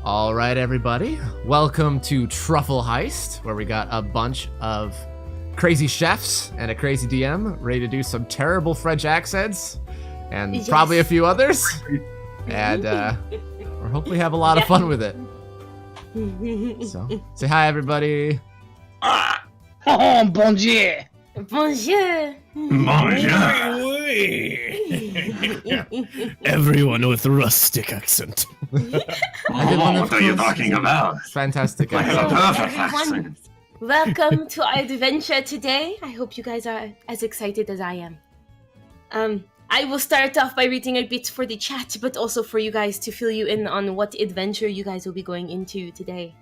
All right, everybody. Welcome to Truffle Heist, where we got a bunch of crazy chefs and a crazy DM ready to do some terrible French accents and probably a few others. And we'll hopefully have a lot of fun with it. So, say hi, everybody. Oh, bon Dieu. Bonjour. Bonjour. Everyone with rustic accent. What are you talking about? Fantastic Like accent. a perfect Everyone. accent. Welcome to our adventure today. I hope you guys are as excited as I am. I will start off by reading a bit for the chat, but also for you guys to fill you in on what adventure you guys will be going into today.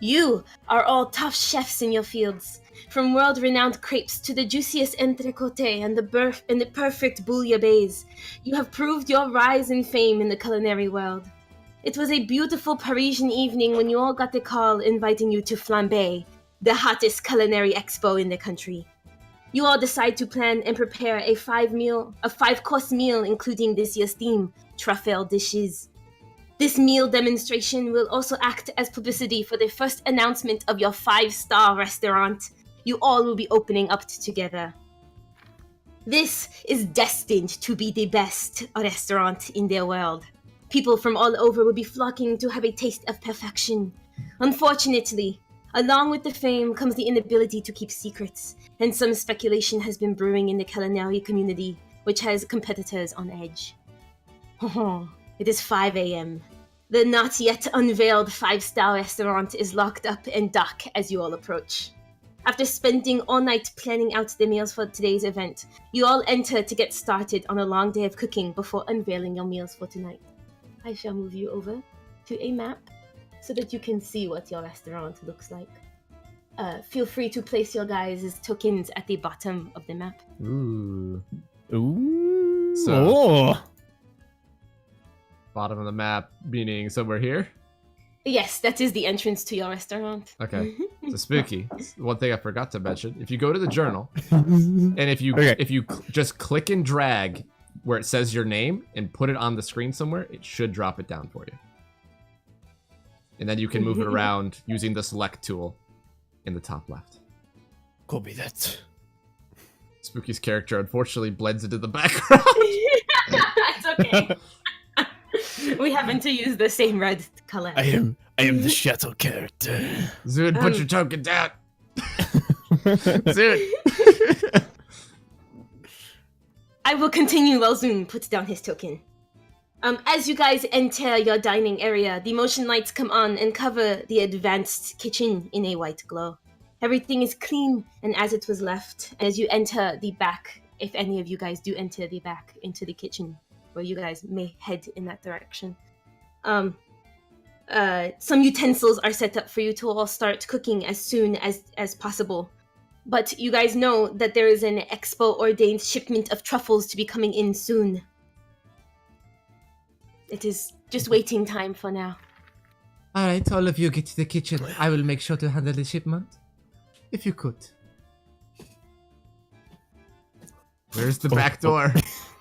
You are all tough chefs in your fields, from world-renowned crêpes to the juiciest entrecôte and the perfect bouillabaisse. You have proved your rise in fame in the culinary world. It was a beautiful Parisian evening when you all got the call inviting you to Flambé, the hottest culinary expo in the country. You all decide to plan and prepare a five-course meal including this year's theme, truffle dishes. This meal demonstration will also act as publicity for the first announcement of your 5-star restaurant you all will be opening up together. This is destined to be the best restaurant in the world. People from all over will be flocking to have a taste of perfection. Unfortunately, along with the fame comes the inability to keep secrets, and some speculation has been brewing in the culinary community, which has competitors on edge. It is 5 a.m. The not yet unveiled 5-star restaurant is locked up and dark as you all approach. After spending all night planning out the meals for today's event, you all enter to get started on a long day of cooking before unveiling your meals for tonight. I shall move you over to a map so that you can see what your restaurant looks like. Feel free to place your guys' tokens at the bottom of the map. Ooh. Ooh. So, bottom of the map, meaning somewhere here? Yes, that is the entrance to your restaurant. Okay. So spooky. One thing I forgot to mention, if you go to the journal, and if you just click and drag where it says your name and put it on the screen somewhere, it should drop it down for you. And then you can move it around using the select tool in the top left. Copy that. Spooky's character unfortunately blends into the background. It's okay. We happen to use the same red color. I am the shadow character. Zood, put your token down. Zood. I will continue while Zoom puts down his token. As you guys enter your dining area, the motion lights come on and cover the advanced kitchen in a white glow. Everything is clean and as it was left. As you enter the back, if any of you guys do enter the back into the kitchen, where you guys may head in that direction, some utensils are set up for you to all start cooking as soon as possible. But you guys know that there is an expo-ordained shipment of truffles to be coming in soon. It is just waiting time for now. Alright, all of you get to the kitchen. I will make sure to handle the shipment. If you could. Where's the back door?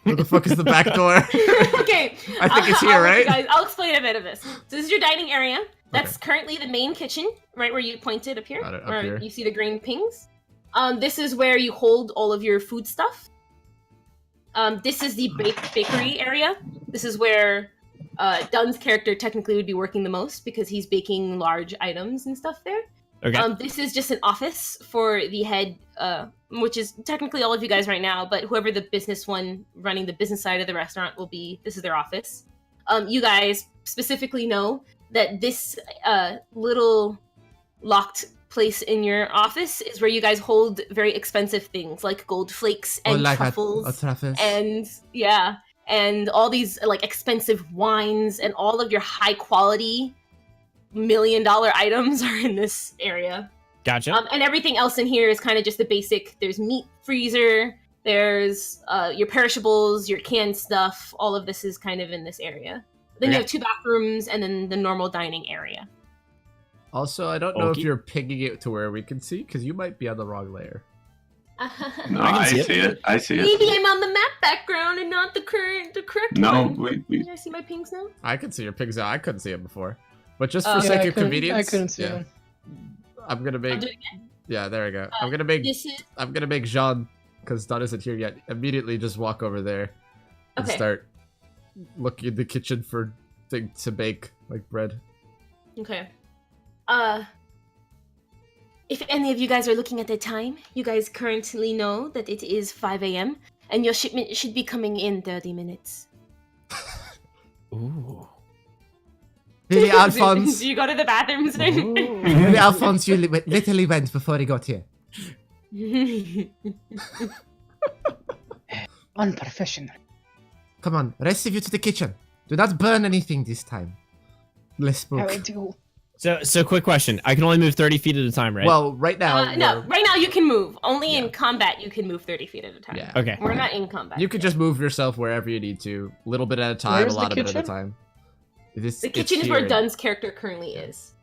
Where the fuck is the back door? Okay. I think it's here, right? I'll explain a bit of this. So this is your dining area. That's currently the main kitchen, right where you pointed up here. Got it, up where here. You see the green pings. This is where you hold all of your food stuff. This is the bakery area. This is where Dunn's character technically would be working the most because he's baking large items and stuff there. Okay. This is just an office for the head, which is technically all of you guys right now, but whoever the business one running the business side of the restaurant will be, this is their office. You guys specifically know that this little locked place in your office is where you guys hold very expensive things like gold flakes and truffles. And all these like expensive wines and all of your high quality $1 million items are in this area. Gotcha. And everything else in here is kind of just the basic. There's meat freezer, there's your perishables, your canned stuff. All of this is kind of in this area. Then you have 2 bathrooms and then the normal dining area. Also, I don't know if you're pinging it to where we can see, because you might be on the wrong layer. No, I see it. I see it. Maybe I'm on the map background and not the correct No, one. we Did I see my pings now? I could see your pigs out. I couldn't see it before. But just for Yeah, sake I of couldn't- convenience, I couldn't see him. I'm gonna I'll make. do it again. Yeah, there we go. I'm gonna make. This is I'm gonna make Jean, because Don isn't here yet. Immediately, just walk over there and Okay. start looking in the kitchen for things to bake, like bread. okay. If any of you guys are looking at the time, you guys currently know that it is 5 a.m. and your shipment should be coming in 30 minutes. Ooh. Really, Alphonse? Do you go to the bathrooms? Really, Alphonse, you literally went before he got here. Unprofessional. Come on, rest of you to the kitchen. Do not burn anything this time. Let's How book. I do. So quick question. I can only move 30 feet at a time, right? Well, right now, no, we're- right now you can move. Only Yeah. in combat you can move 30 feet at a time. yeah. Okay. We're not in combat. You could just move yourself wherever you need to, a little bit at a time, Where's a the lot of it at a kitchen? time. The kitchen is where Dunn's character currently is.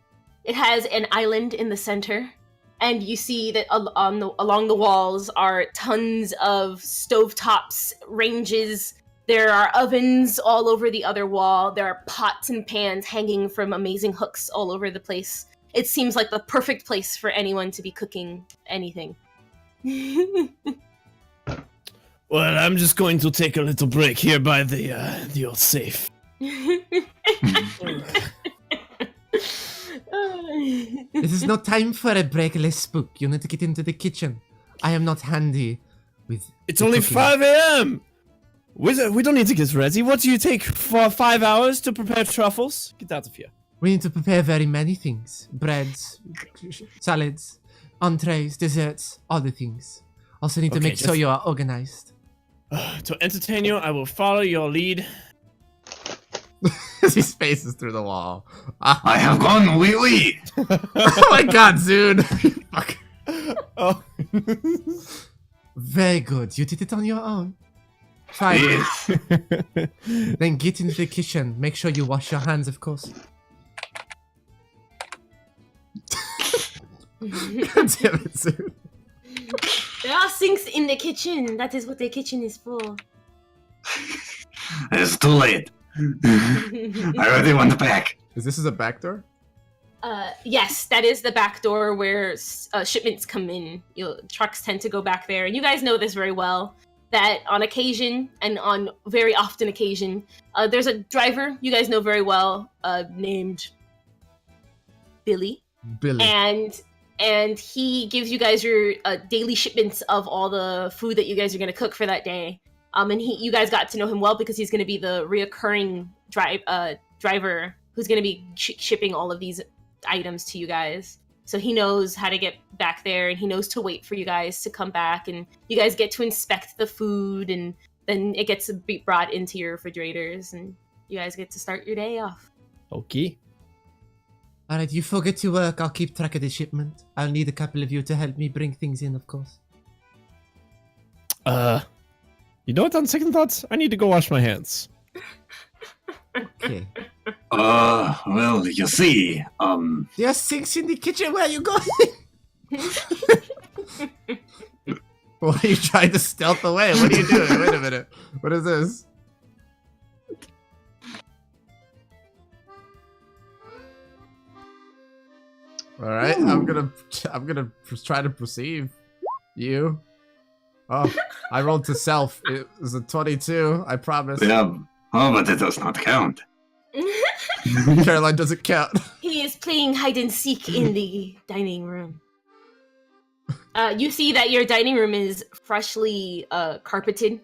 It has an island in the center, and you see that along the walls are tons of stovetops, ranges. There are ovens all over the other wall. There are pots and pans hanging from amazing hooks all over the place. It seems like the perfect place for anyone to be cooking anything. Well, I'm just going to take a little break here by the old safe. This is no time for a break, let's spook. You need to get into the kitchen. I am not handy with. It's the only cooking. 5 a.m. We don't need to get ready. What do you take for 5 hours to prepare truffles? Get out of here. We need to prepare very many things: breads, salads, entrees, desserts, all the things. Also need to Okay, make sure just- you are organized. To entertain you, I will follow your lead. As he spaces through the wall. I have gone wee wee. Oh my god, Zune! Fuck. Oh. Very good. You did it on your own. Fine. Yes. Then get into the kitchen. Make sure you wash your hands, of course. God damn it, Zune. There are sinks in the kitchen. That is what the kitchen is for. It's too late. I already went back. Is this a back door? Yes, that is the back door where shipments come in. Trucks tend to go back there, and you guys know this very well. That on occasion, and on very often occasion, there's a driver you guys know very well named Billy, Billy. and he gives you guys your daily shipments of all the food that you guys are going to cook for that day. And you guys got to know him well because he's going to be the reoccurring driver who's going to be shipping all of these items to you guys. So he knows how to get back there, and he knows to wait for you guys to come back, and you guys get to inspect the food, and then it gets to be brought into your refrigerators, and you guys get to start your day off. Okay. Alright, you forget to work. I'll keep track of the shipment. I'll need a couple of you to help me bring things in, of course. You know what? On second thoughts, I need to go wash my hands. Okay. Well, you see, There are sinks in the kitchen. Where are you going? Why are you trying to stealth away? What are you doing? Wait a minute. What is this? All right, I'm gonna try to perceive you. Oh, I rolled to self. It was a 22. I promise. yeah. Oh, but it does not count. Caroline doesn't count. He is playing hide and seek in the dining room. You see that your dining room is freshly carpeted.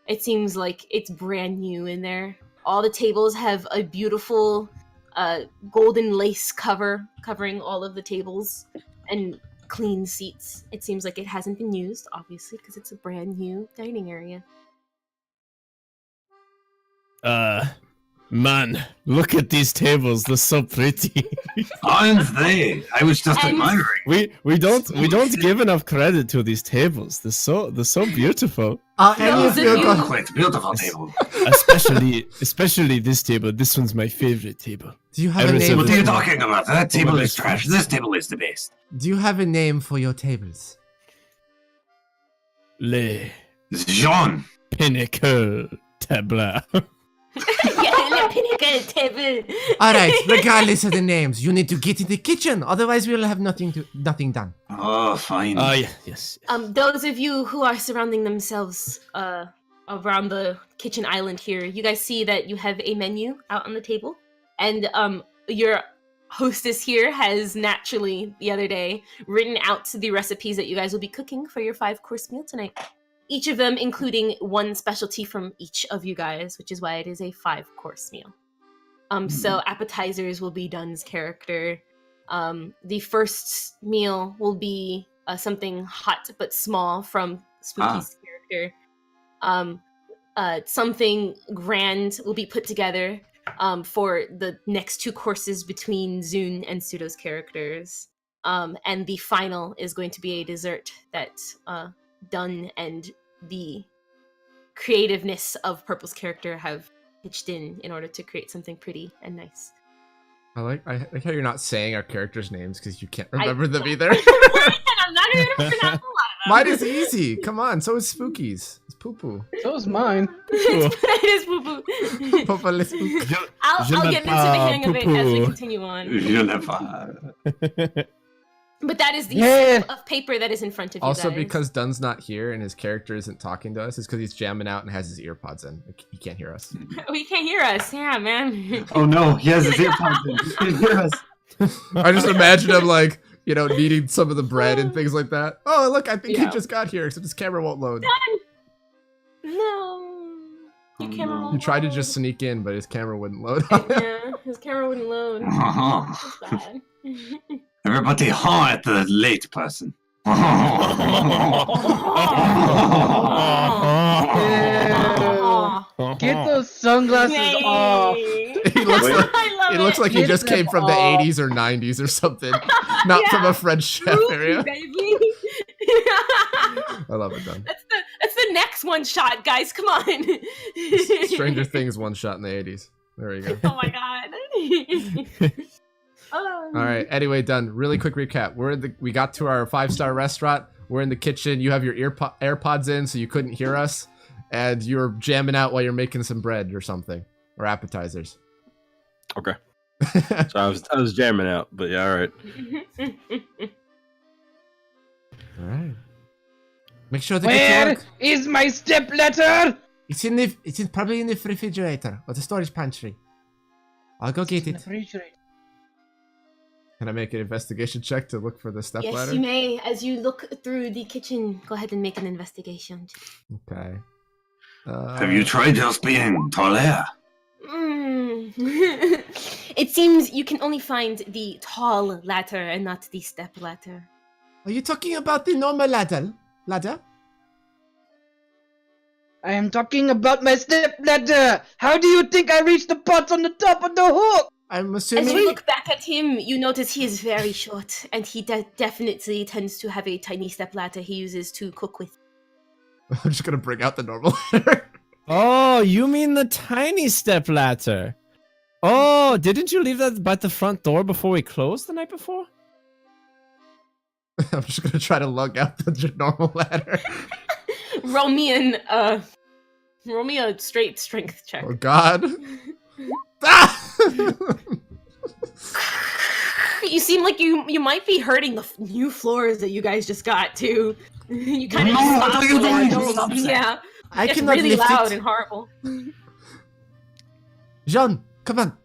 It seems like it's brand new in there. All the tables have a beautiful golden lace covering all of the tables, and clean seats. It seems like it hasn't been used, obviously, because it's a brand new dining area. Man, look at these tables. They're so pretty. Aren't they? I was just And- admiring. we don't give enough credit to these tables. They're so beautiful. Are any of Those you of you- going? Quite beautiful table. Especially this table. This one's my favorite table. Do you have a Every name? single What are you For, talking about? That table my is best trash. friends. This table is the best. do you have a name for your tables? Le Jean. Pinnacle Table. Le pinnacle table. All right, regardless of the names, you need to get in the kitchen. Otherwise, we'll have nothing done. Oh, fine. Oh, yeah, yes. Those of you who are surrounding themselves around the kitchen island here, you guys see that you have a menu out on the table, and your hostess here has naturally the other day written out the recipes that you guys will be cooking for your 5-course meal tonight. Each of them including one specialty from each of you guys, which is why it is a 5-course meal. So appetizers will be Dun's character. The first meal will be something hot but small from Spooky's character. Something grand will be put together for the next 2 courses between Zune and Pseudo's characters. And the final is going to be a dessert that Dun and the creativeness of Purple's character have pitched in order to create something pretty and nice. I like how you're not saying our characters' names because you can't remember them either. I'm not going to pronounce a lot of them. Mine is easy. Come on, so is Spooky's. It's Poo Poo. So is mine. It is Poo Poo. Papa le Spook. I'll get into the hang of it as we Poo-poo. continue on. Je n'ai pas. But that is the Yeah. slip of paper that is in front of you Also, guys. because Dun's not here and his character isn't talking to us, it's because he's jamming out and has his ear pods in. Like, he can't hear us. We can't hear us. Yeah, man. Oh no, he has his earpods in. He can't hear us. I just imagine him like, needing some of the bread and things like that. Oh, look, I think he Yeah. just got here, except his camera won't load. No. Your camera won't He tried to load. just sneak in, but his camera wouldn't load on him. Yeah, his camera wouldn't load. Uh-huh. That's bad. Everybody haw at the late person. Get those sunglasses off. He looks Wait. like I love he looks it. like he Get just them came from the off. 80s or 90s or something, not Yeah. from a French chef Spooky, area. baby. I love it, Dun. That's the next one shot, guys. Come on. Stranger Things one shot in the 80s. There we go. Oh my god. All right. Anyway, Dun. Really quick recap. We got to our 5-star restaurant. We're in the kitchen. You have your AirPods in, so you couldn't hear us, and you're jamming out while you're making some bread or something, or appetizers. Okay. So I was jamming out, but yeah, all right. All right. Make sure to get to Where work. is my stepladder? It's probably in the refrigerator or the storage pantry. I'll go get it. Refrigerator. Can I make an investigation check to look for the step Yes, ladder? you may. As you look through the kitchen, go ahead and make an investigation. Okay. Have you tried just being taller? It seems you can only find the tall ladder and not the step ladder. Are you talking about the normal ladder? Ladder? I am talking about my stepladder. How do you think I reached the pots on the top of the hook? I'm As assuming. you look back at him, you notice he is very short, and he definitely tends to have a tiny step ladder he uses to cook with. I'm just gonna bring out the normal ladder. Oh, you mean the tiny step ladder? Oh, didn't you leave that by the front door before we closed the night before? I'm just gonna try to lug out the normal ladder. Roll me a straight strength check. Oh God. Ah! You seem like you might be hurting the new floors that you guys just got too. You kind of No, just what stop are you and doing? don't- Stop it. Yeah, I it's cannot really lift loud it. and horrible. Jean, come on.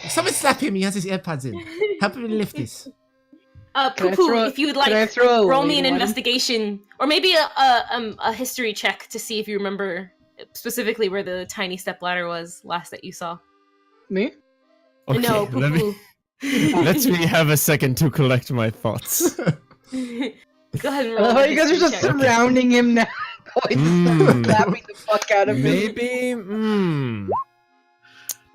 Someone slap him. He has his AirPods in. Help me lift this. Can I Poo-poo, throw- if you would can I like, throw roll me an one? investigation, or maybe a history check to see if you remember specifically where the tiny step ladder was last that you saw. Me? Okay, No, let me, poo-poo. let me have a second to collect my thoughts. Go ahead and roll. Oh, a you guys are history just check. surrounding him now. Clapping the fuck out of him. Maybe,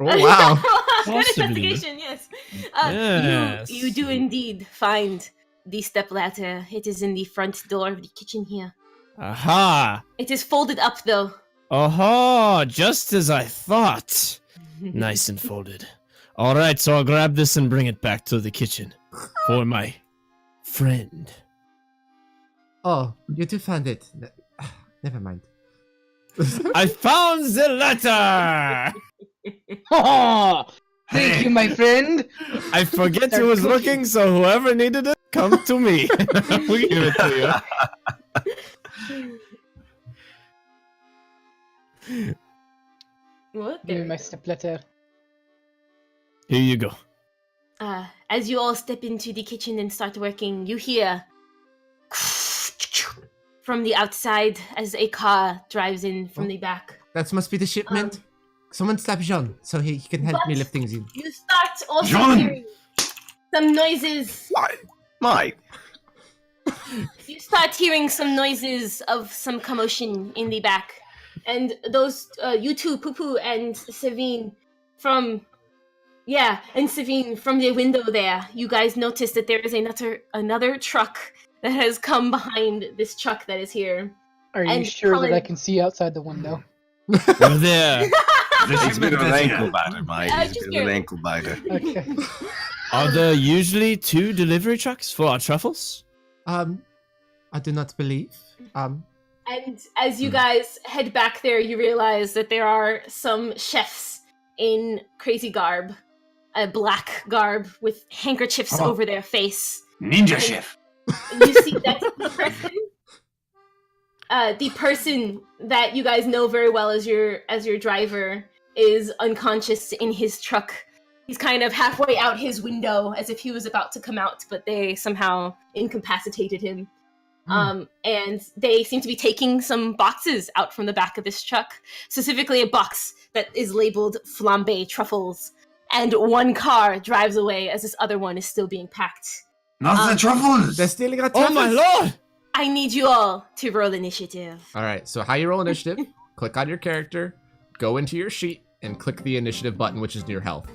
Oh wow. Good Possibly. investigation, yes. Yes. You do indeed find the step ladder. It is in the front door of the kitchen here. Aha! It is folded up though. Aha! Just as I thought. Nice and folded. Alright, so I'll grab this and bring it back to the kitchen. For my friend. Oh, you do find it. Never mind. I found the letter! Oh, thank you, my friend. I forget who was looking, so whoever needed it, come to me. We give it to you. What? Give me my stepletter. Here you go. As you all step into the kitchen and start working, you hear from the outside as a car drives in from the back. That must be the shipment. Someone stop Jean so he can help me What? lift things in. You start also John! hearing some noises. Mate. You start hearing some noises of some commotion in the back. And those, you two, Poo-Poo and Savine, from the window there, you guys notice that there is another truck that has come behind this truck that is here. Are you And sure Colin- that I can see outside the window? We're there. He's a bit of an ankle biter, biter, mate. He's a bit of an ankle biter. Okay. Are there usually 2 delivery trucks for our truffles? I do not believe. And as you guys head back there, you realize that there are some chefs in crazy garb, a black garb with handkerchiefs over their face. Ninja chef. You see that the person that you guys know very well as your driver is unconscious in his truck. He's kind of halfway out his window as if he was about to come out, but they somehow incapacitated him. And they seem to be taking some boxes out from the back of this truck, specifically a box that is labeled Flambé truffles. And one car drives away as this other one is still being packed. Not the truffles. They're stealing our Oh my lord! I need you all to roll initiative. All right, so how you roll initiative? Click on your character, go into your sheet, and click the initiative button, which is near health.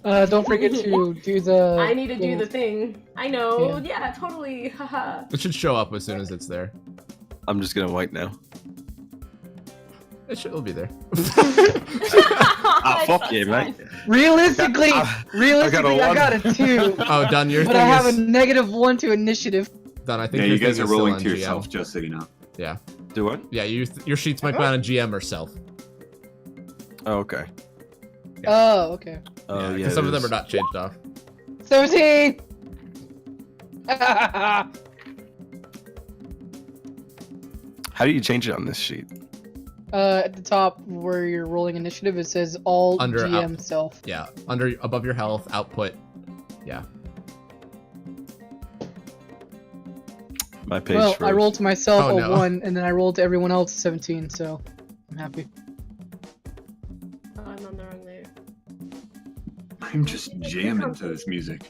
Don't forget to do the. I need to do the thing. I know. Yeah, totally. Haha. It should show up as soon as it's there. I'm just gonna wait now. It'll be there. Ah, fuck you, mate. Realistically, I I got a 2. Oh, done. Your But thing I have a is -1 to initiative. done. I think Yeah, your you guys thing are is still rolling on to GM. yourself, just so you know. Yeah, Do what? yeah. Your sheets might be on a GM or self. Oh, okay. Oh, okay. Oh, yeah. 'Cause some of them it are not changed off. 17! How do you change it on this sheet? At the top where you're rolling initiative, it says all Under GM self. Yeah, above your health output. Yeah. My page Well, froze. I rolled to myself Oh, a no. 1, and then I rolled to everyone else 17, so I'm happy. Oh, I'm on the wrong layer. I'm just jamming to this music.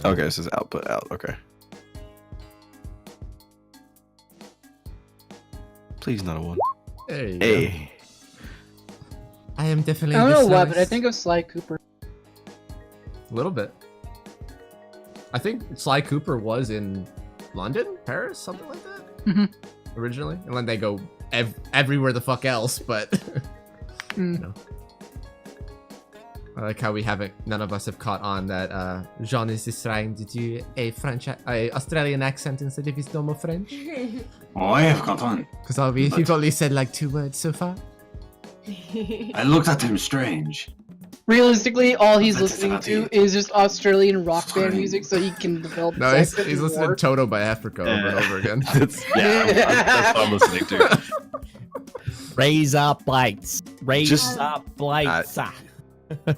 Okay, this is output out. Okay. Please not a 1. There you go. Hey. I am definitely. I don't know the why, but I slowest. think of Sly Cooper. A little bit. I think Sly Cooper was in London, Paris, something like that. Mhm. Originally, and then they go everywhere the fuck else, but Mm. no. I like how none of us have caught on that Jean is just trying to do a Australian accent instead of his normal French. Oh, I have got on. Because you've only said like 2 words so far. I looked at him strange. Realistically, all he's That's listening about to it. is just Australian rock band Fine. music, so he can develop. No, his he's accent listening more. to Toto by Africa over and over again. That's what I'm listening to. Raise up lights. Raise Just- up lights.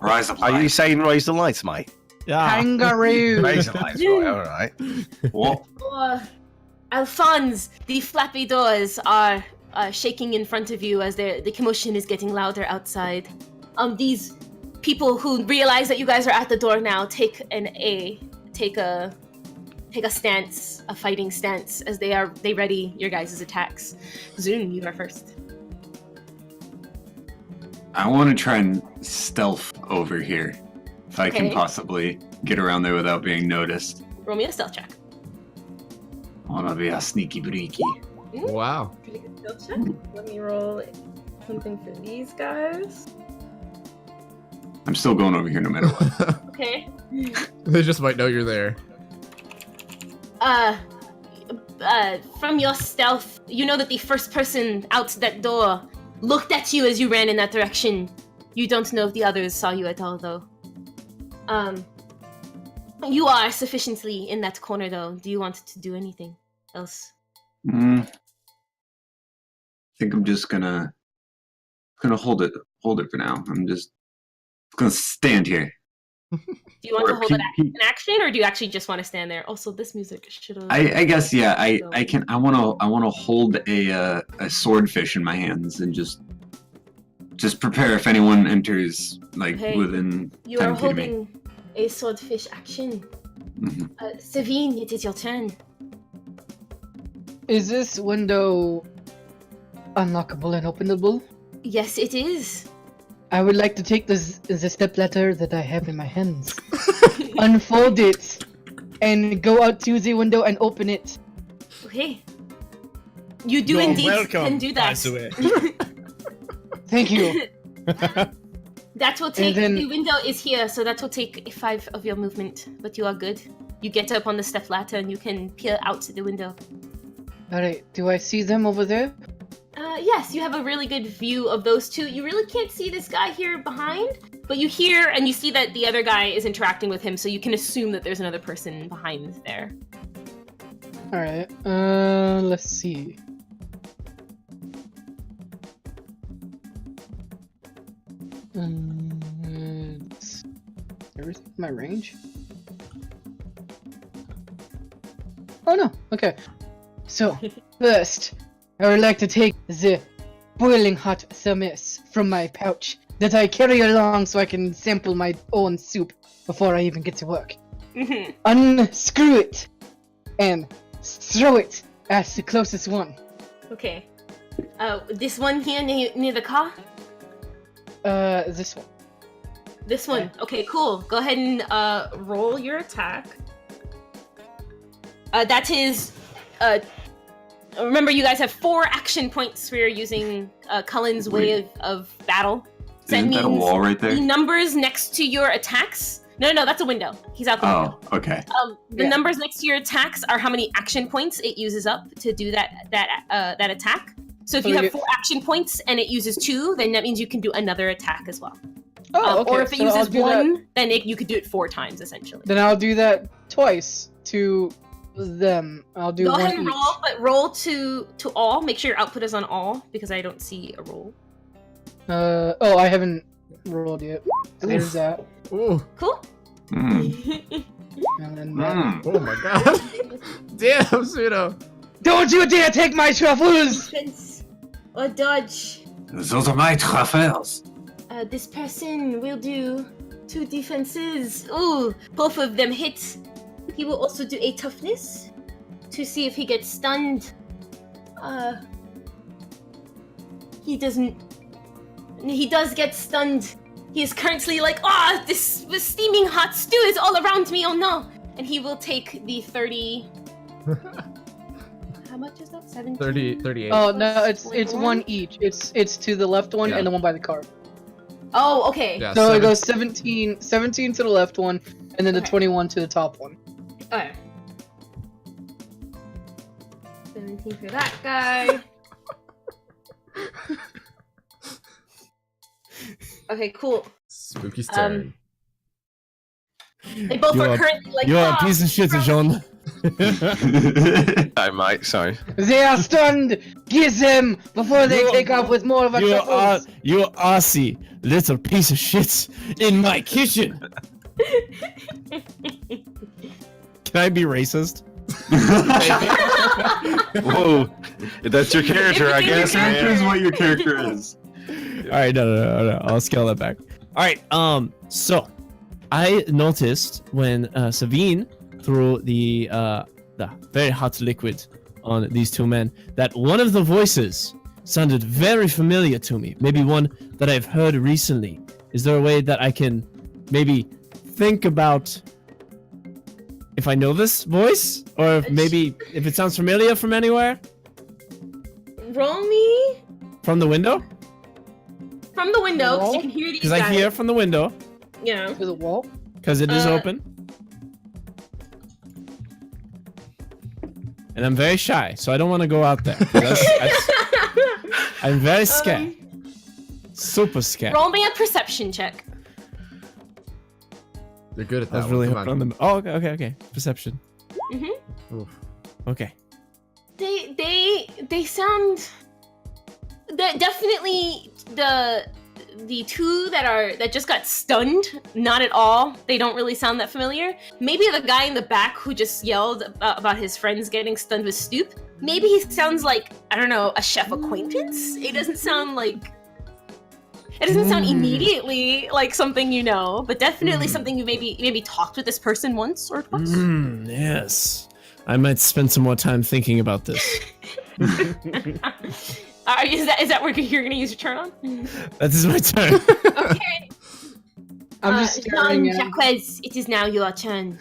Rise up. Are you saying raise the lights, mate? Yeah. Kangaroo. Raise the lights, right, alright. What? Alphonse, the flappy doors are shaking in front of you as the commotion is getting louder outside. These people who realize that you guys are at the door now take a stance, a fighting stance, as they ready your guys' attacks. Zune, you are first. I want to try and stealth over here. If I can Okay. possibly get around there without being noticed. Roll me a stealth check. I want to be a sneaky breaky. Wow. Pretty good stealth check. Let me roll something for these guys. I'm still going over here no matter what. Okay. They just might know you're there. From your stealth, you know that the first person out that door looked at you as you ran in that direction. You don't know if the others saw you at all, though. You are sufficiently in that corner, though. Do you want to do anything else? I think I'm just gonna hold it for now. I'm just gonna stand here. Do you want to hold it in action, or do you actually just want to stand there? Also, this music should have. I guess yeah. I want to hold a swordfish in my hands and just prepare if anyone enters within. You are holding a swordfish action. Mm-hmm. Savine, it is your turn. Is this window unlockable and openable? Yes, it is. I would like to take the stepladder that I have in my hands, unfold it, and go out to the window and open it. Okay. You do indeed can do that. Thank you. That will take. The window is here, so that will take 5 of your movement. But you are good. You get up on the stepladder and you can peer out the window. Alright, do I see them over there? Yes, you have a really good view of those two. You really can't see this guy here behind, but you hear and you see that the other guy is interacting with him, so you can assume that there's another person behind there. Alright, let's see. Is everything in my range? Oh no, okay. So, first, I would like to take the boiling hot thermos from my pouch that I carry along so I can sample my own soup before I even get to work. Mm-hmm. Unscrew it and throw it at the closest one. Okay. This one here near the car? This one. This one. Okay, cool. Go ahead and roll your attack. That is remember, you guys have 4 action points for using Cullen's way of battle. So Isn't that a wall right there? The numbers next to your attacks. No, that's a window. He's out the window. Oh, okay. The numbers next to your attacks are how many action points it uses up to do that attack. So if you have 4 action points and it uses 2, then that means you can do another attack as well. Oh, okay. Or if it uses 1, then you could do it 4 times essentially. Then I'll do that twice to them. I'll do Go one ahead and each. roll, but roll to all. Make sure your output is on all because I don't see a roll. Oh, I haven't rolled yet. There's that. Ooh. Cool. And then that. Oh my god. Damn, Pseudo. Don't you dare take my truffles! Defense or dodge. Those are my truffles. This person will do 2 defenses. Ooh, both of them hit. He will also do a toughness to see if he gets stunned. He doesn't. He does get stunned. He is currently like, this steaming hot stew is all around me, oh no! And he will take the 30... How much is that? 17? 38. Oh no, it's one each. It's to the left one and the one by the car. Oh, okay. Yeah, So it goes 17 to the left one, and then the 21 to the top one. Alright. 17 for that guy. Okay, cool. Spooky's turn. They both are currently like, You're a piece of shit, John. I might, sorry. They are stunned! Get them before they take off with more of our truffles! You arsey little piece of shit in my kitchen! Can I be racist? Whoa, that's your character, I guess, Here's man. what your character is. Alright, no, I'll scale that back. Alright, so I noticed when Savine threw the very hot liquid on these 2 men that one of the voices sounded very familiar to me. Maybe one that I've heard recently. Is there a way that I can maybe think about if I know this voice? Or maybe if it sounds familiar from anywhere? roll me From the window? from the window, because you can hear these Because guys. I hear from the window. Yeah. To the wall? Because it is open. And I'm very shy, so I don't want to go out there. I'm very scared. Super scared. Roll me a perception check. You're good at that. I was really one. hoping on them. Oh, okay. Perception. Mm-hmm. Okay. They sound. Definitely the two that just got stunned. Not at all. They don't really sound that familiar. Maybe the guy in the back who just yelled about his friends getting stunned with Stoop. Maybe he sounds like, I don't know, a chef acquaintance. It doesn't sound like. It doesn't sound immediately like something you know, but definitely something you maybe talked with this person once or twice. Yes. I might spend some more time thinking about this. Is that where you're gonna use your turn on? That is my turn. Okay. I'm just staring at Jacques, it is now your turn.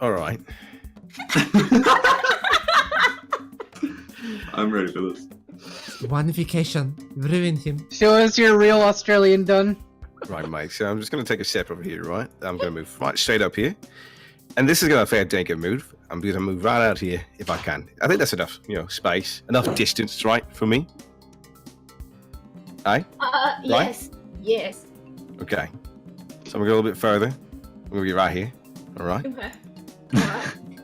All right. I'm ready for this. One-ification. Ruined him. Show us your real Australian done. Right, mate. So I'm just going to take a step over here, right? I'm going to move right straight up here. And this is going to be a fair dinkum move. I'm going to move right out here if I can. I think that's enough, space. Enough distance, right, for me? Aye? Yes. Yes. Okay. So I'm going to go a little bit further. I'm going to be right here. All right? Okay.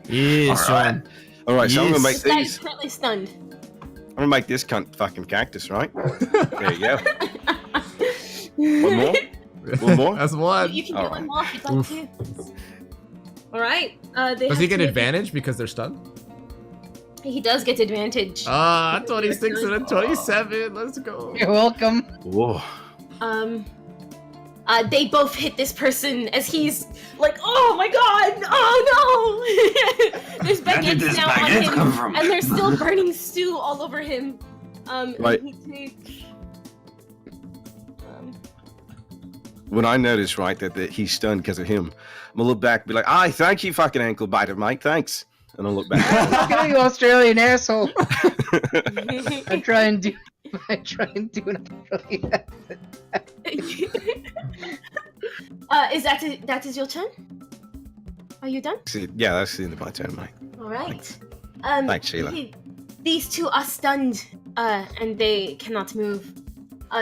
Yes, All right. son. All right, so I'm going to make This guy is these. currently stunned. I'm going to make this cunt fucking cactus, right? There you go. One more? One more? That's one. You can All do one right. more if you'd like to. All right. Does he get advantage because they're stunned? He does get advantage. 26 and a 27. Let's go. You're welcome. Whoa. They both hit this person as he's like, "Oh my god! Oh no!" There's Where did baguettes this now on baguette him, come from? and there's still burning stew all over him. Right. He takes, When I notice, right, that he's stunned because of him, I'm gonna look back and be like, "Aye, thank you, fucking ankle biter, Mike, thanks." And I'll look back. Look at you, Australian asshole. I try and do an Australian accent. that is your turn? Are you done? Yeah, that's the end of my turn, Mike. All right. Thanks, Sheila. These two are stunned, and they cannot move.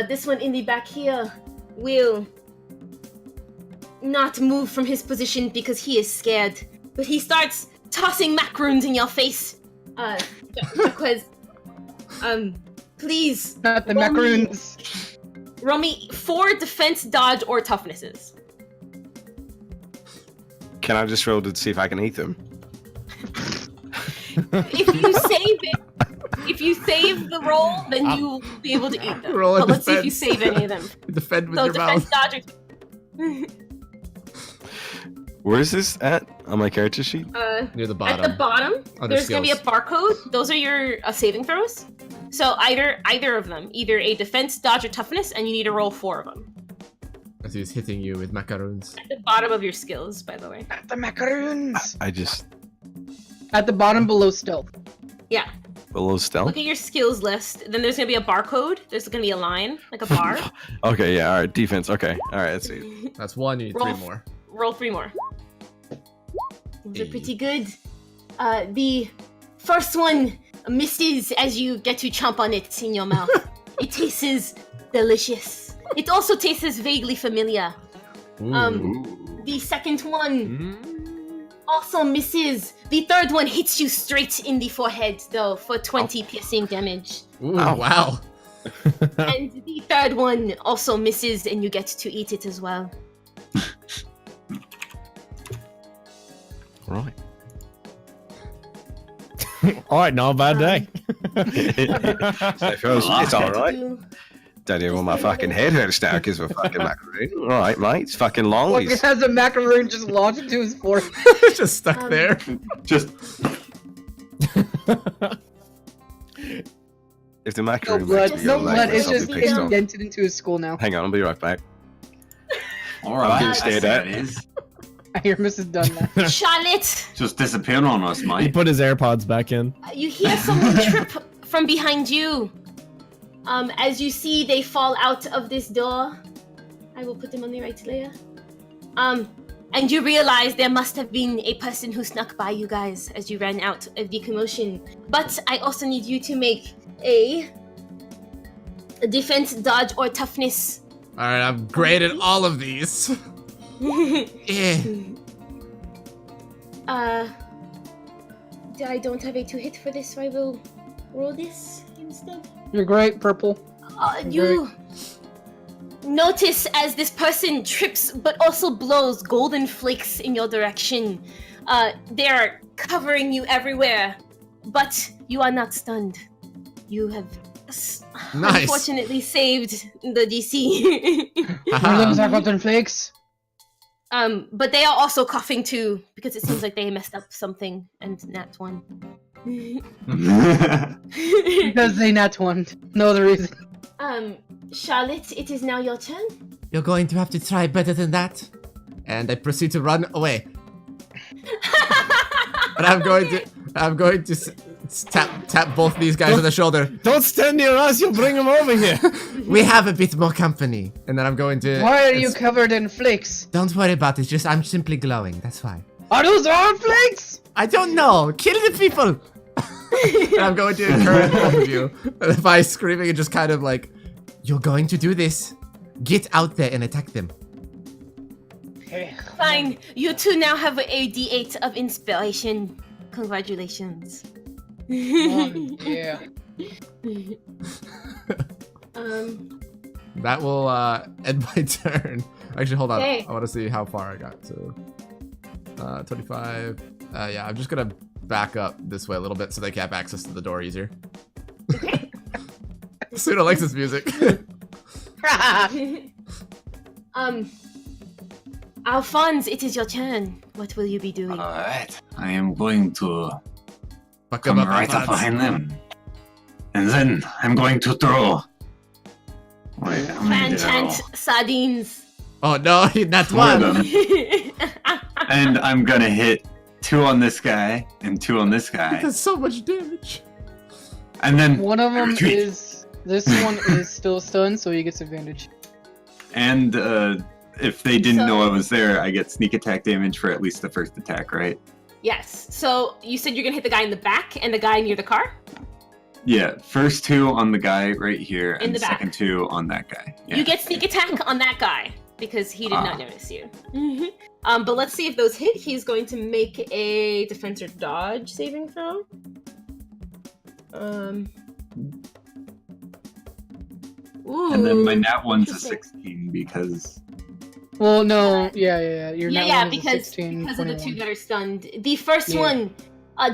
This one in the back here will not move from his position because he is scared. But he starts tossing macaroons in your face. Because, please. Not the roll me- macaroons. Roll me 4 defense, dodge, or toughnesses. Can I just roll to see if I can eat them? If you save the roll, then you'll be able to eat them. Roll a But let's see if you defense. save any of them. Defend with So your defense, mouth. dodge, Where is this at on my character sheet? Near the at bottom. the bottom, Under there's going to be a skills. barcode. Those are your saving throws. So either of them, either a defense, dodge, or toughness, and you need to roll 4 of them. As he's hitting you with macaroons. At the bottom of your skills, by the way. Not the macaroons. I just At the bottom below stealth. Yeah. below stealth. Look at your skills list. Then there's going to be a barcode. There's going to be a line, like a bar. Okay, yeah, all right, defense. Okay, all right, let's see. That's one. You need Roll 3 more. Roll 3 more. Those are pretty good. The first one misses as you get to chomp on it in your mouth. It tastes delicious. It also tastes vaguely familiar. Ooh. The second one also misses. The third one hits you straight in the forehead, though, for 20 piercing damage. Ooh, wow. And the third one also misses, and you get to eat it as well. Right. All right, not a bad day. It's all right. Don't even want my fucking head hurt now because of a fucking macaroon. All right, mate. It's fucking long. Look, it has a macaroon just launched into his forehead. It's just stuck there. Just If the No macaroon blood. makes me No go blood. like It's this, I'll just be pissed off. indented into his skull now. Hang on, I'll be right back. all right. gonna I stay see there. it is. I hear Mrs. Dunn now. Charlotte, Just disappear on us, He mate. put his AirPods back in. you hear someone trip from behind you. As you see, they fall out of this door. I will put them on the right layer. And you realize there must have been a person who snuck by you guys as you ran out of the commotion. But I also need you to make a defense, dodge, or toughness. Alright, I've graded all of these. Yeah. I don't have a 2-hit for this, so I will roll this instead. You're great, Purple. You notice as this person trips but also blows golden flakes in your direction. They're covering you everywhere, but you are not stunned. You have unfortunately saved the DC. Those are golden flakes. But they are also coughing too, because it seems like they messed up something, and nat one. Because they nat one. No other reason. Charlotte, it is now your turn. You're going to have to try better than that. And I proceed to run away. And I'm going to tap both these guys on the shoulder. Don't stand near us, you'll bring them over here. We have a bit more company. And then I'm going to... Why are you covered in flakes? Don't worry about it, just I'm simply glowing, that's why. Are those all flakes? I don't know, kill the people! And I'm going to encourage both of you by screaming and just kind of like, you're going to do this. Get out there and attack them. Fine, you two now have a D8 of inspiration. Congratulations. Yeah. That will end my turn. Actually, hold on. Okay. I want to see how far I got. So, 25. Yeah, I'm just gonna back up this way a little bit so they can have access to the door easier. Suda likes this music. Alphonse, it is your turn. What will you be doing? Alright, I am going to Fuck come them right up Alphonse. behind them. And then I'm going to throw. Wait, how many did I roll? Fantant sardines. Oh no, not 4 of one. them. And I'm gonna hit 2 on this guy and 2 on this guy. That's so much damage. And then One of them retreat. is... This one is still stunned, so he gets advantage. And if they didn't So- know I was there, I get sneak attack damage for at least the first attack, right? Yes. So you said you're gonna hit the guy in the back and the guy near the car? Yeah, first 2 on the guy right here, In and the the back. second 2 on that guy. Yeah. You get sneak attack on that guy because he did not notice you. But let's see if those hit. He's going to make a defense or dodge saving throw. Ooh. And then my nat one's a Interesting. 16 because Well, no. Yeah. You're not Yeah, one is a because 16, of the 2 21. that are stunned. The first Yeah. one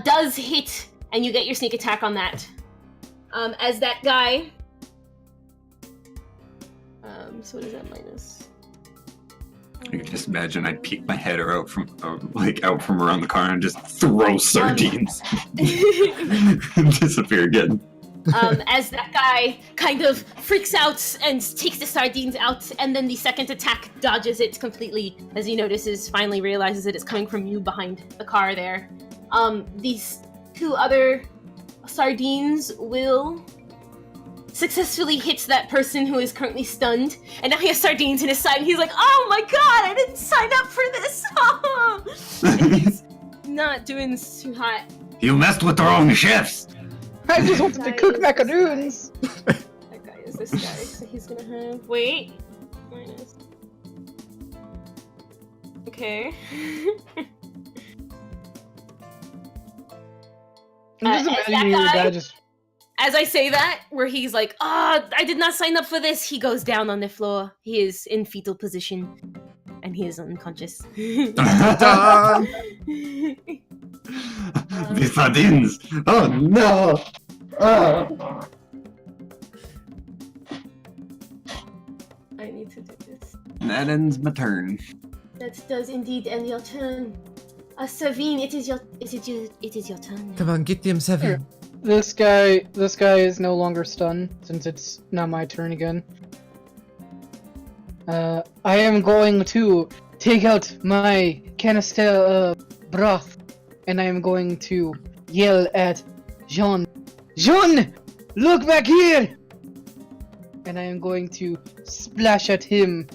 does hit, and you get your sneak attack on that. As that guy. So what is that minus? I can just imagine I'd peek my head out from around the car and just throw sardines and disappear again. As that guy kind of freaks out and takes the sardines out, and then the second attack dodges it completely as he notices, finally realizes that it's coming from you behind the car there. These 2 other sardines will successfully hit that person who is currently stunned, and now he has sardines in his side, and he's like, oh my god, I didn't sign up for this! And he's not doing too hot. You messed with the wrong chefs! I just wanted to cook macaroons. That guy is this guy, so he's gonna have... Wait. Minus. Okay. I'm just as imagining that your guy- guy just... As I say that, where he's like, I did not sign up for this, he goes down on the floor. He is in fetal position. And he is unconscious. Done. These sardines! Oh no! Oh. I need to do this. That ends my turn. That does indeed end your turn. Savine, it is your turn. Come on, get them, Seven. This guy is no longer stunned, since it's now my turn again. I am going to take out my canister broth, and I am going to yell at Jean. Jean! Look back here! And I am going to splash at him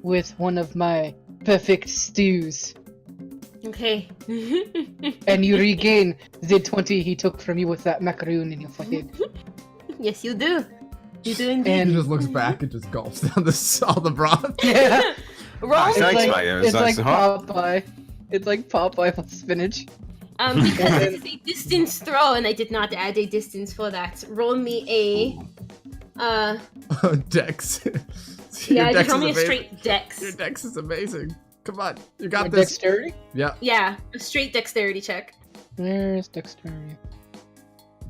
with one of my perfect stews. Okay. And you regain the 20 he took from you with that macaroon in your forehead. Yes, you do. You do indeed. He And just looks back and just gulps down all the broth. yeah, Roll Nice. me, Thanks, it's mate. It was it's nice like and hot. Popeye. It's like Popeye with spinach. because it is a distance throw, and I did not add a distance for that. Roll me a, Dex. yeah, Your just dex roll is me a amazing. straight dex. Your dex is amazing. Come on, you got My this. dexterity? Yeah, Yeah, a straight dexterity check. Where's dexterity?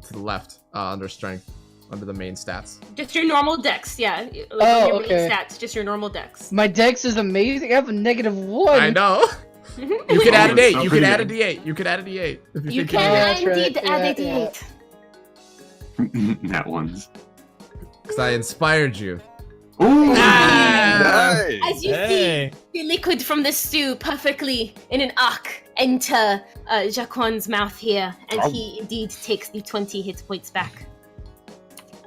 to the left, under strength, under the main stats. Just your normal dex, yeah. Like Oh, on your okay. main stats, just your normal dex. My dex is amazing. I have a -1. I know. You could add an Oh, 8. so You could pretty add a good. D8. You could add a D8. If You think can that's right. indeed add a Yeah, d8. That one's. Because I inspired you. Ooh! Ah! Hey. As you Hey. see the liquid from the stew perfectly in an arc enter Jaquan's mouth here, and Oh. he indeed takes the 20 hit points back.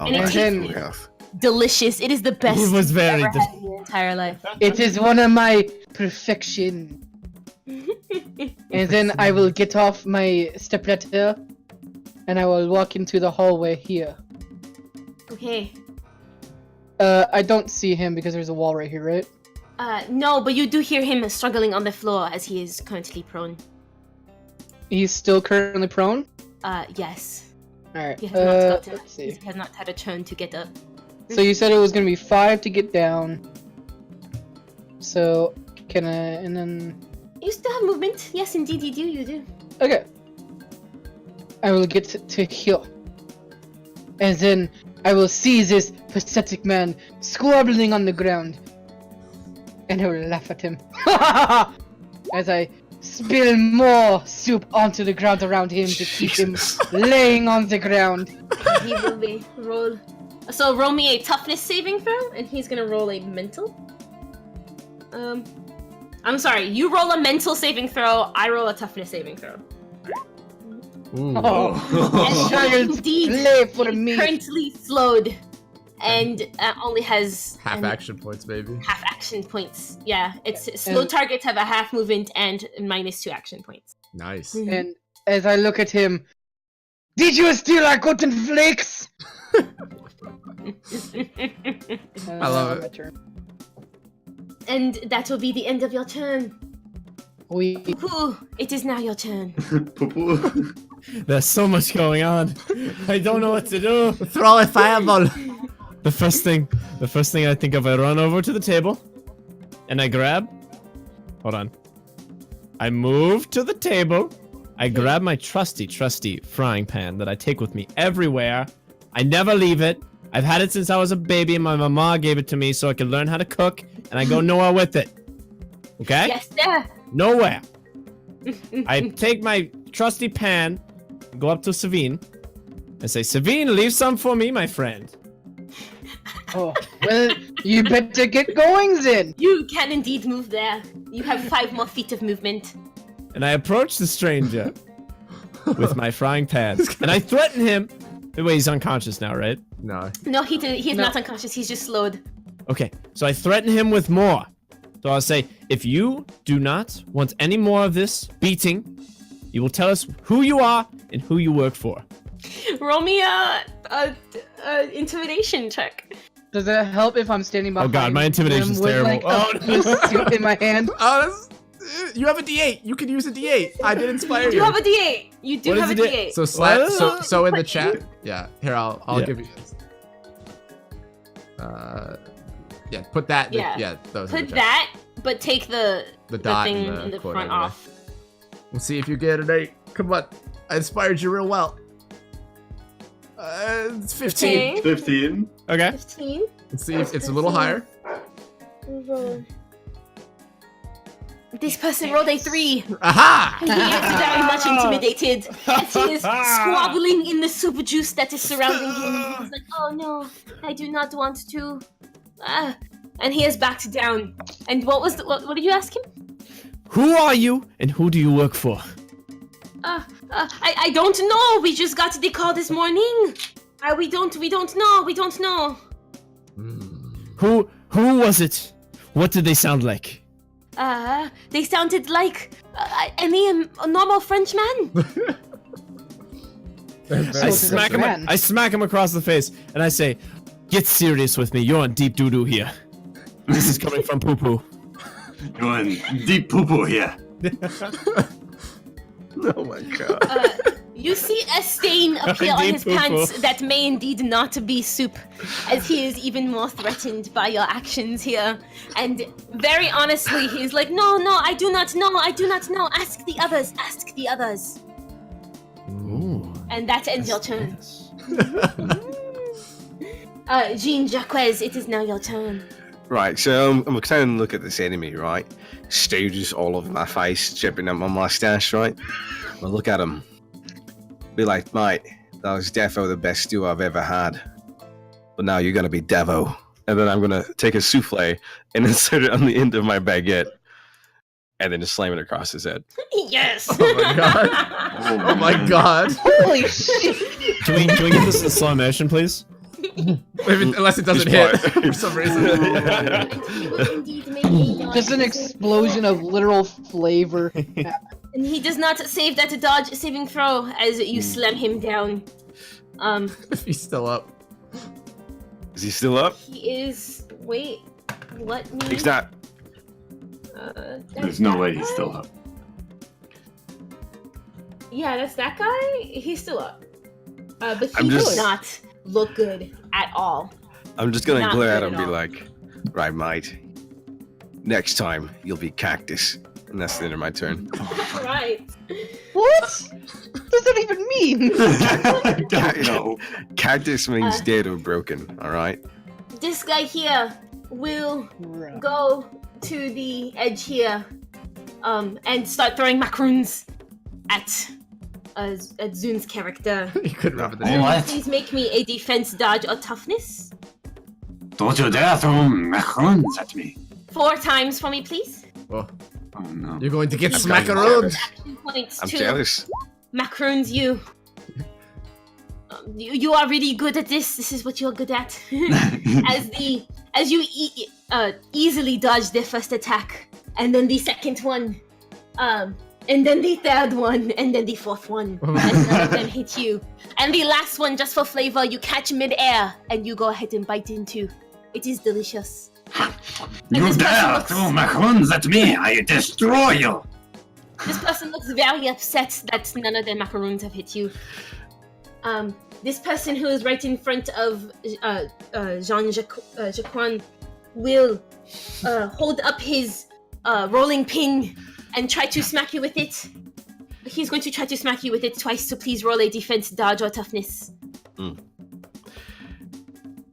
Oh, And it nice. tastes- Full health. Delicious. It is the best It was very you've ever had in your entire life. It is one of my perfection. And then I will get off my stepladder and I will walk into the hallway here. Okay. I don't see him because there's a wall right here, right? No, but you do hear him struggling on the floor as he is currently prone. He's still currently prone? Yes. Alright, He has not gotten. let's see. He has not had a turn to get up. So you said it was gonna be 5 to get down. So, can I, and then... You still have movement. Yes, indeed, you do. You do. Okay. I will get to here. And then I will see this pathetic man squabbling on the ground. And I will laugh at him. As I spill more soup onto the ground around him to keep him laying on the ground. He will be roll. So roll me a toughness saving throw, and he's gonna roll a mental. I'm sorry. You roll a mental saving throw. I roll a toughness saving throw. Ooh. Oh, child, Indeed, play for he's me. currently slowed, and only has Half an- action points, baby. half action points. Yeah, it's slow And- targets have a half movement and -2 action points. Nice. And as I look at him, did you steal our cotton flakes? I love it. My turn. And that will be the end of your turn. We Ooh, it is now your turn. Poo-poo. There's so much going on. I don't know what to do. Throw a fireball. The first thing I think of, I run over to the table, and I grab. Hold on. I move to the table. I grab my trusty frying pan that I take with me everywhere. I never leave it. I've had it since I was a baby, and my mama gave it to me so I could learn how to cook, and I go nowhere with it. Okay? Yes, sir. Nowhere. I take my trusty pan, go up to Savine, and say, Savine, leave some for me, my friend. Oh, well, you better get going then. You can indeed move there. You have 5 more feet of movement. And I approach the stranger with my frying pan, and I threaten him. Wait, he's unconscious now, right? No. No, he's No. not unconscious. He's just slowed. Okay, so I threaten him with more. So I'll say, if you do not want any more of this beating, you will tell us who you are and who you work for. Roll me a intimidation check. Does it help if I'm standing behind God, my intimidation's him with, terrible. Like, Oh, a soup in my hand? Oh, you have a D8. You can use a D8. I did inspire You you. do have a D8. You do What have a is it? D8. So slap. What? So in the chat. Yeah. Here, I'll Yeah. give you. Yeah. Put that. Yeah. Those. in Put the chat. that, but take the dot thing and in the quote front over there. off. We'll see if you get an 8. Come on. I inspired you real well. It's 15. Okay. 15. Okay. 15. Let's see if it's a little higher. This person rolled a 3. Aha! He is very much intimidated as he is squabbling in the soup juice that is surrounding him. He's like, oh no, I do not want to. And he has backed down. And what was what did you ask him? Who are you and who do you work for? I don't know. We just got the call this morning. We don't know. Hmm. Who was it? What did they sound like? They sounded like any normal Frenchman. I smack him across the face, and I say, "Get serious with me. You're on deep doo-doo here. This is coming from Poo Poo." You're on deep poo-poo here. Oh my god. You see a stain appear on his pants that may indeed not be soup, as he is even more threatened by your actions here. And very honestly, he's like, no, I do not know, ask the others. Ooh. And that ends your turn. Jean Jacques, it is now your turn. Right, so I'm trying to look at this enemy, right? Stooges all over my face, chipping up my mustache, right? I'll look at him. Be like, mate, that was defo the best stew I've ever had. But now you're gonna be Devo. And then I'm gonna take a souffle and insert it on the end of my baguette. And then just slam it across his head. Yes! Oh my god. Oh my god. Holy shit! Can we get this in slow motion, please? Unless it doesn't hit for some reason. Just an explosion of literal flavor. And he does not save that dodge saving throw as you slam him down. If he's still up. Is he still up? He is. Wait, let me. He's not. There's no way he's still up. Yeah, that's that guy. He's still up. But I'm he does just- not look good at all. I'm just gonna Not glare at good him at and be all. like, right, mate. Next time, you'll be cactus. And that's the end of my turn. Right. What? What does that even mean? I don't know. Cactus means dead or broken, alright? This guy here will go to the edge here, and start throwing macaroons at Zun's character. You could remember the Oh, name. what? Please make me a defense dodge or toughness. Don't you dare throw macarons at me. 4 times for me, please. Oh, Oh no. you're going to get I'm smackarooned. Action points I'm to jealous. macaroons you. You are really good at this. This is what you're good at. as you easily dodge their first attack, and then the second one, and then the third one, and then the fourth one, as none of them hit you. And the last one, just for flavor, you catch mid-air and you go ahead and bite into. It is delicious. You this dare person looks- throw macarons at me, I destroy you. This person looks very upset that none of their macaroons have hit you. This person who is right in front of Jean-Jacques will hold up his rolling pin and try to smack you with it. He's going to try to smack you with it twice, so please roll a defense, dodge, or toughness.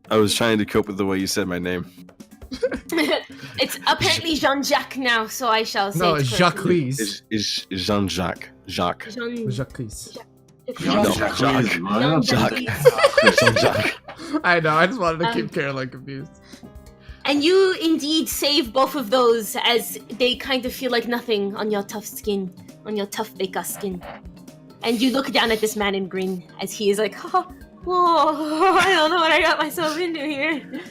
I was trying to cope with the way you said my name. It's apparently Jean-Jacques now, so I shall say No, it it's correctly. Jacques. Is Jean-Jacques. Jacques. Jacques. Jacques. Jean-Jacques. I know, I just wanted to keep Caroline confused. And you indeed save both of those as they kind of feel like nothing on your tough skin, on your tough baker skin. And you look down at this man in green as he is like, oh, I don't know what I got myself into here.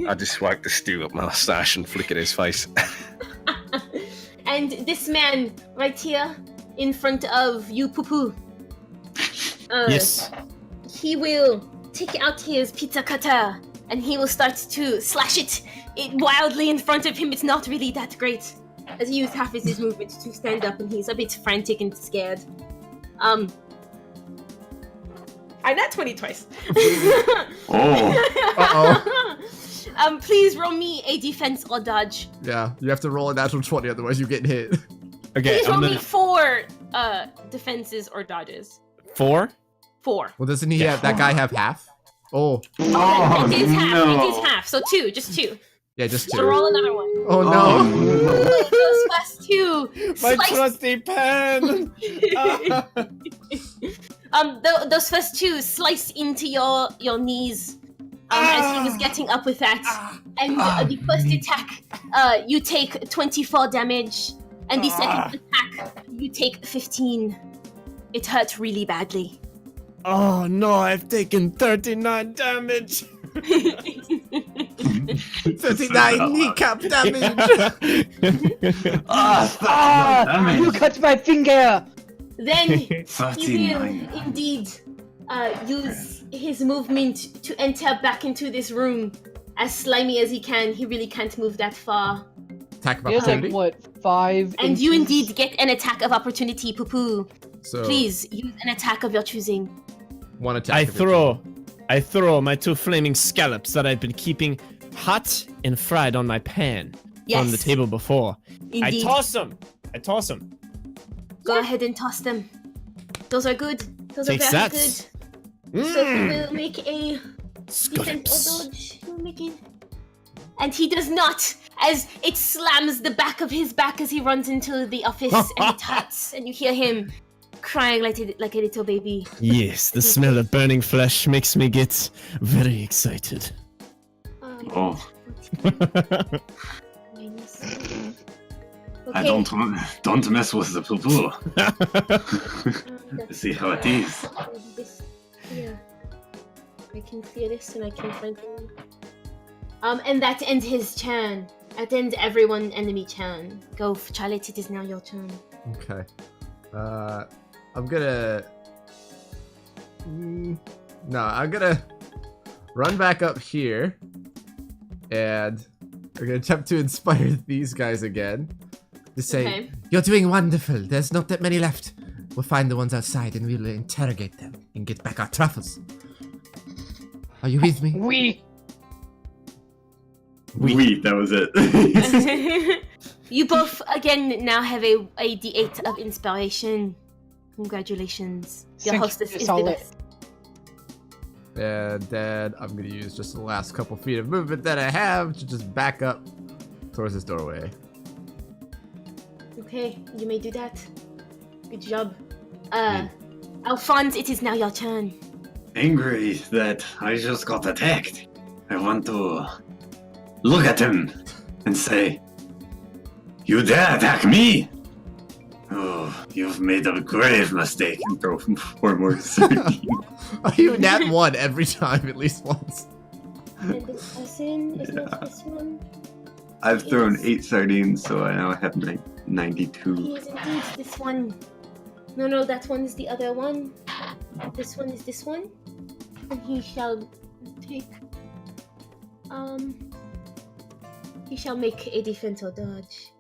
I just swipe the stew up my mustache and flick at his face. And this man right here in front of you, Poo-Poo. Yes. He will take out his pizza cutter and he will start to slash it wildly in front of him. It's not really that great, as he used half his movement to stand up and he's a bit frantic and scared. I nat 20 twice. Oh. Uh-oh. Please roll me a defense or dodge. Yeah, you have to roll a natural 20, otherwise you get hit. Okay, Please roll I'm me gonna 4 defenses or dodges. 4. 4. Well, doesn't he have that guy have half? Oh, Oh, It is half. no. It is half. So 2, just 2. yeah, just So 2. roll another one. Oh no. Those first 2. My slice- trusty pen. Those first 2 slice into your knees as he was getting up with that. And the first attack, you take 24 damage, and the second attack, you take 15. It hurt really badly. Oh no, I've taken 39 damage. 39 kneecap damage. You cut my finger. Then he will 39. indeed use his movement to enter back into this room. As slimy as he can, he really can't move that far. Attack of He has like opportunity. what, 5? And you inches? indeed get an attack of opportunity, Poo-Poo. So Please use an attack of your choosing. one attack. I of your throw my 2 flaming scallops that I've been keeping hot and fried on my pan Yes. on the table before. Indeed. I toss them. Go ahead and toss them. Those are good. Those Takes are very that. good. So he will make a defense Scallops. or dodge. He will make it. And he does not, as it slams the back of his back as he runs into the office and it hurts, and you hear him crying like a little baby. Yes, the smell of burning flesh makes me get very excited. Oh, Minus. I don't mess with the poo-poo. See how it is. This here. I can clear this and I can find him. And that ends his turn. That ends everyone enemy turn. Go, Charlotte, it is now your turn. Okay. I'm gonna. I'm gonna run back up here, and we're gonna attempt to inspire these guys again. To say, Okay. you're doing wonderful. There's not that many left. We'll find the ones outside and we'll interrogate them and get back our truffles. Are you with me? We, that was it. You both again now have a D8 of inspiration. Congratulations. Your Thank hostess you, is the solid. best. And then I'm gonna use just the last couple feet of movement that I have to just back up towards this doorway. Okay, you may do that. Good job. Alphonse, it is now your turn. Angry that I just got attacked. I want to look at him and say, "You dare attack me? Oh, you've made a grave mistake." And throw 4 more sardines. You nat one every time, at least once. And this person is Yeah. not this one. I've thrown 8 sardines, so I now have 92. He is indeed this one. No, that one is the other one. This one is this one. And he shall take... He shall make a defense or dodge.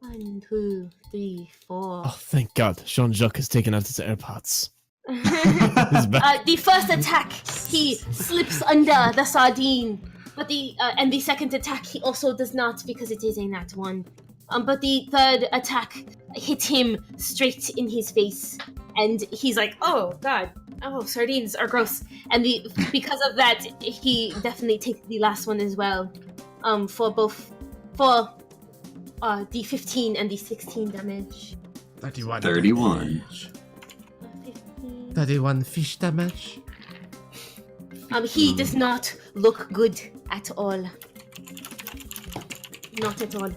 1, 2, 3, 4. Oh, thank God. Jean-Jacques has taken out his AirPods. He's back. The first attack, he slips under the sardine. But and the second attack, he also does not because it is a nat 1. But the third attack hit him straight in his face, and he's like, "Oh God, oh sardines are gross." And because of that, he definitely takes the last one as well. For the 15 and the 16 damage. 31. 31. 15. 31 fish damage. He does not look good at all. Not at all.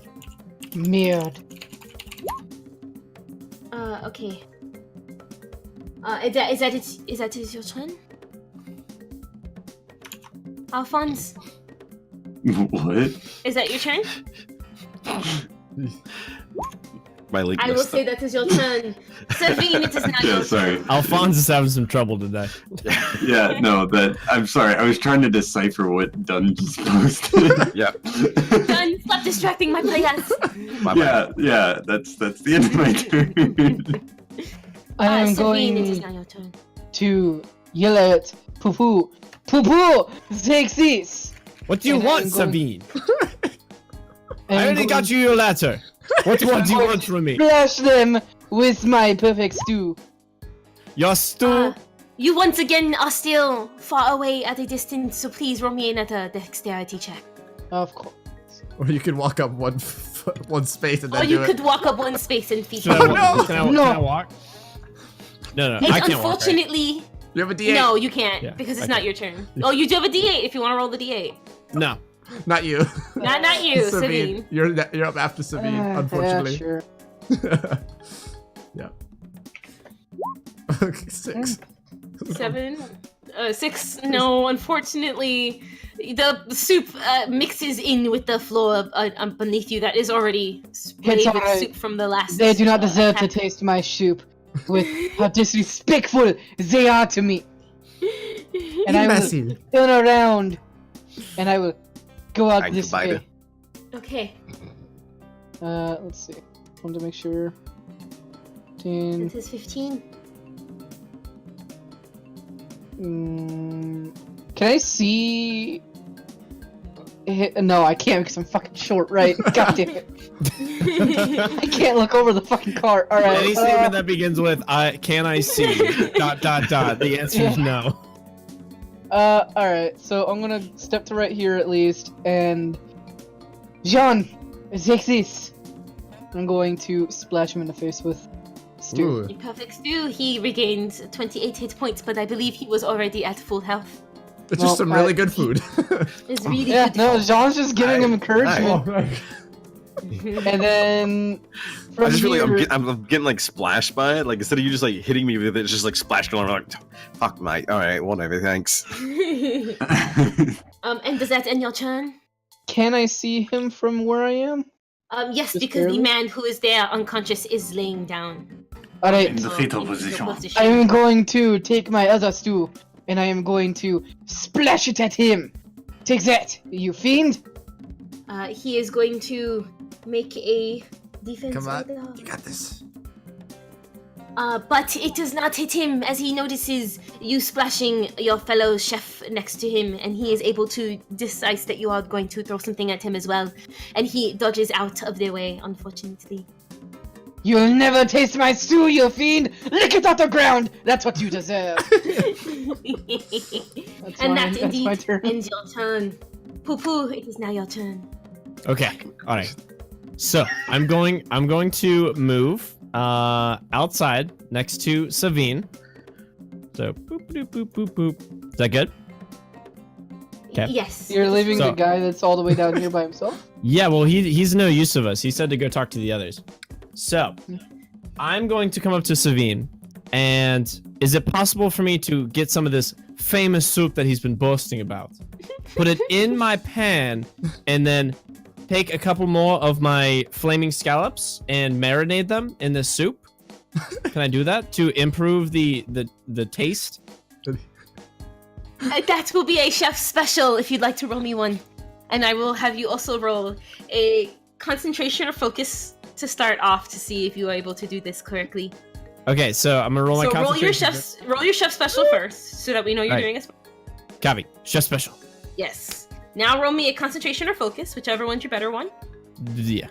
Merde. Okay. Is that your turn? Alphonse, What? is that your turn? My league I will messed say up. that is your turn. Savine, it is now Yeah, your sorry. turn. Alphonse is having some trouble today. Yeah, no, I'm sorry. I was trying to decipher what Dunn just posted. Yeah, Done. Stop distracting my players. my bad. yeah, that's the end of my turn. I am Savine, it is going now your turn. to yell at Poo-Poo. Poo-Poo! Take this! What do you And want, I'm going- Sabine? I'm I already going got you your letter. What do you want from me? Flash them with my perfect stew. Your stew? You once again are still far away at a distance, so please roll me another dexterity check. Of course. Or you can walk up one space and then Or do you it. could walk up one space and feed Should I me. walk? Can No. I walk? No, I It's can't walk. Right? unfortunately... You have a D8. No, you can't, Yeah, because it's okay. not your turn. Oh, you do have a D8 if you want to roll the D8. No. Not you. Not you, Sabine. You're up after Sabine, unfortunately. Yeah, sure. Yeah. Okay, 6. 7? 6? No, unfortunately, The soup mixes in with the floor beneath you that is already sprayed It's with alright. soup from the last. They do not deserve to attack. taste my soup with how disrespectful they are to me. And I will Imbecile. turn around and I will go out Thank this you, Biden. way. Okay, Let's see. Want to make sure. 10. this is 15. Can I see? No, I can't because I'm fucking short. Right? God damn it! I can't look over the fucking cart. All right. Any statement that begins with "Can I see?" ... The answer is no. All right. So I'm gonna step to right here at least, and Jean, take this. I'm going to splash him in the face with stew. Ooh. In perfect stew, he regained 28 hit points, but I believe he was already at full health. It's Well, just some really good food. It's really Yeah, good. no, Jean's just giving him Oh, encouragement, and then from I just feel like here, I'm getting like splashed by it. Like instead of you just like hitting me with it, it's just like splashing on. Like, fuck, mate. All right, whatever. Thanks. And does that end your turn? can I see him from where I am? Yes, Just because the barely? man who is there unconscious is laying down. All right. In the So, fetal in position. I am going to take my other stew, and I am going to splash it at him. Take that, you fiend! He is going to make a defense. Come on, roll. you got this. But it does not hit him as he notices you splashing your fellow chef next to him, and he is able to decide that you are going to throw something at him as well. And he dodges out of their way, unfortunately. You'll never taste my stew, you fiend! Lick it off the ground! That's what you deserve! And that that's indeed my turn. ends your turn. Poo poo, it is now your turn. Okay. All right. So I'm going to move outside next to Savine. So boop boop boop boop boop. Is that good? Okay. Yes. You're leaving So- the guy that's all the way down here by himself? Yeah. Well, he's no use of us. He said to go talk to the others. So I'm going to come up to Savine, and is it possible for me to get some of this famous soup that he's been boasting about? Put it in my pan, and then take a couple more of my flaming scallops and marinate them in this soup. Can I do that to improve the taste? That will be a chef special if you'd like to roll me one. And I will have you also roll a concentration or focus to start off to see if you are able to do this correctly. Okay, so I'm gonna roll my So roll your concentration. chef special first so that we know you're Alright. doing a Copy. Chef special. yes. Now roll me a concentration or focus, whichever one's your better one. Yeah.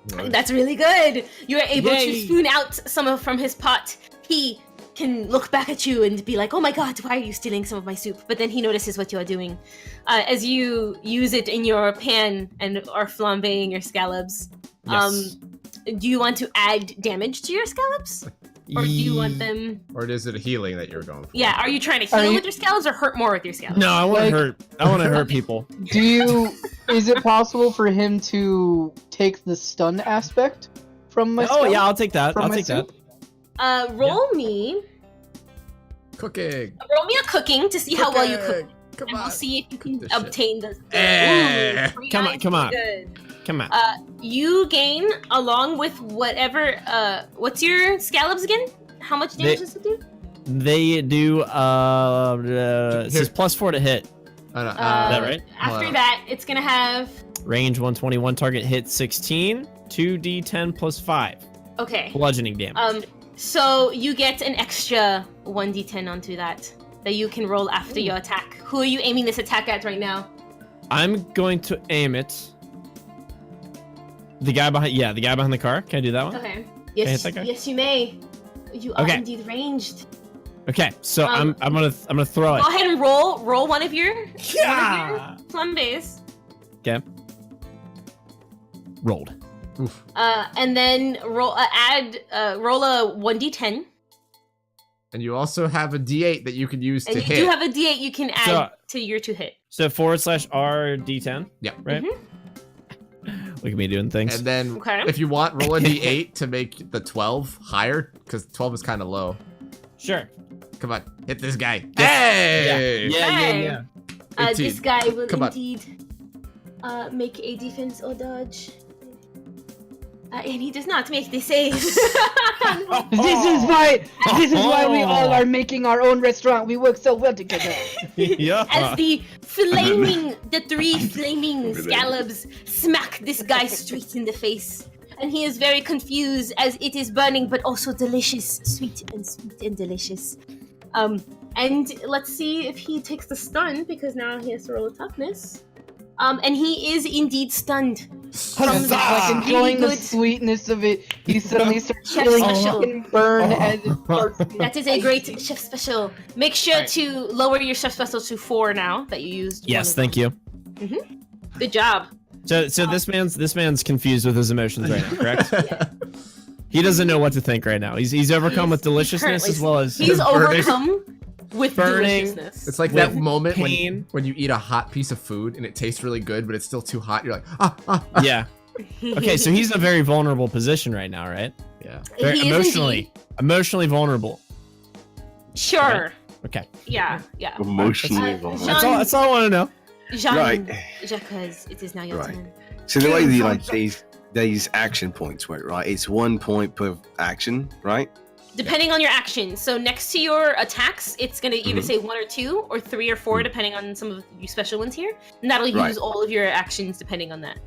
That's really good. You are able to Yay. spoon out some from his pot. He can look back at you and be like, "Oh my God, why are you stealing some of my soup?" But then he notices what you are doing, as you use it in your pan and are flambeing your scallops. Yes. Do you want to add damage to your scallops, or do you want them? Or is it a healing that you're going for? Yeah, are you trying to Are heal you- with your scallops or hurt more with your scallops? No, I want Like- to hurt. I want to hurt people. Do you... Is it possible for him to take the stun aspect from my Oh spell? yeah, I'll take that. From I'll my take that. soup? Roll me Cooking. a cooking to see how well you cook. Come And on. we'll see if you can this shit. obtain the. Eh. Ooh, 3 Come on, eyes come is on. Good. Come on. You gain along with whatever. What's your scallops again? How much damage does it do? They do. It says +4 to hit. Oh, no, Is that right? After hold on. that, it's gonna have. Range 121. Target hit 16. 2d10 + 5. Okay. Bludgeoning damage. So you get an extra 1d10 onto that you can roll after your attack. Who are you aiming this attack at right now? I'm going to aim it. The guy behind. Yeah, the guy behind the car. Can I do that one? Okay. hit Yes. that guy? Yes, you may. You are Okay. indeed ranged. Okay, so Um, I'm gonna throw it. Go ahead and roll one of your Yeah. flambés. Okay. Rolled. Oof. And then roll roll a 1d10. And you also have a D8 that you can use And to you hit. do have a d8 you can add So- to your to hit. So /R D10. Yep. Right. Look at me doing things. And then Okay. if you want, roll a D8 to make the 12 higher, because 12 is kind of low. Sure. Come on, hit this guy. Yeah. Hey! Yeah. Hey. This guy will Come on. indeed make a defense or dodge. And he does not make the save. This is why we all are making our own restaurant. We work so well together. Yeah. As the three flaming scallops smack this guy straight in the face. And he is very confused as it is burning, but also delicious. Sweet and delicious. And let's see if he takes the stun, because now he has to roll a toughness. And he is indeed stunned. From the Like enjoying really the good sweetness of it, he suddenly starts Chef feeling special. fucking burn as it starts. That is a great chef special. Make sure to lower your chef special to 4 now that you used. Yes, thank you. Good job. So this man's confused with his emotions right now, correct? Yeah. He doesn't know what to think right now. He's overcome with deliciousness as well as he's burning. overcome with Burning. deliciousness. It's like With that moment pain. when you eat a hot piece of food and it tastes really good, but it's still too hot. You're like, Yeah. Okay, so he's in a very vulnerable position right now, right? Yeah. Very He is indeed. emotionally vulnerable. Sure. Okay. Yeah. Emotionally Uh, vulnerable. Jean- That's all I want to know. Jean, Right. Jacques, it is now your Right. turn. So the way the like these action points work, right? It's 1 point per action, right? Depending on your action. So next to your attacks, it's going to either say 1 or 2 or 3 or 4, depending on some of your special ones here. And that'll Right. use all of your actions depending on that.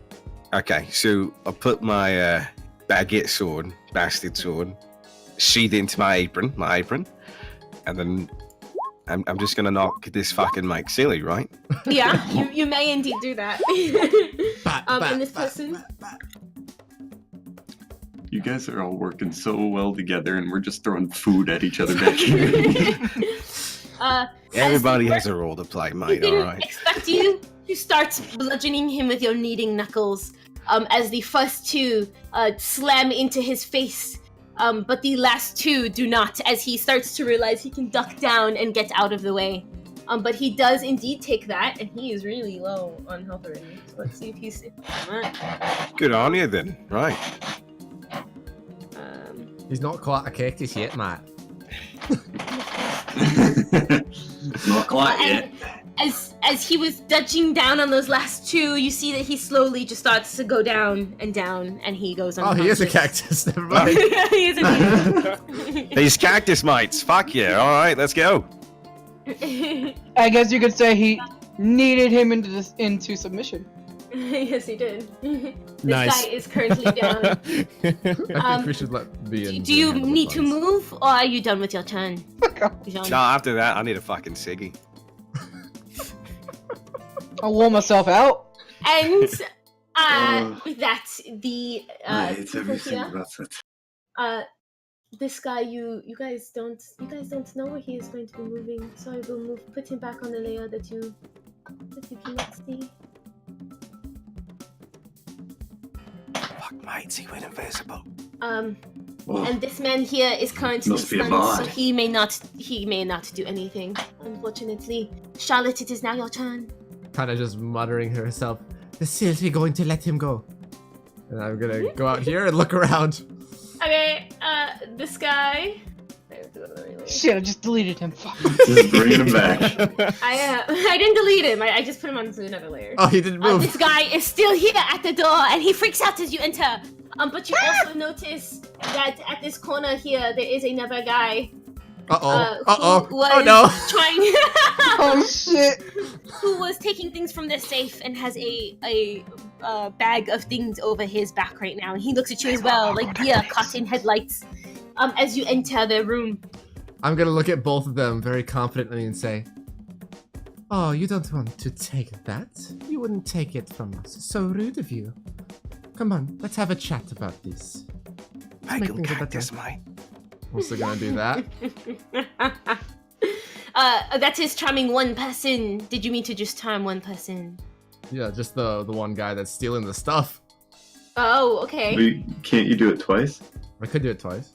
Okay, so I put my baguette sword, bastard sword, sheathed into my apron, and then I'm just gonna knock this fucking Mike silly, right? Yeah, you may indeed do that. And this person... You guys are all working so well together, and we're just throwing food at each other back here. Everybody has a role to play, He mate. didn't All right. expect you to start bludgeoning him with your kneading knuckles. As the first 2 slam into his face, but the last 2 do not, as he starts to realize he can duck down and get out of the way. But he does indeed take that, and he is really low on health already. So let's see if he's... Good on you then, right? He's not quite a cactus yet, Matt. Not quite yet. As he was dodging down on those last 2, you see that he slowly just starts to go down, and he goes Oh, unconscious. he is a cactus. Never mind. He is indeed. These cactus mates, fuck yeah! All right, let's go. I guess you could say he kneaded him into submission. Yes, he did. This Nice. guy is currently down. I think we should let the Do you need to move, or are you done with your turn? Fuck off. Jean? No, after that, I need a fucking ciggy. I'll warm myself out. And with that, the It's people everything here, about it. this guy, you guys don't know where he is going to be moving, so I will put him back on the layer that you cannot see. Fuck, mates, he went invisible. Oh, And this man here is currently Must be a stunned, so bard. he may not do anything. Unfortunately, Charlotte, it is now your turn. Kind of just muttering to herself, "Is seriously going to let him go?" And I'm gonna go out here and look around. Okay, this guy. I have to go to the layer. Shit, I just deleted him. Fuck. just bringing him back. I didn't delete him. I just put him onto another layer. Oh, he didn't move. This guy is still here at the door, and he freaks out as you enter. But you also notice that at this corner here, there is another guy. Who was Oh no. trying, Oh shit. who was taking things from the safe and has a bag of things over his back right now. And he looks at you as well, like deer caught in headlights. As you enter the room. I'm gonna look at both of them very confidently and say, "Oh, you don't want to take that? You wouldn't take it from us. So rude of you. Come on, let's have a chat about this." Make Make him things a bit cactus, better. mate. Also gonna do that. That is charming one person. Did you mean to just charm one person? Yeah, just the one guy that's stealing the stuff. Oh, okay. Can't you do it twice? I could do it twice.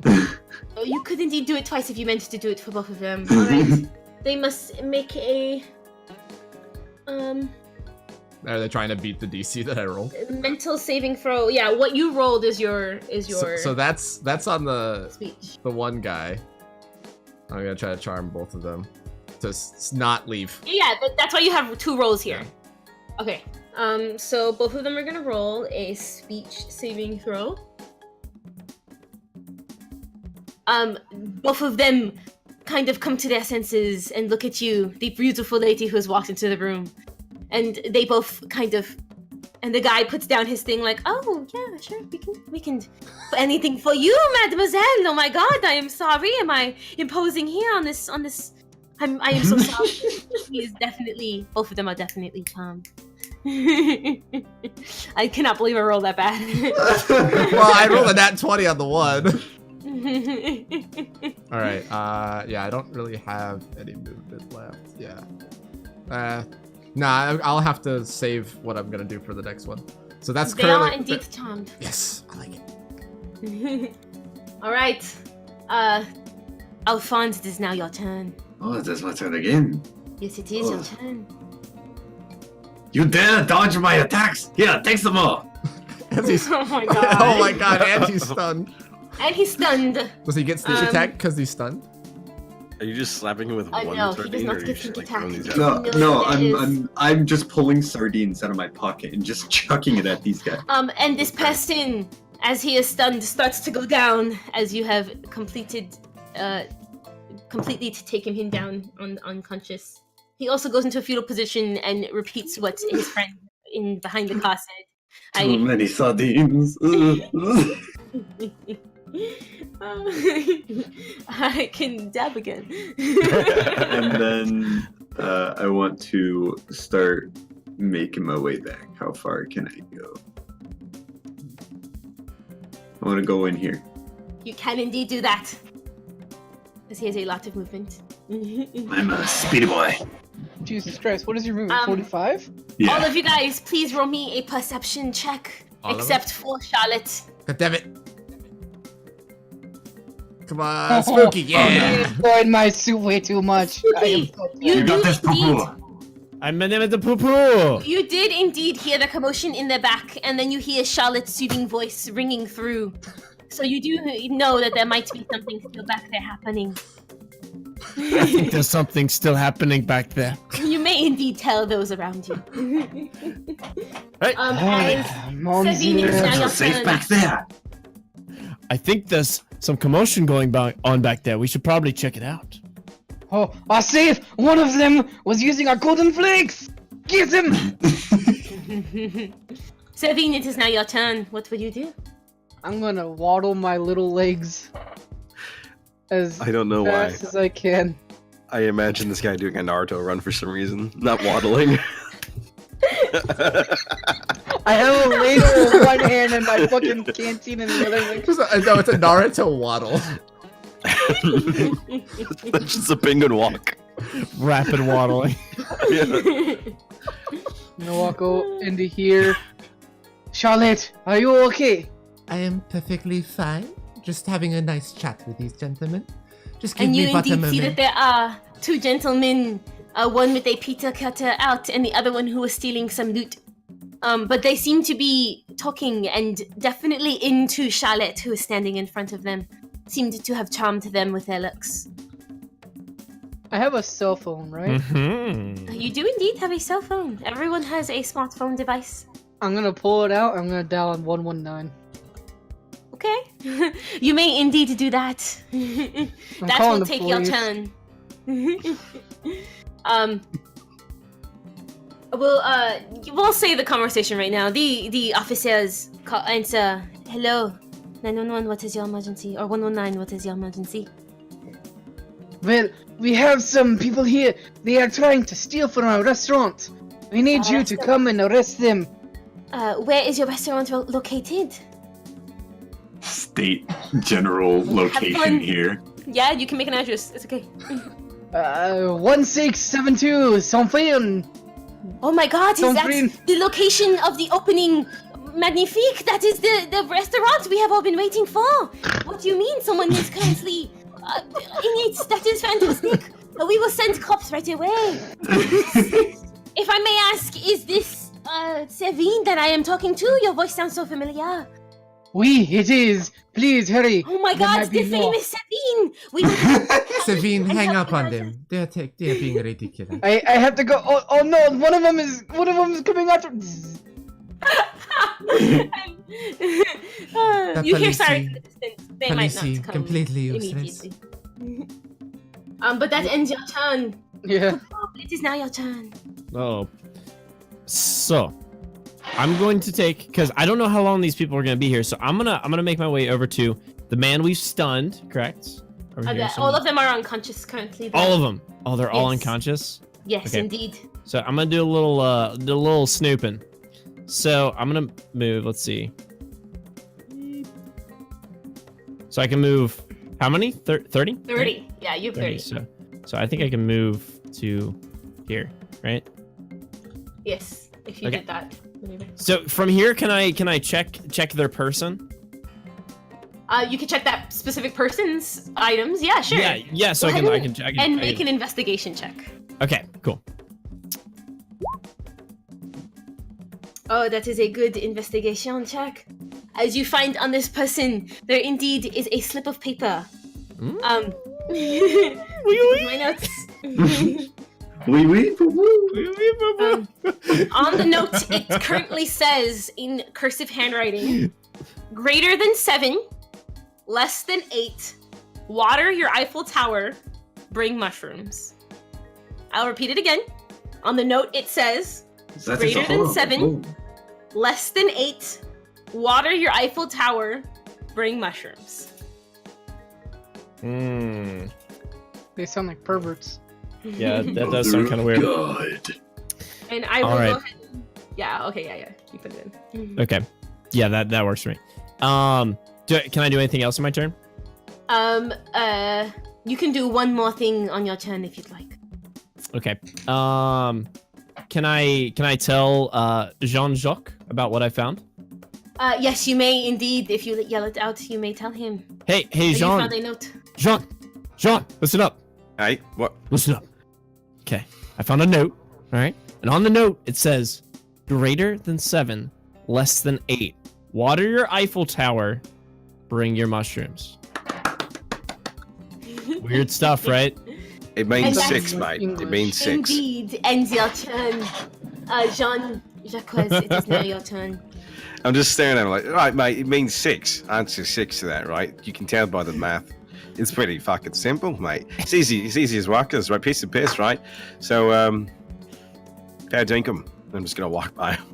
Oh, you could indeed do it twice if you meant to do it for both of them. Alright. They must make a Are they trying to beat the DC that I rolled? mental saving throw. Yeah, what you rolled is your So that's on the speech. one guy. I'm gonna try to charm both of them. to not leave. Yeah, that's why you have 2 rolls here. Okay. So both of them are gonna roll a speech saving throw. Both of them kind of come to their senses and look at you, the beautiful lady who has walked into the room. And they both kind of, and the guy puts down his thing like, oh yeah, sure, we can do anything for you, mademoiselle. Oh my god, I am sorry. Am I imposing here on this? I am so sorry. He is definitely, both of them are definitely charmed. I cannot believe I rolled that bad. Well, I rolled a nat 20 on the one. All right. Yeah, I don't really have any movement left. Yeah. Nah, I'll have to save what I'm gonna do for the next one. So that's they currently. are indeed charmed. Yes, I like it. All right. Alphonse, it is now your turn. Oh, it is my turn again. Yes, it is your Oh. turn. You dare dodge my attacks? Here, take some more. As he's- Oh my god. Oh my god, and he's stunned. And he's stunned. Does he get sneak attack because he's stunned? Are you just slapping him with one no, he does sardine, not or are you get just sneak like attack. throwing these out? No, Million no, it is. I'm just pulling sardines out of my pocket and just chucking it at these guys. And this person, as he is stunned, starts to go down as you have completely to taken him down unconscious. He also goes into a fetal position and repeats what his friend in behind the car said. Too many sardines. I can dab again. And then I want to start making my way back. How far can I go? I want to go in here. You can indeed do that. Because he has a lot of movement. I'm a speedy boy. Jesus Christ, what is your movement? 45? All Yeah. of you guys, please roll me a perception check. All of Except for Charlotte. God damn it. Come on, Spooky, I yeah. enjoyed my suit way too much. I am so You You got do this, indeed. poo-poo. I'm my name is the poo poo. You did indeed hear the commotion in the back, and then you hear Charlotte's soothing voice ringing through. So you do know that there might be something still back there happening. I think there's something still happening back there. You may indeed tell those around you. Hey. As Sabine, it's now your It's safe turn. back there. I think there's some commotion going on back there. We should probably check it out. Oh, our safe! One of them was using our golden flakes! Get him! Sabine, it is now your turn. What will you do? I'm gonna waddle my little legs as I don't know why. fast as I can. I imagine this guy doing a Naruto run for some reason, not waddling. I have a ladle in one hand and my fucking canteen in the other. Like, No, it's a Naruto waddle. That's just a penguin walk. Rapid waddling. Yeah. I'm gonna walk into here. Charlotte, are you okay? I am perfectly fine. Just having a nice chat with these gentlemen. Just give And you me but a indeed see that moment. there are 2 gentlemen, one with a pizza cutter out, and the other one who was stealing some loot. But they seem to be talking and definitely into Charlotte, who is standing in front of them. Seemed to have charmed them with their looks. I have a cell phone, right? Mm-hmm. You do indeed have a cell phone. Everyone has a smartphone device. I'm gonna pull it out. I'm gonna dial on 119. Okay. You may indeed do that. That calling will the take your police. turn. We'll say the conversation right now. The officers answer, hello, 911, what is your emergency? Or 119, what is your emergency? Well, we have some people here. They are trying to steal from our restaurant. We need you to come and arrest them. Where is your restaurant located? State general fun. location here. Yeah, you can make an address. It's okay. 1672 Saint-Frin. Oh my god, is Don't that breathe. the location of the opening Magnifique? That is the restaurant we have all been waiting for. What do you mean someone is currently in it? That is fantastic. We will send cops right away. If I may ask, is this Savine that I am talking to? Your voice sounds so familiar. Oui, it is. Please hurry. Oh my There god, might be the more. famous Savine. Savine! Savine, hang up on them. They're being ridiculous. I have to go. Oh no! One of them is coming after. You hear sorry from the distance. They might Policy, not come completely useless. immediately. But that ends your turn. Yeah. Oh, it is now your turn. Oh. So, I'm going to take, because I don't know how long these people are going to be here, so I'm gonna make my way over to the man we've stunned, correct? Over here, All of them are unconscious currently. Though. all of them. Oh, they're all Yes. unconscious? Yes, Okay. indeed. So I'm gonna do a little snooping. So I'm gonna move, let's see. So I can move, how many? 30? 30. Yeah, you have 30. So I think I can move to here, right? Yes, if you Okay. did that. So from here, can I check their person? You can check that specific person's items. Yeah, sure. Yeah. So Go I ahead can and make an investigation check. Okay, cool. Oh, that is a good investigation check. As you find on this person, there indeed is a slip of paper. Mm. My notes. On the note, it currently says in cursive handwriting, greater than 7, less than 8, water your Eiffel Tower, bring mushrooms. I'll repeat it again. On the note, it says, That is greater than horrible. 7, less than 8, water your Eiffel Tower, bring mushrooms. Hmm. They sound like perverts. Yeah, that does sound kind of weird. God. And I will All right. go ahead. Yeah, okay, yeah. You put it in. Okay. Yeah, that works for me. Can I do anything else in my turn? You can do one more thing on your turn if you'd like. Okay. Can I tell Jean-Jacques about what I found? Yes, you may indeed. If you yell it out, you may tell him. Hey, that you found a Jean, note. Jean, listen up. Hey, what? Listen up. Okay, I found a note. All right, and on the note it says, greater than 7, less than 8. Water your Eiffel Tower. Bring your mushrooms. Weird stuff, right? It means And 6, that's mate. It English. means 6. Indeed, ends your turn. Jean-Jacques, it is now your turn. I'm just staring at him like, right, mate, it means 6. Answer 6 to that, right? You can tell by the math. It's pretty fucking simple, mate. It's easy as walkers, right? Piece of piss, right? So, fair dinkum. I'm just gonna walk by him.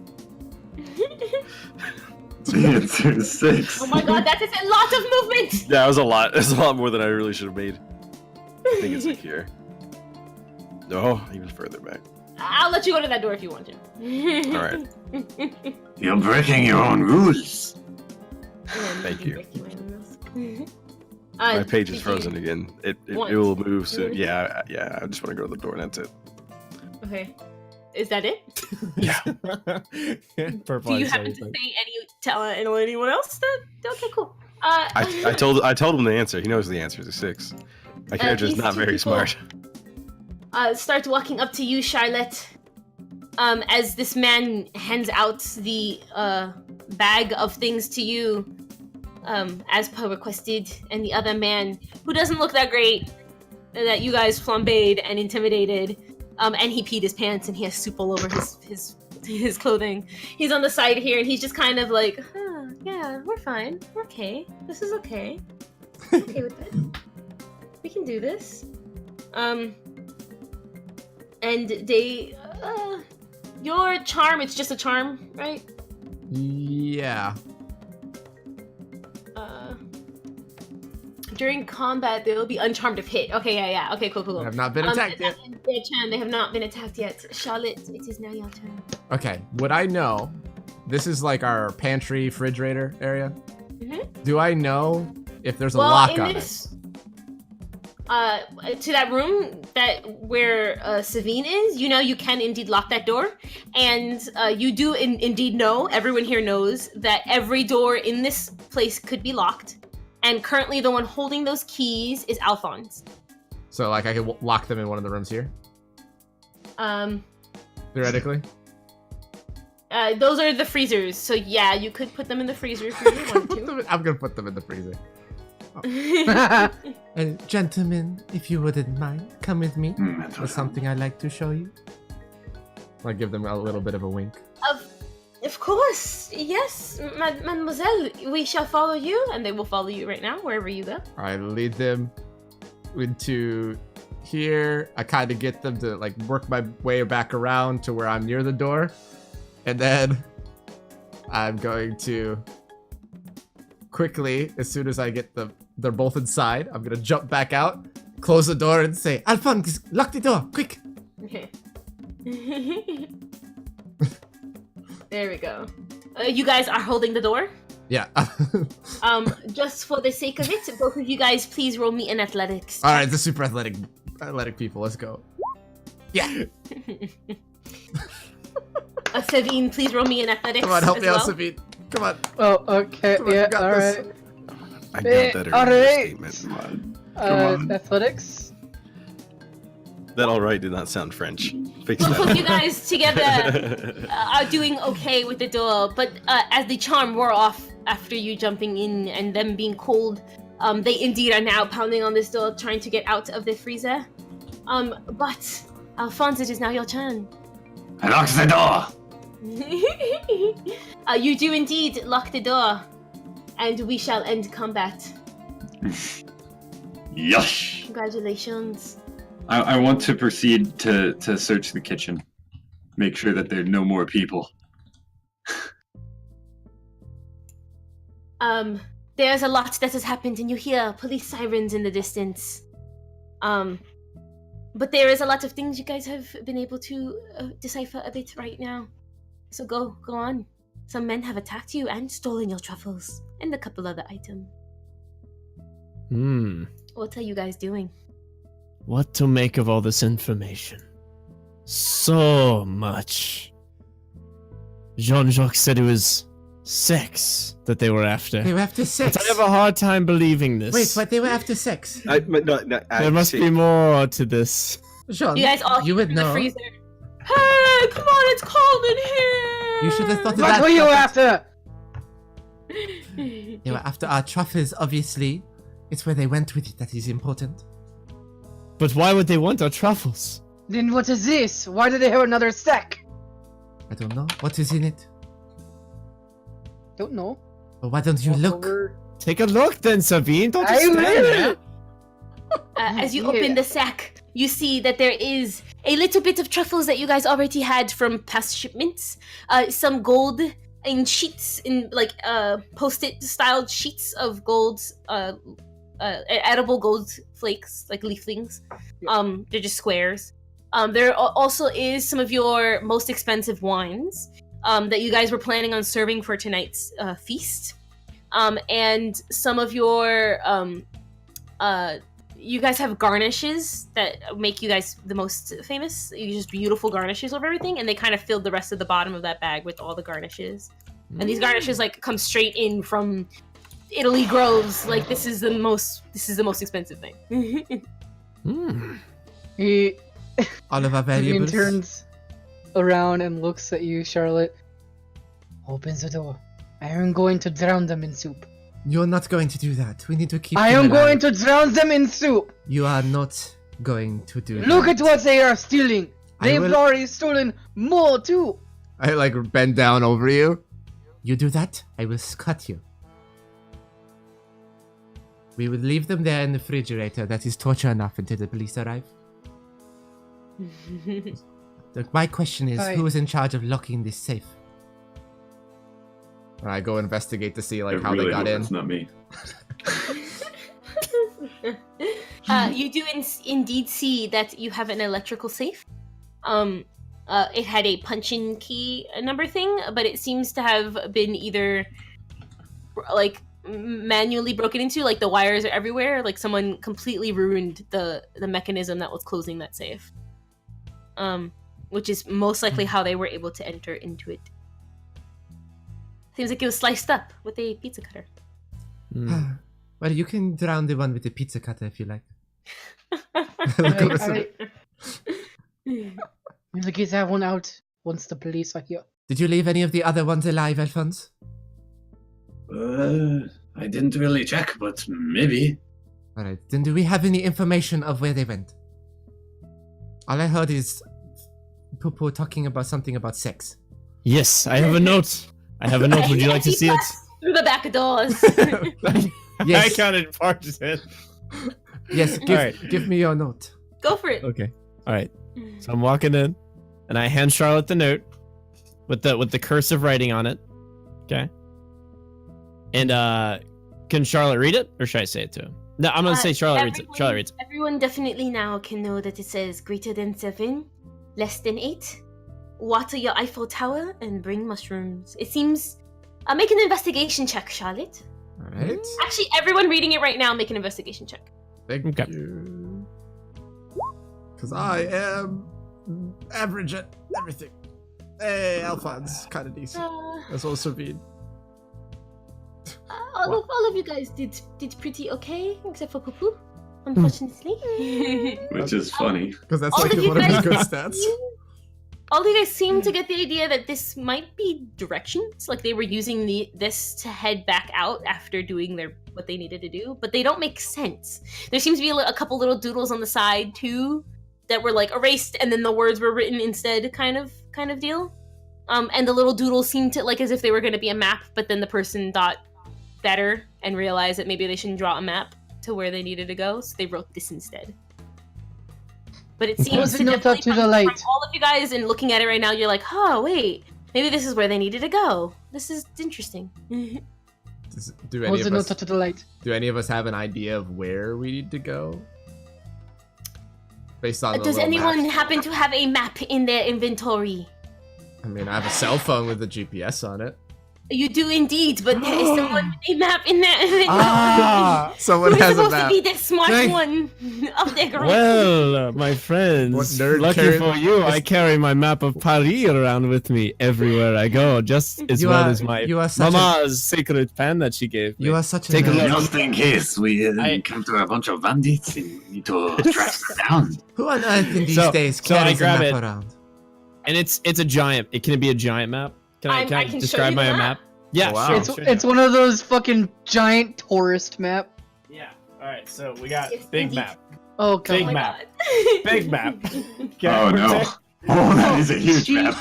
The answer is 6. Oh my god, that is a lot of movement! Yeah, it was a lot. It was a lot more than I really should have made. I think it's like here. No, even further back. I'll let you go to that door if you want to. Alright. You're breaking your own rules. Thank you. My My page is frozen again. It will move soon. Yeah. I just want to go to the door and that's it. Okay. Is that it? Yeah. Do you happen to say tell anyone else that? Okay, cool. I told him the answer. He knows the answer to 6. My character is these not two very people- smart. Starts walking up to you, Charlotte. As this man hands out the bag of things to you, as per requested, and the other man, who doesn't look that great, that you guys flambéed and intimidated, and he peed his pants and he has soup all over his clothing. He's on the side here and he's just kind of like, yeah, we're fine, we're okay, this is okay, I'm okay with this, we can do this. And they, your charm, it's just a charm, right? Yeah. During combat, they will be uncharmed if hit. Okay, yeah. Okay, cool. I have not been attacked yet. They have not been attacked yet. Charlotte, it is now your turn. Okay, would I know? This is like our pantry, refrigerator area. Mhm. Do I know if there's a lock on this, to that room where Savine is, you can indeed lock that door, and you do indeed know. Everyone here knows that every door in this place could be locked. And currently the one holding those keys is Alphonse. So, like, I could lock them in one of the rooms here? Theoretically? Those are the freezers. So, yeah, you could put them in the freezer if you really want to. I'm gonna put them in the freezer. Gentlemen, if you wouldn't mind, come with me. That's There's something I'd like to show you. I give them a little bit of a wink. Of course, yes, mademoiselle, we shall follow you, and they will follow you right now, wherever you go. I lead them into here. I kind of get them to like work my way back around to where I'm near the door. And then I'm going to quickly, as soon as I get they're both inside, I'm going to jump back out, close the door and say, Alphonse, lock the door, quick. Okay. There we go. You guys are holding the door? Yeah. Just for the sake of it, both of you guys please roll me in athletics. All right, the super athletic people, let's go. Yeah. Savine, please roll me in athletics. Come on, help as me out, well. Savine. Come on. Oh, okay. Come on, you Yeah, got alright. this. I got that all earlier right. statement. Athletics. That all right did not sound French. Fix Both of that. you guys together are doing okay with the door, but as the charm wore off after you jumping in and them being cold, they indeed are now pounding on this door, trying to get out of the freezer. But Alphonse, it is now your turn. I locked the door. You do indeed lock the door, and we shall end combat. Yush. Congratulations. I want to proceed to search the kitchen. Make sure that there are no more people. There's a lot that has happened, and you hear police sirens in the distance. But there is a lot of things you guys have been able to decipher a bit right now. So go on. Some men have attacked you and stolen your truffles, and a couple other items. What are you guys doing? What to make of all this information? So much. Jean-Jacques said it was sex that they were after. They were after sex. But I have a hard time believing this. Wait, but they were after sex. There must be more to this. Jean, You guys all you would in the know. freezer. Hey, come on, it's cold in here. You should have thought of What that. were you after? They were after our truffles, obviously. It's where they went with it that is important. But why would they want our truffles? Then what is this? Why do they have another sack? I don't know. What is in it? Don't know. But why don't you look? Over- Take a look then, Sabine. Don't I just stand will. there. As you Yeah. open the sack, you see that there is a little bit of truffles that you guys already had from past shipments. Some gold in sheets, in like post-it styled sheets of gold, edible gold flakes, like leaflings. They're just squares. There also is some of your most expensive wines that you guys were planning on serving for tonight's feast. And some of your you guys have garnishes that make you guys the most famous. You just beautiful garnishes over everything, and they kind of filled the rest of the bottom of that bag with all the garnishes. And these garnishes like come straight in from Italy groves. Like this is the most expensive thing. He All of our Ian valuables. turns around and looks at you, Charlotte. Opens the door. I am going to drown them in soup. You're not going to do that. We need to keep I them am alive. going to drown them in soup. You are not going to do Look that. at what they are stealing. I They've will- already stolen more too. I like bend down over you. You do that, I will cut you. We will leave them there in the refrigerator. That is torture enough until the police arrive. My question is, Hi. who is in charge of locking this safe? I go investigate to see like I how really they got hope in. It's not me. You do indeed see that you have an electrical safe. It had a punch-in key number thing, but it seems to have been either like manually broken into, like the wires are everywhere. Like someone completely ruined the mechanism that was closing that safe. Which is most likely how they were able to enter into it. Seems like it was sliced up with a pizza cutter. Well, you can drown the one with the pizza cutter if you like. We'll get that one out once the police are here. Did you leave any of the other ones alive, Alphonse? I didn't really check, but maybe. Alright, then do we have any information of where they went? All I heard is Popo talking about something about sex. Yes, I have a note. I have a note. Would you like to see it? Through the back doors. Yes. I counted partisan. Yes, give me your note. Go for it. Okay. All right. So I'm walking in, and I hand Charlotte the note with the cursive writing on it. Okay. And can Charlotte read it, or should I say it to him? No, I'm gonna say Charlotte reads it. Charlotte reads it. Everyone definitely now can know that it says greater than 7, less than 8. Water your Eiffel Tower and bring mushrooms. It seems. Make an investigation check, Charlotte. Alright. Actually, everyone reading it right now, make an investigation check. Thank you. Because I am average at everything. Hey, Alphonse, kind of decent. As well as Sabine. All of you guys did pretty okay, except for Poo-Poo, unfortunately. Which is funny. Because that's All like of you one of his guys good stats. All of you guys seem to get the idea that this might be directions, like they were using this to head back out after doing what they needed to do, but they don't make sense. There seems to be a couple little doodles on the side too that were like erased, and then the words were written instead, kind of deal. And the little doodles seemed to like as if they were going to be a map, but then the person thought better and realized that maybe they shouldn't draw a map to where they needed to go, so they wrote this instead. But it seems to definitely to the light. from all of you guys, and looking at it right now, you're like, oh, wait, maybe this is where they needed to go. This is interesting. Do any of us have an idea of where we need to go? Based on Does anyone happen to have a map in their inventory? I mean, I have a cell phone with a GPS on it. You do indeed, but there is someone with a map in their inventory. Someone has a map. Who's supposed to be the smart one of their group? Well, my friends, lucky for you, I carry my map of Paris around with me everywhere I go, just as well as my mama's secret pen that she gave me. You are such a Take a look. Just in case we encounter a bunch of bandits and need to track them down. Who on earth in these days carries a map around? And it's a giant. It can be a giant map. Can I describe my map? Yeah, wow. It's one of those fucking giant tourist map. Yeah. All right. So we got big map. Oh god. Big map. Big map. Okay, Oh no. Oh, that is a huge map.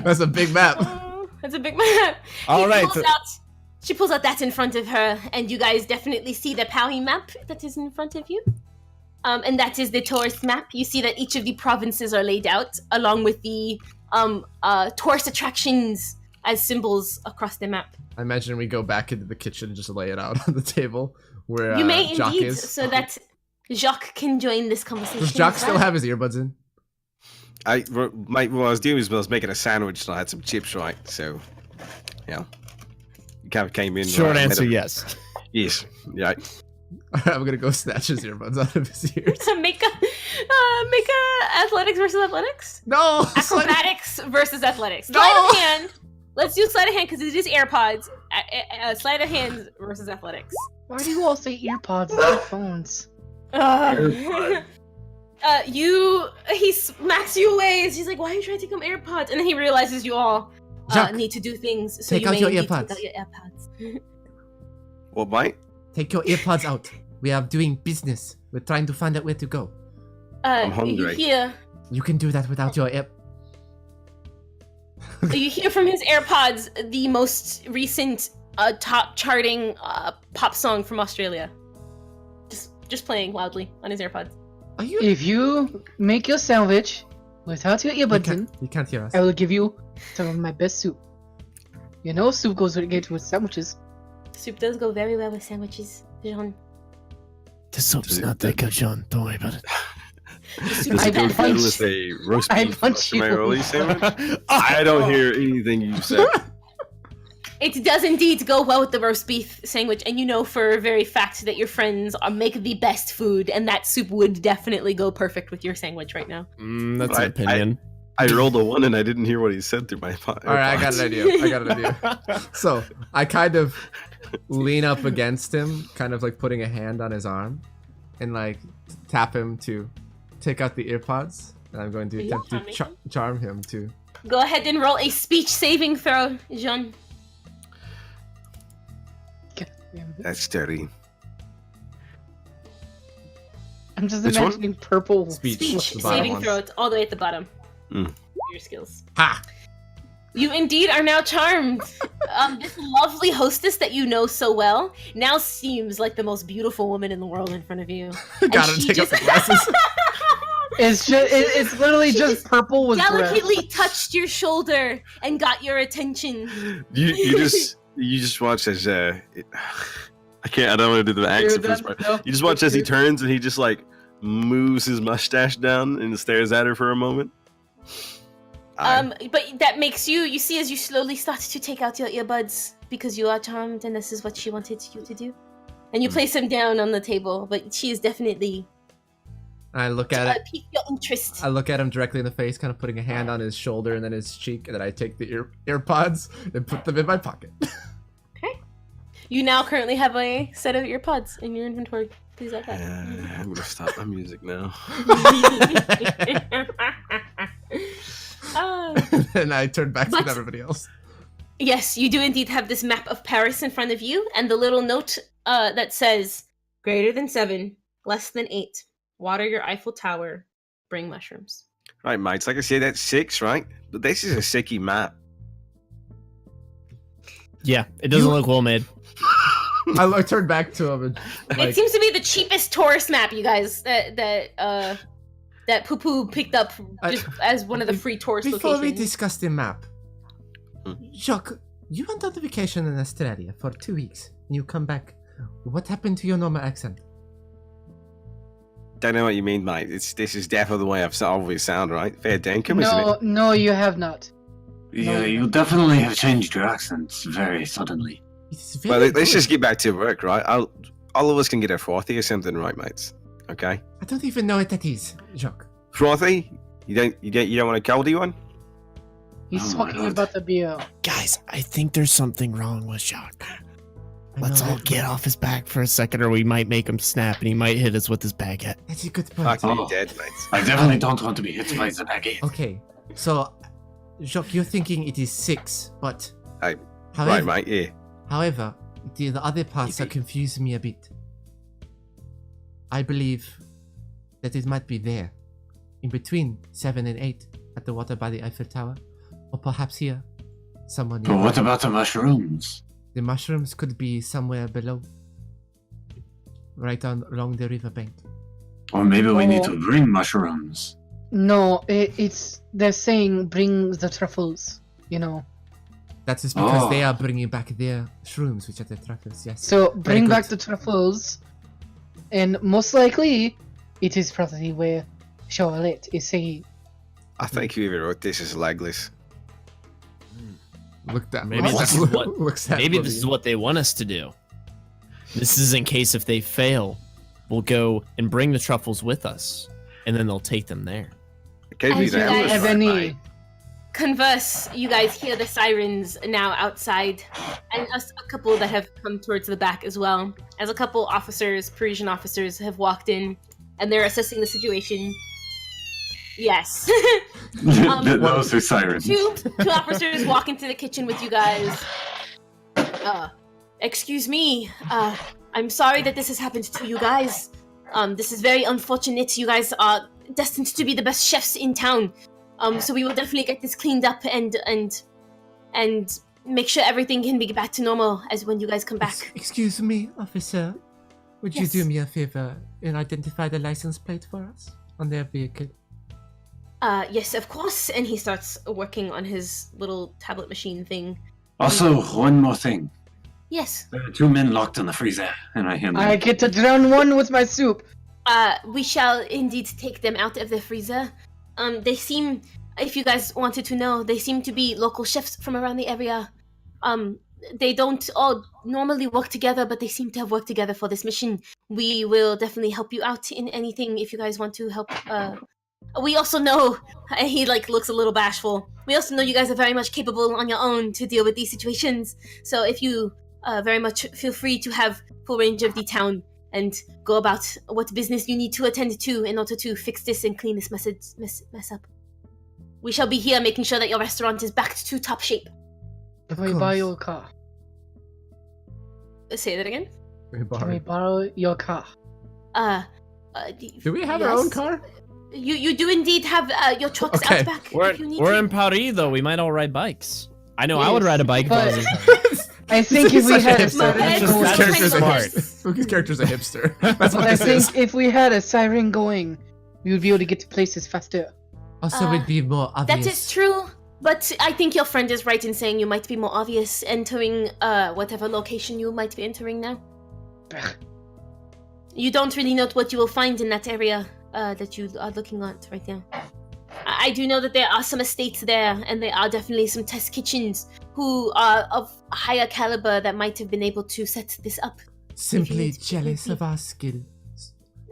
That's a big map. That's a big map. All right. She pulls out that in front of her, and you guys definitely see the Paris map that is in front of you. And that is the tourist map. You see that each of the provinces are laid out, along with the tourist attractions as symbols across the map. I imagine we go back into the kitchen and just lay it out on the table where you may Jacques indeed, is. so that Jacques can join this conversation. Does Jacques still have his earbuds in? What I was doing was I was making a sandwich and I had some chips, right? So, yeah. You kind of came in. Short answer, yes. Yes. Yeah. I'm gonna go snatch his earbuds out of his ears. make a athletics versus athletics. No. Acrobatics versus athletics. No. Sleight of hand. Let's do sleight of hand because it is AirPods. Sleight of hand versus athletics. Why do you all say earpods and not phones? He smacks you away. He's like, "Why are you trying to take him AirPods?" And then he realizes you all need to do things. So take you out may your need to earpods. take out your AirPods. What, mate? Take your earpods out. We are doing business. We're trying to find out where to go. I'm hungry. You can do that without your ear. You hear from his AirPods the most recent top charting pop song from Australia. Just playing loudly on his AirPods. Are you? If you make your sandwich without your earbuds in, You can't hear us. I will give you some of my best soup. You know soup goes great with sandwiches. Soup does go very well with sandwiches, Jean. The soup's not that good, John. Don't worry about it. Does it go good with a roast beef marshmallow sandwich? I don't hear anything you said. It does indeed go well with the roast beef sandwich, and you know for a very fact that your friends make the best food, and that soup would definitely go perfect with your sandwich right now. That's an opinion. I rolled a 1 and I didn't hear what he said through my AirPods. All right, I got an idea. So I kind of lean up against him, kind of like putting a hand on his arm, and like tap him to take out the earpods. And I'm going to attempt to charm him to. Go ahead and roll a speech saving throw, Jean. That's dirty. I'm just Which one? imagining purple. Speech. Speech The bottom saving ones. throw all the way at the bottom. Mm. Your skills. Ha! You indeed are now charmed. This lovely hostess that you know so well now seems like the most beautiful woman in the world in front of you. Gotta she take off just- the glasses. It's just, it's literally She just purple with delicately breath. touched your shoulder and got your attention. You just watch as I don't want to do the accent for this part. No, You just watch as he turns and he just like moves his mustache down and stares at her for a moment. But that makes you see as you slowly start to take out your earbuds because you are charmed and this is what she wanted you to do. And you place them down on the table, but she is definitely I look at it. piqued your interest. I look at him directly in the face, kind of putting a hand on his shoulder and then his cheek, and then I take the earpods and put them in my pocket. You now currently have a set of earpods in your inventory. Please like that. I'm gonna stop my music now. And I turn back But- to everybody else. Yes, you do indeed have this map of Paris in front of you, and the little note that says, greater than 7, less than 8. Water your Eiffel Tower. Bring mushrooms. Right, mates. Like I said, that's 6, right? But this is a sicky map. Yeah, it doesn't look well made. I turn back to him and It like, seems to be the cheapest tourist map, you guys, that Poo Poo picked up just as one of the free tourist before we locations. discuss the map, Jacques, you went on vacation in Australia for 2 weeks. You come back. What happened to your normal accent? Don't know what you mean, mate. This is definitely the way I've always sound, right? Fair dinkum, isn't it? No, you have not. Yeah, you definitely have changed your accents very suddenly. It's Well, very let's good. just get back to work, right? All of us can get a frothy or something, right, mates? Okay. I don't even know what that is, Jacques. Frothy? You don't want a coldy one? He's Oh my talking God. about the beer. Guys, I think there's something wrong with Jacques. I Let's know all that- get off his back for a second, or we might make him snap, and he might hit us with his baguette. That's a good point. Fuck, Oh. you're dead, mates. I definitely don't want to be hit by the baguette. Okay, so Jacques, you're thinking it is 6, but Hey, however, right, mate, yeah. however, the other parts are Yippee. confusing me a bit. I believe that it might be there, in between 7 and 8, at the water by the Eiffel Tower, or perhaps here, somewhere near. But what about the mushrooms? The mushrooms could be somewhere below, right along the riverbank. Or maybe we need Oh. to bring mushrooms. No, it's they're saying bring the truffles. You know, That is because Oh. they are bringing back their shrooms, which are the truffles. Yes. so bring good. back the truffles, and most likely, it is probably where Charlotte is saying. I think whoever wrote this is legless. Look that. Maybe looks this at- is what- looks at Maybe this is Lily. what they want us to do. This is in case if they fail, we'll go and bring the truffles with us, and then they'll take them there. It could be As you that. guys was Have right, any? mate. Converse, you guys hear the sirens now outside, and a couple that have come towards the back as well. As a couple officers, Parisian officers, have walked in, and they're assessing the situation. Yes. Those are sirens. two officers walk into the kitchen with you guys. Excuse me. I'm sorry that this has happened to you guys. This is very unfortunate. You guys are destined to be the best chefs in town. So we will definitely get this cleaned up and make sure everything can be back to normal as when you guys come back. Excuse me, officer. Would Yes. you do me a favor and identify the license plate for us on their vehicle? Yes, of course. And he starts working on his little tablet machine thing. Also, one more thing. Yes. There are 2 men locked in the freezer, and I hand them. I get to drown one with my soup. We shall indeed take them out of the freezer. They seem, if you guys wanted to know, they seem to be local chefs from around the area. They don't all normally work together, but they seem to have worked together for this mission. We will definitely help you out in anything if you guys want to help. We also know, he looks a little bashful. We also know you guys are very much capable on your own to deal with these situations. So if you very much feel free to have full range of the town and go about what business you need to attend to in order to fix this and clean this mess up. We shall be here making sure that your restaurant is back to top shape. If Of I buy course. you a car, Say that again. Can we borrow your car? Do we have our own car? You do indeed have your trucks Okay. out back We're if you need we're to. in Paris though. We might all ride bikes. I know I Yes, would ride a bike if I was but- in Paris. I think if we Such a had a hipster. siren That's going, just- Character's a smart. hipster. Fuki's character's a hipster. That's what I this is. think if we had a siren going, we would be able to get to places faster. Also, it'd be more obvious. That is true, but I think your friend is right in saying you might be more obvious entering whatever location you might be entering now. You don't really know what you will find in that area that you are looking at right now. I do know that there are some estates there, and there are definitely some test kitchens who are of higher caliber that might have been able to set this up. Simply It's jealous creepy. of our skill.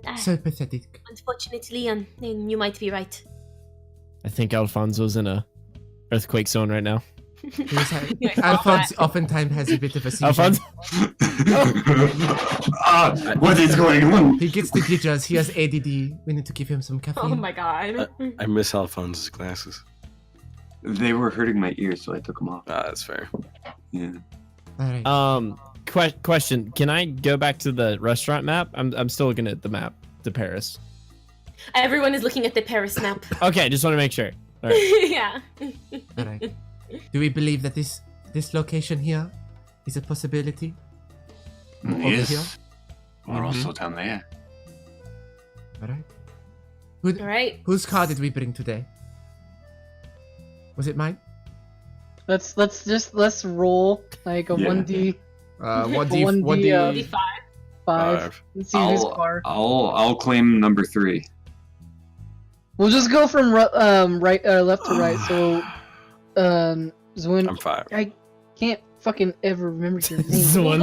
Ah, So pathetic. Unfortunately, and you might be right. I think Alfonso's in a earthquake zone right now. Alphonse oftentimes has a bit of a seizure. Alfonso, What is going on? He gets the jitters. He has ADD. We need to give him some caffeine. Oh my god. I miss Alphonse's glasses. They were hurting my ears, so I took them off. Ah, that's fair. Yeah. All right. question. Can I go back to the restaurant map? I'm still looking at the map to Paris. Everyone is looking at the Paris map. Okay, just want to make sure. All right. Yeah. All right. Do we believe that this location here is a possibility? Over here? Yes. We're also down there. All right. All right. Whose car did we bring today? Was it mine? Let's roll like a Yeah. 1d 1D, 1D, 1D. 55. 5. Let's see whose I'll, car. I'll claim number 3. We'll just go from left to right. So, Zwin, I'm 5. I can't fucking ever remember your name. Zwin.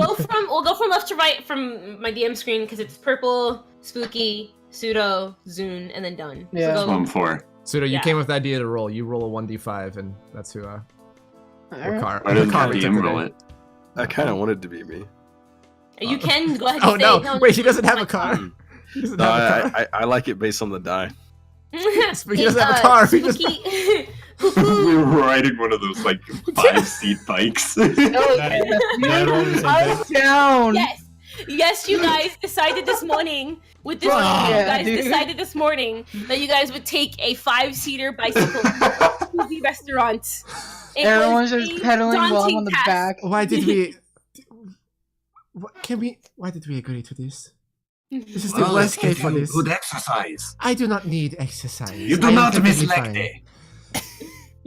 We'll go from left to right from my DM screen because it's purple, spooky, pseudo, Zune, and then done. Yeah. So go, 1-4. Sudo, you Yeah. came with the idea to roll. You roll a 1d5, and that's who. What Alright. car? Why what didn't car the we took DM today. roll it? I kind of wanted to be me. you can go ahead Oh and no! say, Wait, he doesn't have a car. Hmm. He doesn't No, have a car. I like it based on the die. He doesn't have a car. He just- Spooky. We were riding one of those like 5-seat bikes. Oh, yeah, Yeah, roll the same I'm down. Yes, you guys decided this morning with this. Yeah, you guys dude. decided this morning that you guys would take a 5-seater bicycle to the restaurant. It Everyone's was just a pedaling while I'm daunting on the task. back. Why did we? Why did we agree to this? This is the Well, worst let's day give for you this. good exercise. I do not need exercise. You I do am not miss perfectly leg fine. day.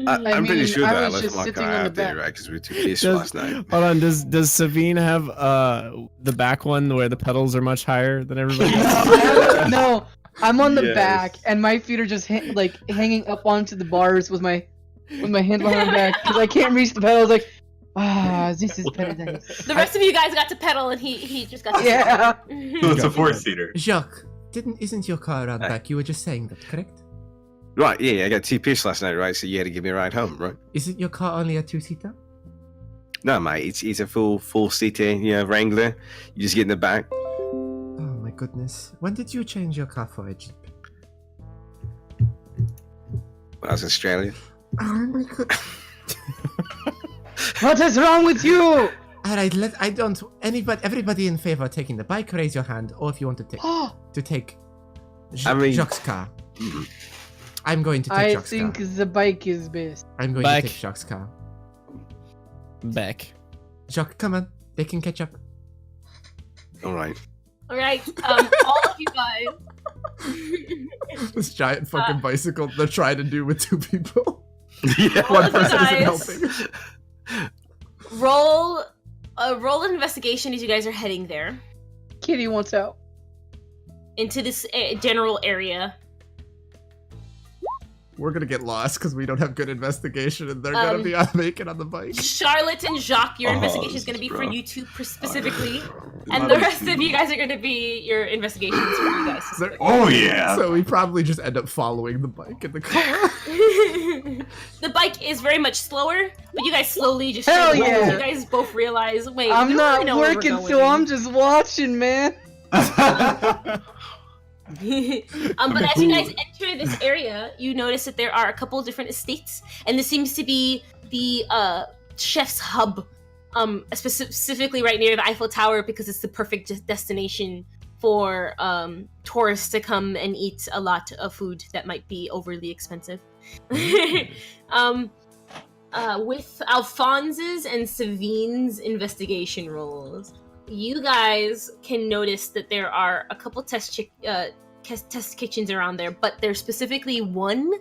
I'm pretty mean, sure I that I was left just my sitting car on the out there, back. right? Because we took piss Does- last night. Hold on. Does Savine have the back one where the pedals are much higher than everybody else? No, I'm on the Yes. back, and my feet are just hanging up onto the bars with my hand behind my back because I can't reach the pedals. Like, this is paradise. The rest of you guys got to pedal, and he just got to. Yeah. So it's a 4-seater. Jacques, isn't your car around Hey. back? You were just saying that, correct? Right, yeah, I got two piss last night, right? So you had to give me a ride home, right? Isn't your car only a 2-seater? No, mate, it's a full seater, Wrangler. You just get in the back. Oh my goodness. When did you change your car for a Jeep? When I was in Australia. Oh my god. What is wrong with you? Alright, everybody in favor of taking the bike, raise your hand, or if you want to take I mean- Jacques' car. Mhm. I'm going to take I Jacques' think car. the bike is best. I'm going Bike. to take Jacques' car. Back. Jacques, come on. They can catch up. All right. All right, all of you guys. This giant fucking bicycle they're trying to do with 2 people. Yeah. All of you person isn't guys helping. roll an investigation as you guys are heading there Kitty wants out. into this general area. We're gonna get lost because we don't have good investigation and they're gonna be making on the bike. Charlotte and Jacques, your Oh, investigation is this going to be is for rough. you two specifically, and the rest of you guys are going to be your investigations for you guys. They're- Oh yeah. So we probably just end up following the bike in the car. The bike is very much slower, but you guys slowly just Hell show yeah. you guys both realize, wait, we I'm don't not really know where we're working, going. so I'm just watching, man. But as you guys enter this area, you notice that there are a couple different estates, and this seems to be the chef's hub specifically right near the Eiffel Tower because it's the perfect destination for tourists to come and eat a lot of food that might be overly expensive. With Alphonse's and Savine's investigation rolls, you guys can notice that there are a couple test kitchens around there, but there's specifically one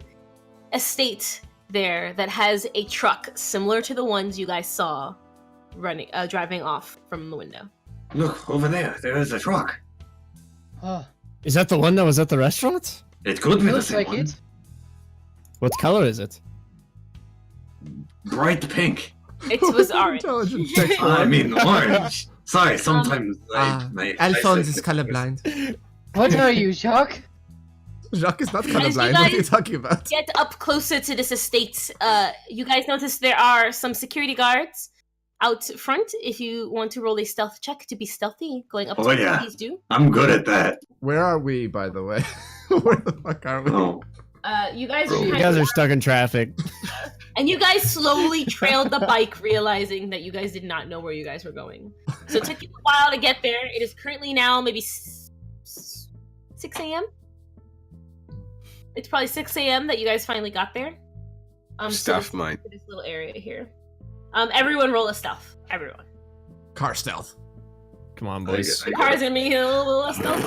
estate there that has a truck similar to the ones you guys saw driving off from the window. Look, over there. There is a truck. Oh, Is that the one that was at the restaurant? It could be the looks same like one. it. What color is it? Bright pink. It was orange. Intelligence check. I mean orange. Sorry, sometimes my Alphonse is eyesight- colorblind. What are you, Jacques? Jacques is not As you colorblind. What are you guys talking about? Get up closer to this estate. You guys notice there are some security guards out front. If you want to roll a stealth check to be stealthy, going up to them, yeah. please do. I'm good at that. Where are we, by the way? Where the fuck are we? Oh, You guys You are You kind guys of, are stuck in traffic. and you guys slowly trailed the bike, realizing that you guys did not know where you guys were going. So it took you a while to get there. It is currently now maybe 6 a.m. It's probably 6 a.m. that you guys finally got there. Stuff, so mate. this little area here. Everyone roll a stealth. Everyone. Car stealth. Come on, I boys. get- The car's gonna be a little stealth.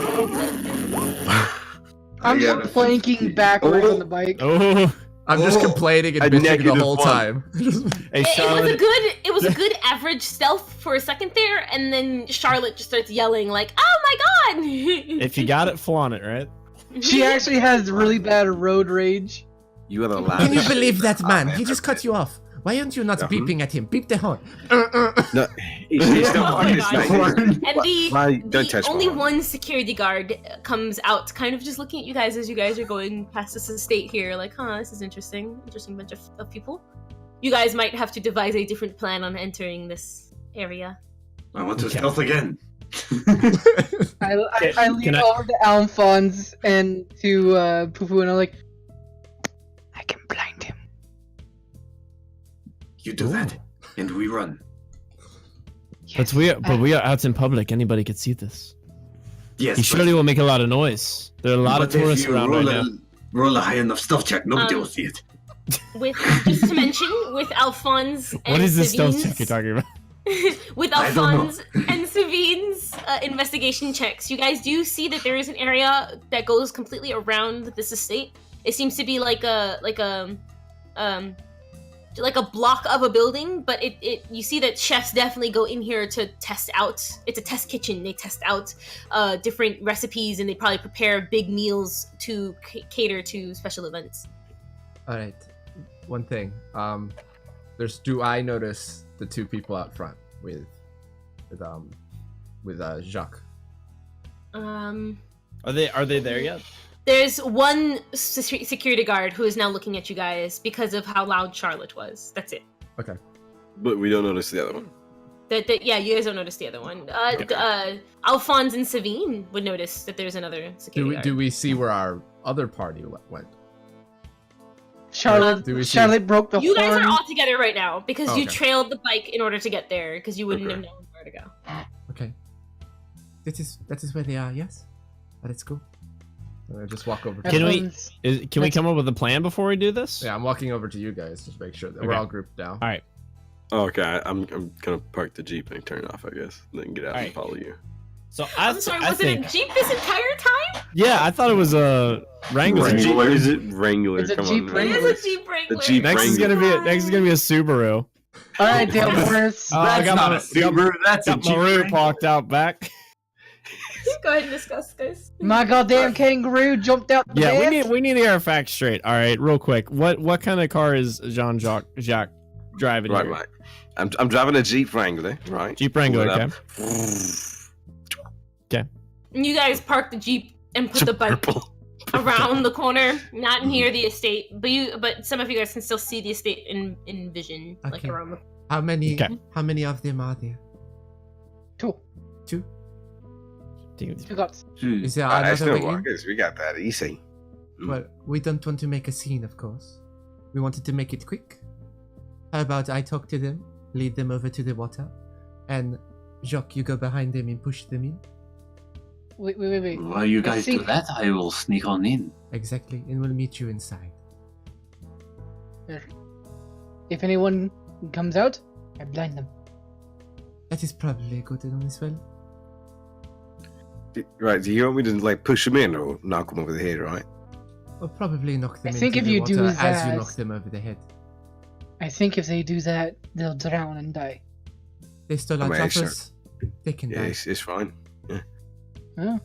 I'm Yeah, just flanking backwards Oh. on the bike. Oh, I'm just Oh, complaining and a bitching the negative whole one. time. hey, Charlotte. It was a good average stealth for a second there, and then Charlotte just starts yelling like, "Oh my god!" If you got it, flaunt it, right? She actually has really bad road rage. You are the last. Can you believe that man? He just cut you off. Why aren't you not beeping at him? Beep the horn. No, he's Oh my his God. name. And Don't touch the my only horn. one security guard comes out, kind of just looking at you guys as you guys are going past this estate here, like, "Huh, this is interesting bunch of people." You guys might have to devise a different plan on entering this area. I want to Okay. stealth again. I lean Can I- over to Alphonse and to Poo-Poo, and I'm like, I can blind him. You do that, and we run. But we are out in public. Anybody could see this. Yes. He surely will make a lot of noise. There are a lot of but if tourists you around right now. roll a high enough stealth check, nobody Um, will see it. With just to mention, with Alphonse and What is this stealth Savine's- check you're talking about? with I don't know. Alphonse and Savine's investigation checks, you guys do see that there is an area that goes completely around this estate. It seems to be like a block of a building, but you see that chefs definitely go in here to test out. It's a test kitchen. They test out different recipes, and they probably prepare big meals to cater to special events. All right. One thing. Do I notice the two people out front with Jacques? Are they there yet? There's one security guard who is now looking at you guys because of how loud Charlotte was. That's it. Okay. But we don't notice the other one. Yeah, you guys don't notice the other one. Alphonse and Savine would notice that there's another security guard. Do we see where our other party went? Charlotte, Do we see- Charlotte broke the You horn. guys are all together right now because you Okay. trailed the bike in order to get there because you wouldn't Okay. have known where to go. Okay. That is where they are. Yes. That is cool. I just walk over. To Can we- Alphonse- Can we come up with a plan before we do this? Yeah, I'm walking over to you guys just to make sure that we're Okay. all grouped now. All right. Okay, I'm gonna park the Jeep and turn it off, I guess, and then get out and Alright. follow you. So I'm sorry, I was think. it a Jeep this entire time? Yeah, I thought it was a Wrangler. Wrangler, is it Wrangler? It's a Come Jeep on, It man. Wrangler. is a Jeep Wrangler. Jeep Next is gonna be a Subaru. All right, Dale Morris. Oh, I got not my, a Subaru, that's a got my Jeep Subaru Wrangler. parked out back. Go ahead and discuss, guys. My goddamn kangaroo jumped out the Yeah, bed. we need to get our facts straight. All right, real quick. What kind of car is Jean-Jacques driving Right, here? right. I'm driving a Jeep Wrangler, right? Jeep Wrangler, Pull it okay. up. And you guys park the Jeep and put the bike Purple. around the corner, not near the estate, but some of you guys can still see the estate in vision, like Okay. around the. How many? Okay. How many of them are there? Two. Two. Two guts. Is there That's another no way in? worries. We got that easy. Well, we don't want to make a scene, of course. We wanted to make it quick. How about I talk to them, lead them over to the water, and Jacques, you go behind them and push them in. Wait. While you guys do think- that, I will sneak on in. Exactly, and we'll meet you inside. If anyone comes out, I blind them. That is probably a good one as well. Right, do you want me to like push them in or knock them over the head, right? We'll probably knock them I think into if the you water do as you that- knock them over the head. I think if they do that, they'll drown and die. They stole I our mean, it's truffles. They can Yeah, die. it's fine. Oh.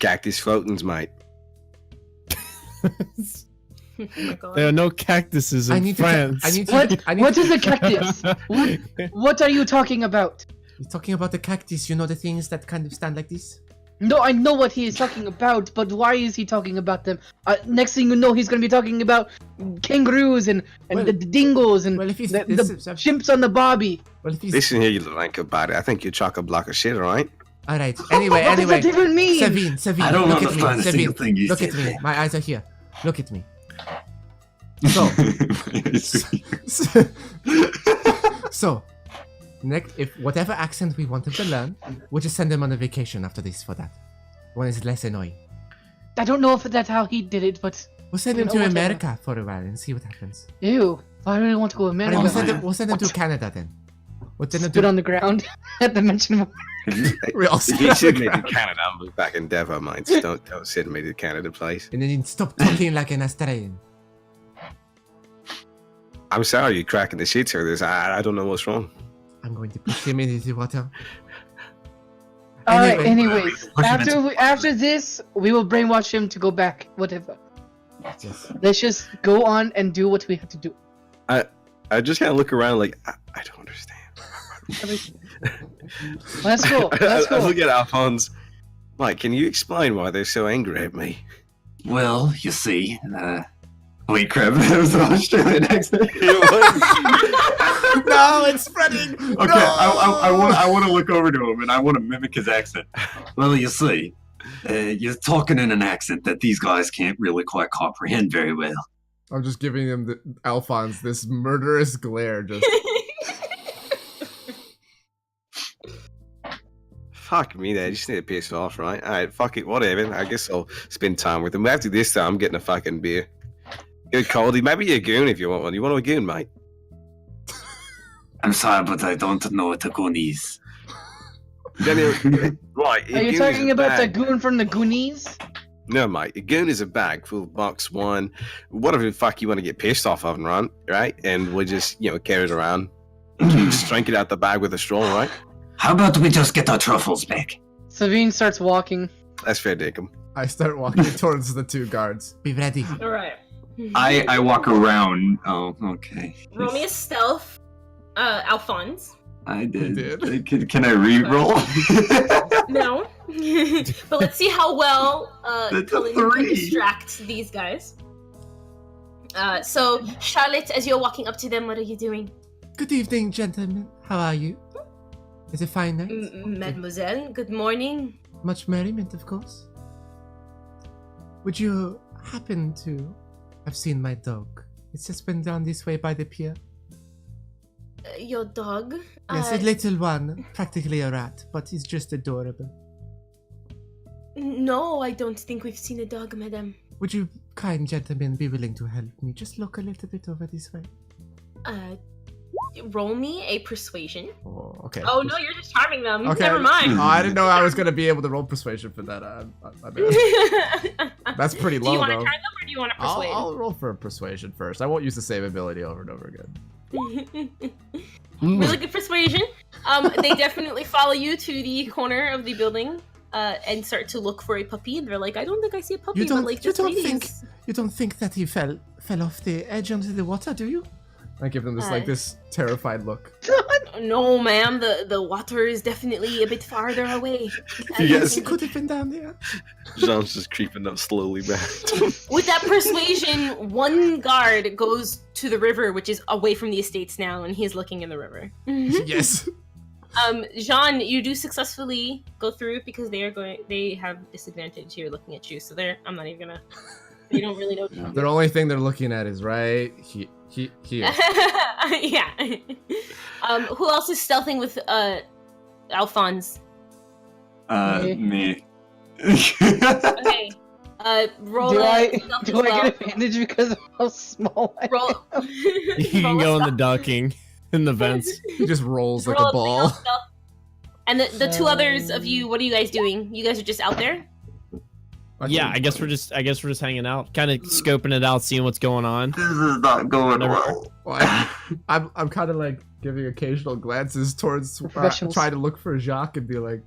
Cactus floatings, mate. Oh my God. There are no cactuses in France. What is a cactus? What are you talking about? You're talking about the cactus, you know, the things that kind of stand like this? No, I know what he is talking about, but why is he talking about them? Next thing you know, he's going to be talking about kangaroos and Well- the dingoes and well, if he's- the this is- chimps on the bobby. Well, if he's... Listen here, you little anchor body. I think you're chock-a-block of shit, alright? Alright, anyway. What does that even mean? Savine, I don't look at understand me. a single Savine, thing you look said at me. there. My eyes are here. Look at me. So, so, next, if whatever accent we want them to learn, we'll just send them on a vacation after this for that. One is less annoying. I don't know if that's how he did it, but We'll send You them know, to whatever. America for a while and see what happens. ew. Why do I want to go to Alright, America? we'll send them to Canada then. We'll send them Spit to... on the ground at the mention of. We all If spit you on the send me to ground. Canada, I'll be back in Devo, mate. Don't send me to Canada, please. And then you stop talking like an Australian. I'm sorry you're cracking the shit over this. I don't know what's wrong. I'm going to push him into the water. All right. Anyway. Anyways, Push him after this, we will brainwash him to go back. Whatever. Yes. Let's just go on and do what we have to do. I just kind of look around like, I don't understand. Let's go. Let's I go. look at Alphonse. Mike, can you explain why they're so angry at me? Well, you see, wait, crap, that was an Australian accent. No, it's spreading. Okay, I want to look over to him and I want to mimic his accent. Well, you see, you're talking in an accent that these guys can't really quite comprehend very well. I'm just giving him Alphonse this murderous glare. Just Fuck me, they just need to piss off, right? Alright, fuck it, whatever. I guess I'll spend time with them. After this time, I'm getting a fucking beer. Good Caldy, maybe a goon if you want one. You want a goon, mate? I'm sorry, but I don't know what a goon is. Then right, a Are you goon is talking a about the bag. goon from the Goonies? No, mate. A goon is a bag full of box one, whatever the fuck you want to get pissed off of and run, right? And we just, carry it around. Just drink it out the bag with a straw, right? How about we just get our truffles back? Savine starts walking. That's fair, Dickum. I start walking towards the two guards. Be ready. All right. I walk around. Oh, okay. Roll me a stealth, Alphonse. I did. did. Can I re-roll? No. But let's see how well That's a Cullen can 3. distract these guys. So, Charlotte, as you're walking up to them, what are you doing? Good evening, gentlemen. How are you? Is it fine night? Mademoiselle, good morning. Much merriment, of course. Would you happen to have seen my dog? It's just been down this way by the pier. Your dog? Yes, a little one, practically a rat, but he's just adorable. No, I don't think we've seen a dog, madam. Would you, kind gentlemen, be willing to help me? Just look a little bit over this way. Roll me a persuasion. Oh, okay. Oh no, you're just charming them. Okay. Never mind. Oh, I didn't know I was gonna be able to roll persuasion for that. That's pretty low, Do you want to though. charm them or do you want to persuade? I'll roll for persuasion first. I won't use the same ability over and over again. Really good persuasion. They definitely follow you to the corner of the building and start to look for a puppy. And they're like, I don't think I see a puppy, You but don't, like you this don't lady think, is- you don't think that he fell off the edge onto the water, do you? I give them this this terrified look. No, ma'am. The water is definitely a bit farther away. Yes. He could have been down there. Jean's just creeping up slowly back. With that persuasion, one guard goes to the river, which is away from the estates now, and he's looking in the river. Yes. Jean, you do successfully go through because they have disadvantage here looking at you. So I'm not even gonna. You don't really know. The only thing they're looking at is right Here. Yeah. Who else is stealthing with Alphonse? Me. Okay. Roll. Do a I stealth do as I well. get advantage because of how small I am? Roll. You can go in the ducking in the vents. He just rolls like Roll a ball. stealth. And the two others of you, what are you guys doing? You guys are just out there? Yeah, I guess we're just hanging out, kind of scoping it out, seeing what's going on. This is not going well. Well, I'm kind of like giving occasional glances towards Professionals. trying to look for Jacques and be like.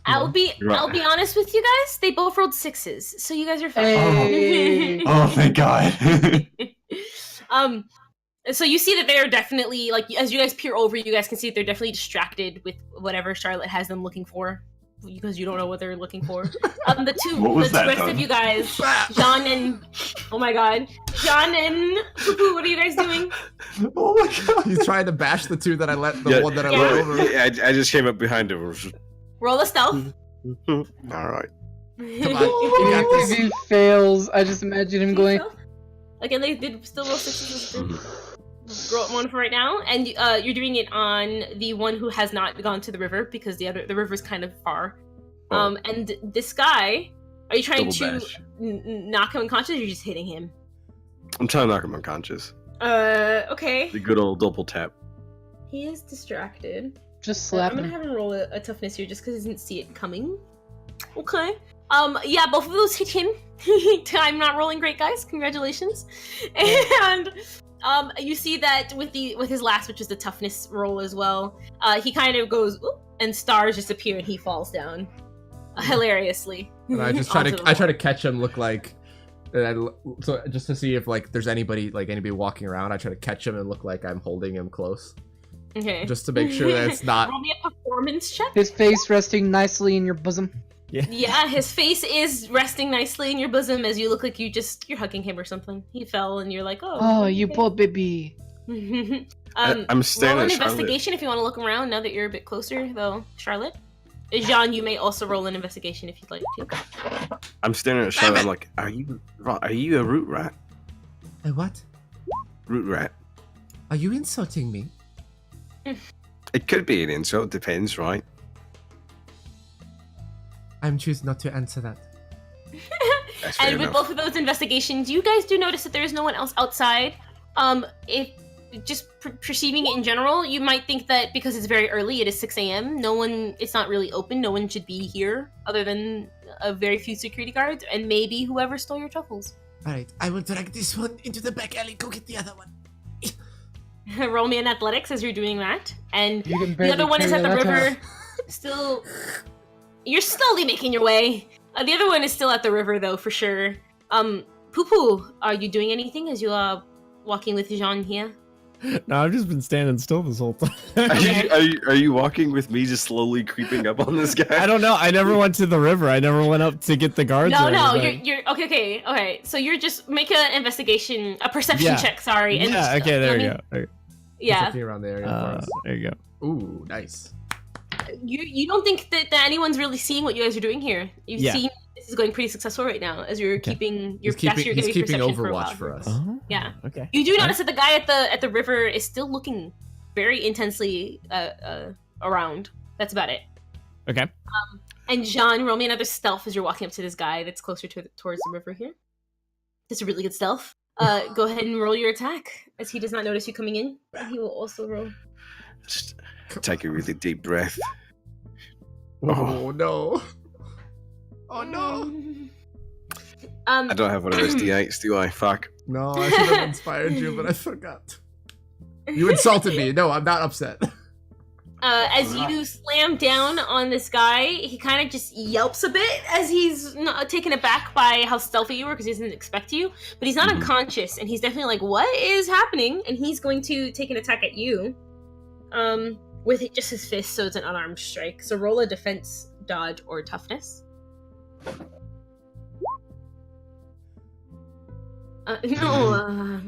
I'll be Right. honest with you guys. They both rolled 6s, so you guys are fine. Hey. Oh, thank God. So you see that they are definitely like as you guys peer over, you guys can see that they're definitely distracted with whatever Charlotte has them looking for, because you don't know what they're looking for. What was that, rest Doug? of you guys, John and oh my God, John and Poo-Poo, what are you guys doing? Oh my God. He's trying to bash the two that I let, the one that I Yeah. let over. I just came up behind him. Roll a stealth. All right. Come on, you got If this. he fails, I just imagine him going. Again, they did still roll 6s. Roll one for right now, and you're doing it on the one who has not gone to the river because the river's kind of far. Oh. And this guy, are you trying Double to bash. knock him unconscious, or you're just hitting him? I'm trying to knock him unconscious. Okay. The good old double tap. He is distracted. Just I'm slap gonna him. have him roll a toughness here just because he didn't see it coming. Okay. Yeah, both of those hit him. I'm not rolling great, guys. Congratulations. And you see that with his last, which is the toughness roll as well, he kind of goes oop, and stars just appear and he falls down hilariously. And I just try onto to the I try wall. to catch him. Look like, so just to see if like there's anybody walking around. I try to catch him and look like I'm holding him close, Okay. just to make sure that it's not. Roll me a performance check. His face resting nicely in your bosom. Yeah, his face is resting nicely in your bosom as you look like you're hugging him or something. He fell and you're like, oh. Oh, you okay. poor baby. I'm staring roll an at Charlotte. investigation if you want to look around now that you're a bit closer, though, Charlotte. Jean, you may also roll an investigation if you'd like to. I'm staring at Charlotte. I'm like, are you a root rat? What? Root rat. Are you insulting me? It could be an insult. Depends, right? I'm choosing not to answer that. That's fair And with enough. both of those investigations, you guys do notice that there is no one else outside. If just perceiving it in general, you might think that because it's very early, it is 6 a.m. It's not really open. No one should be here other than a very few security guards and maybe whoever stole your truffles. Alright, I will drag this one into the back alley. Go get the other one. Roll me in athletics as you're doing that, and You can the barely other one is at carry the that river. Still, you're slowly making your way. The other one is still at the river, though, for sure. Poo-Poo, are you doing anything as you are walking with Jean here? No, I've just been standing still this whole time. Are you walking with me, just slowly creeping up on this guy? I don't know. I never went to the river. I never went up to get the guards. No, or no, anything. you're okay. So you're just make a perception Yeah. check. Sorry. And Yeah. Okay. There you go. There Yeah, Looking around the area for us. there you go. Ooh, nice. you don't think that anyone's really seeing what you guys are doing here. You've Yeah. seen this is going pretty successful right now as you're Okay. keeping your He's keeping, that's your he's gonna be keeping perception for a Overwatch while. for us. Oh, Yeah. Okay. You do notice that the guy at the river is still looking very intensely around. That's about it. Okay. And Jean, roll me another stealth as you're walking up to this guy that's closer towards the river here. That's a really good stealth. Go ahead and roll your attack as he does not notice you coming in. And he will also roll. Just take a really deep breath. Oh no. Oh no. I don't have one of those D8s, do I? Fuck. No, I should have inspired you, but I forgot. You insulted me. No, I'm not upset. As you slam down on this guy, he kind of just yelps a bit as he's not taken aback by how stealthy you were because he doesn't expect you. But he's not unconscious, and he's definitely like, "What is happening?" And he's going to take an attack at you, with just his fist, so it's an unarmed strike. So roll a defense, dodge, or toughness. No.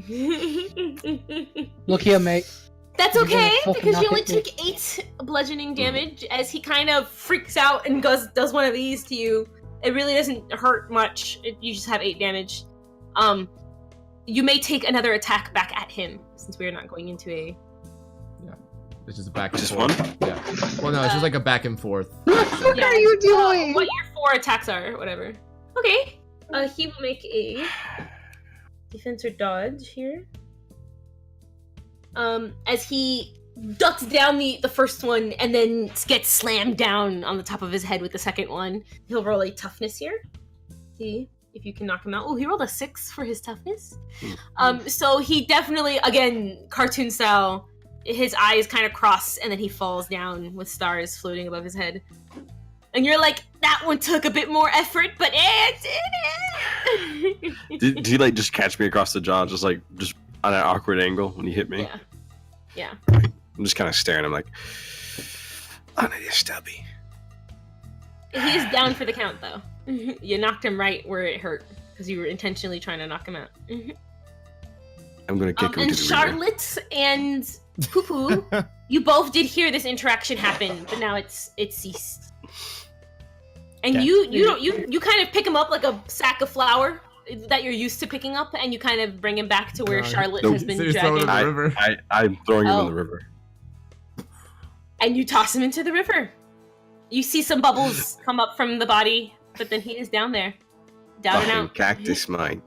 Look here, mate. That's You're gonna okay, fucking because you knock only it, mate. take 8 bludgeoning damage as he kind of freaks out and does one of these to you. It really doesn't hurt much. You just have 8 damage. you may take another attack back at him since we are not going into a. It's just a back and Just forth. one? Yeah. Well, no, it's just like a back and forth. What are you doing? What your 4 attacks are, whatever. Okay. He will make a defense or dodge here. As he ducks down the first one and then gets slammed down on the top of his head with the second one. He'll roll a toughness here. See if you can knock him out. Oh, he rolled a 6 for his toughness. So he definitely, again, cartoon style, his eyes kind of cross and then he falls down with stars floating above his head. And you're like, that one took a bit more effort, but it did. Did you like just catch me across the jaw, just on an awkward angle when you hit me? Yeah. I'm just kind of staring. I'm like, I need a stubby. He is down for the count, though. You knocked him right where it hurt because you were intentionally trying to knock him out. I'm gonna kick him And to the river. Charlotte and Poo Poo, you both did hear this interaction happen, but now it's ceased. And Okay. you kind of pick him up like a sack of flour that you're used to picking up, and you kind of bring him back to where Charlotte Nope. has been So you're throwing him dragging. in the river. I'm throwing him Oh. in the river. And you toss him into the river. You see some bubbles come up from the body, but then he is down there. Down and Fucking out. cactus, mine.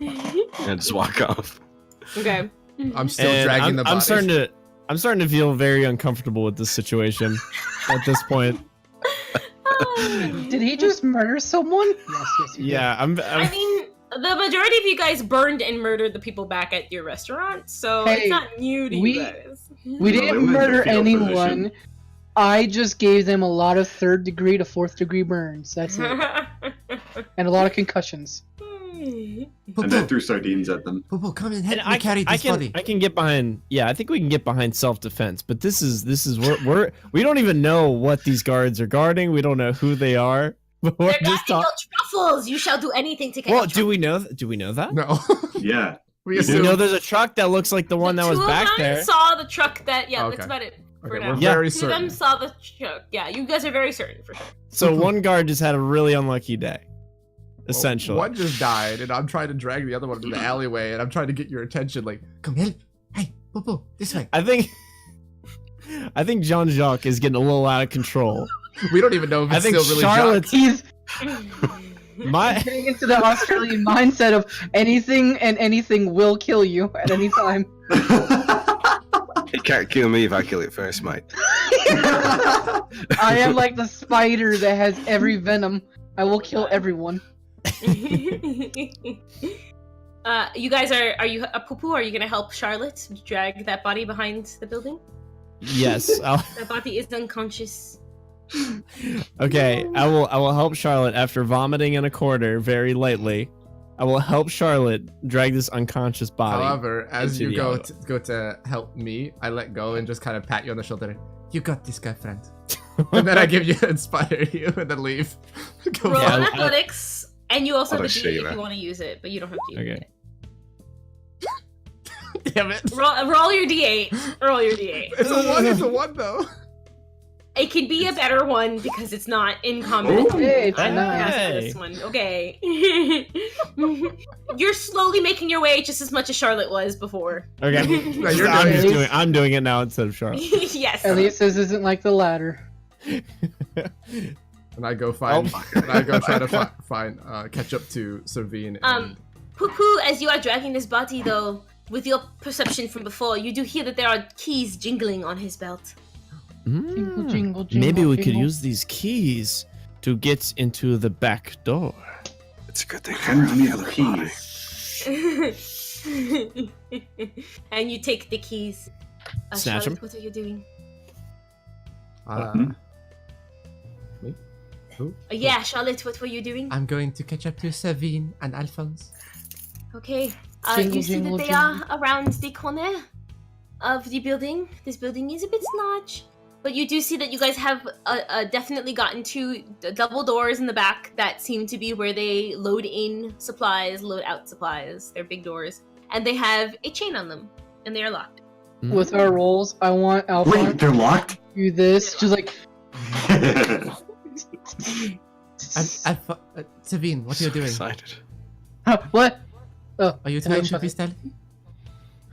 And just walk off. Okay. I'm still And dragging the body. I'm starting to feel very uncomfortable with this situation at this point. Did he just murder someone? Yes, he did. Yeah, I mean, the majority of you guys burned and murdered the people back at your restaurant, so Hey, it's not new to we- you guys. We Well, it didn't was a murder fetal anyone. position. I just gave them a lot of 3rd degree to 4th degree burns. That's it. And a lot of concussions. And I threw sardines at them. Popo, come and And help me carry this body. I can get behind. Yeah, I think we can get behind self-defense. But this is we don't even know what these guards are guarding. We don't know who they are. But we're They're just guarding talking. your truffles. You shall do anything to get. Well, your do we know? Do we know that? No. Yeah. We You assume. know, there's a truck that looks like the one that was two back of them there. saw the truck that. Yeah, Okay. that's about it. For Okay, now. we're Yeah. very Two of them certain. saw the truck. Yeah, you guys are very certain for sure. So one guard just had a really unlucky day, essentially. One just died, and I'm trying to drag the other one into the alleyway, and I'm trying to get your attention. Like, come help. Hey, Popo, this way. I think Jean-Jacques is getting a little out of control. We don't even know if I it's think still really Charlotte's He's my getting into the Australian mindset of anything and anything will kill you at any time. It can't kill me if I kill it first, mate. I am like the spider that has every venom. I will kill everyone. You guys are you a poo-poo? Are you gonna help Charlotte drag that body behind the building? yes. That body is unconscious. Okay, I will help Charlotte after vomiting in a corner very lightly. I will help Charlotte drag this unconscious body. However, as into you the go to help me, I let go and just kind of pat you on the shoulder. You got this guy, friend. And then I give you, inspire you, and then leave. Go Roll Yeah, on I- athletics, and you also I'll have a just show D you if that. you want to use it, but you don't have to use Okay. it. Damn it. Roll your D8. Roll your D8. It's a one. It's a one though. It can be a better one because it's not in common. Oh. Hey, it's I'm gonna nice. ask for this one. Okay. You're slowly making your way just as much as Charlotte was before. Okay. No, you're I'm doing just it. doing. I'm doing it now instead of Charlotte. Yes. At least this isn't like the ladder. And I go find. And I go try to find catch up to Servine. And Poo-poo, as you are dragging this body, though, with your perception from before, you do hear that there are keys jingling on his belt. Jingle, jingle, jingle. Maybe we could jingle. use these keys to get into the back door. It's a good thing. Hand me the keys. And you take the keys. Snatch Charlotte, 'em. what are you doing? Me? Who? Yeah, Charlotte, what were you doing? I'm going to catch up to Servine and Alphonse. Okay. Jingle, You see jingle, that they are around the corner of the building. This building is a bit large. But you do see that you guys have definitely gotten to double doors in the back that seem to be where they load in supplies, load out supplies. They're big doors. And they have a chain on them. And they are locked. With our rolls, I want Alpha Wait, they're locked? to do this. Just like, Servine, what are you doing? Excited. huh, what? Oh, Are you trying to be stealthy?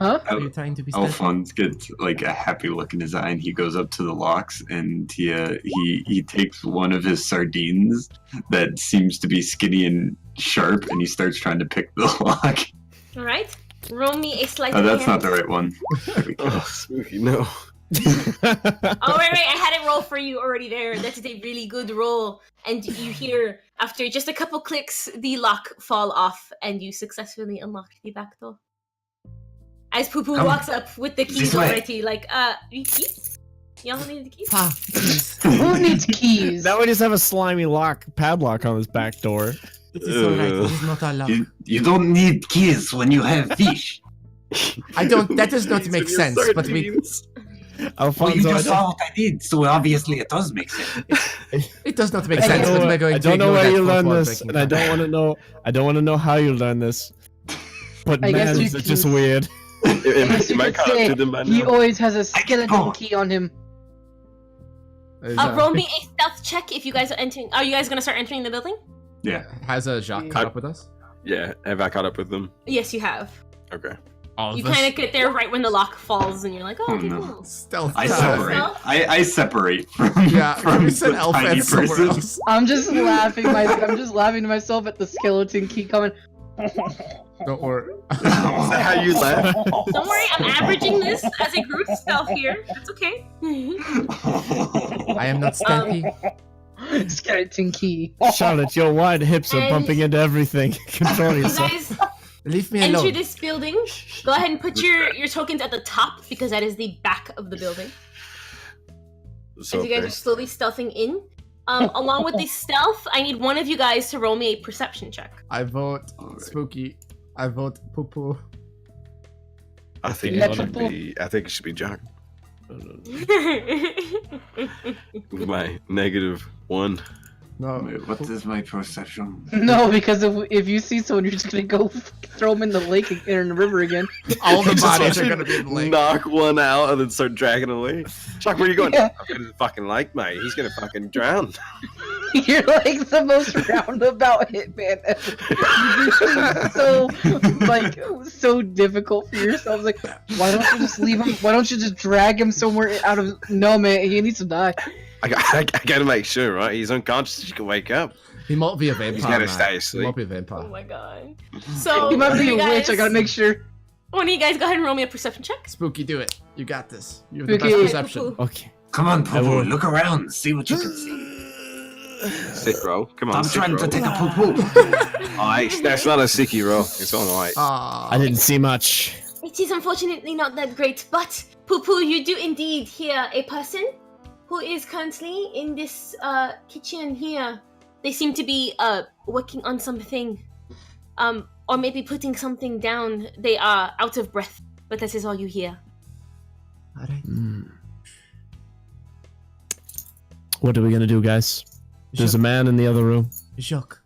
huh? Are you trying to be stealthy? Alphonse gets like a happy look in his eye, and he goes up to the locks, and he takes one of his sardines that seems to be skinny and sharp, and he starts trying to pick the lock. All right. Roll me a sleight Oh, of that's hand. not the right one. There we go. Oh, spooky, no. Oh, wait, I had it roll for you already there. That is a really good roll. And you hear, after just a couple clicks, the lock fall off, and you successfully unlock the back door. As Poo-Poo Come. walks up with the keys This way. already, like, keys? Y'all need the keys? Ah, please. Who needs keys? Now we just have a slimy padlock on this back door. It is alright. It is not our luck. You don't need keys when you have fish. I don't. That does not make sense. But we. Well, you Alfonso, just saw what I did, so obviously it does make sense. It does not make I sense. don't But know, we're going I to don't know ignore where that you fourth learned wall this, breaking and I down. don't want to know. I don't want to know how you learned this. But I guess man, you it's can- just weird. Yes, you Am I could caught up say to them by he now? always has a go. skeleton key on him. Roll me a stealth check if you guys are entering. Are you guys going to start entering the building? Yeah. Has Jacques caught up with us? Yeah, have I caught up with them? Yes, you have. Okay. All You of us. kind of get there right when the lock falls, and you're like, oh, Oh, okay, no. cool. Stealth. I time. separate. I separate from, Yeah, from we sent the elf tiny heads somewhere person. else. I'm just laughing. I'm just laughing to myself at the skeleton key coming. Don't worry. Is that how you laugh? Don't worry, I'm averaging this as a group stealth here. That's okay. I am not stealthy. Skeleton key. Charlotte, your wide hips are And- bumping into everything. Control You yourself. guys Leave me enter alone. this building. Go ahead and put your tokens at the top, because that is the back of the building. So As you guys are slowly stealthing in. Along with the stealth, I need one of you guys to roll me a perception check. I vote spooky. I vote poo poo. I think Let it should people- be. I think it should be Jack. With my -1. No. Wait, what is my perception? No, because if you see someone, you're just gonna go throw them in the lake or in the river again. All the Just bodies are watch gonna be in the lake. Knock one out and then start dragging away. Chuck, where you going? Yeah. I'm in the fucking lake, mate. He's gonna fucking drown. You're like the most roundabout hitman ever. You do things so difficult for yourself. Like, why don't you just leave him? Why don't you just drag him somewhere out of? No, man, he needs to die. I gotta make sure, right? He's unconscious. He can wake up. He might be a vampire. He's gotta man. stay He asleep. might be a Oh vampire. my god. So, He might one be a of you witch. I guys- gotta make sure. One of you guys go ahead and roll me a perception check. Spooky, do it. You got this. You have the Spooky. best Okay, perception. poo-poo. Okay. Come on, I poo will- look around, see what you can see. Sick roll. Come on, I'm sick trying roll. to take a poo poo. Alright, that's not a sicky roll. It's alright. Ah, I didn't see much. It is unfortunately not that great, but Poo-Poo, you do indeed hear a person who is currently in this kitchen here. They seem to be working on something, or maybe putting something down. They are out of breath, but that is all you hear. Alright. What are we gonna do, guys? There's a man in the other room. Jacques,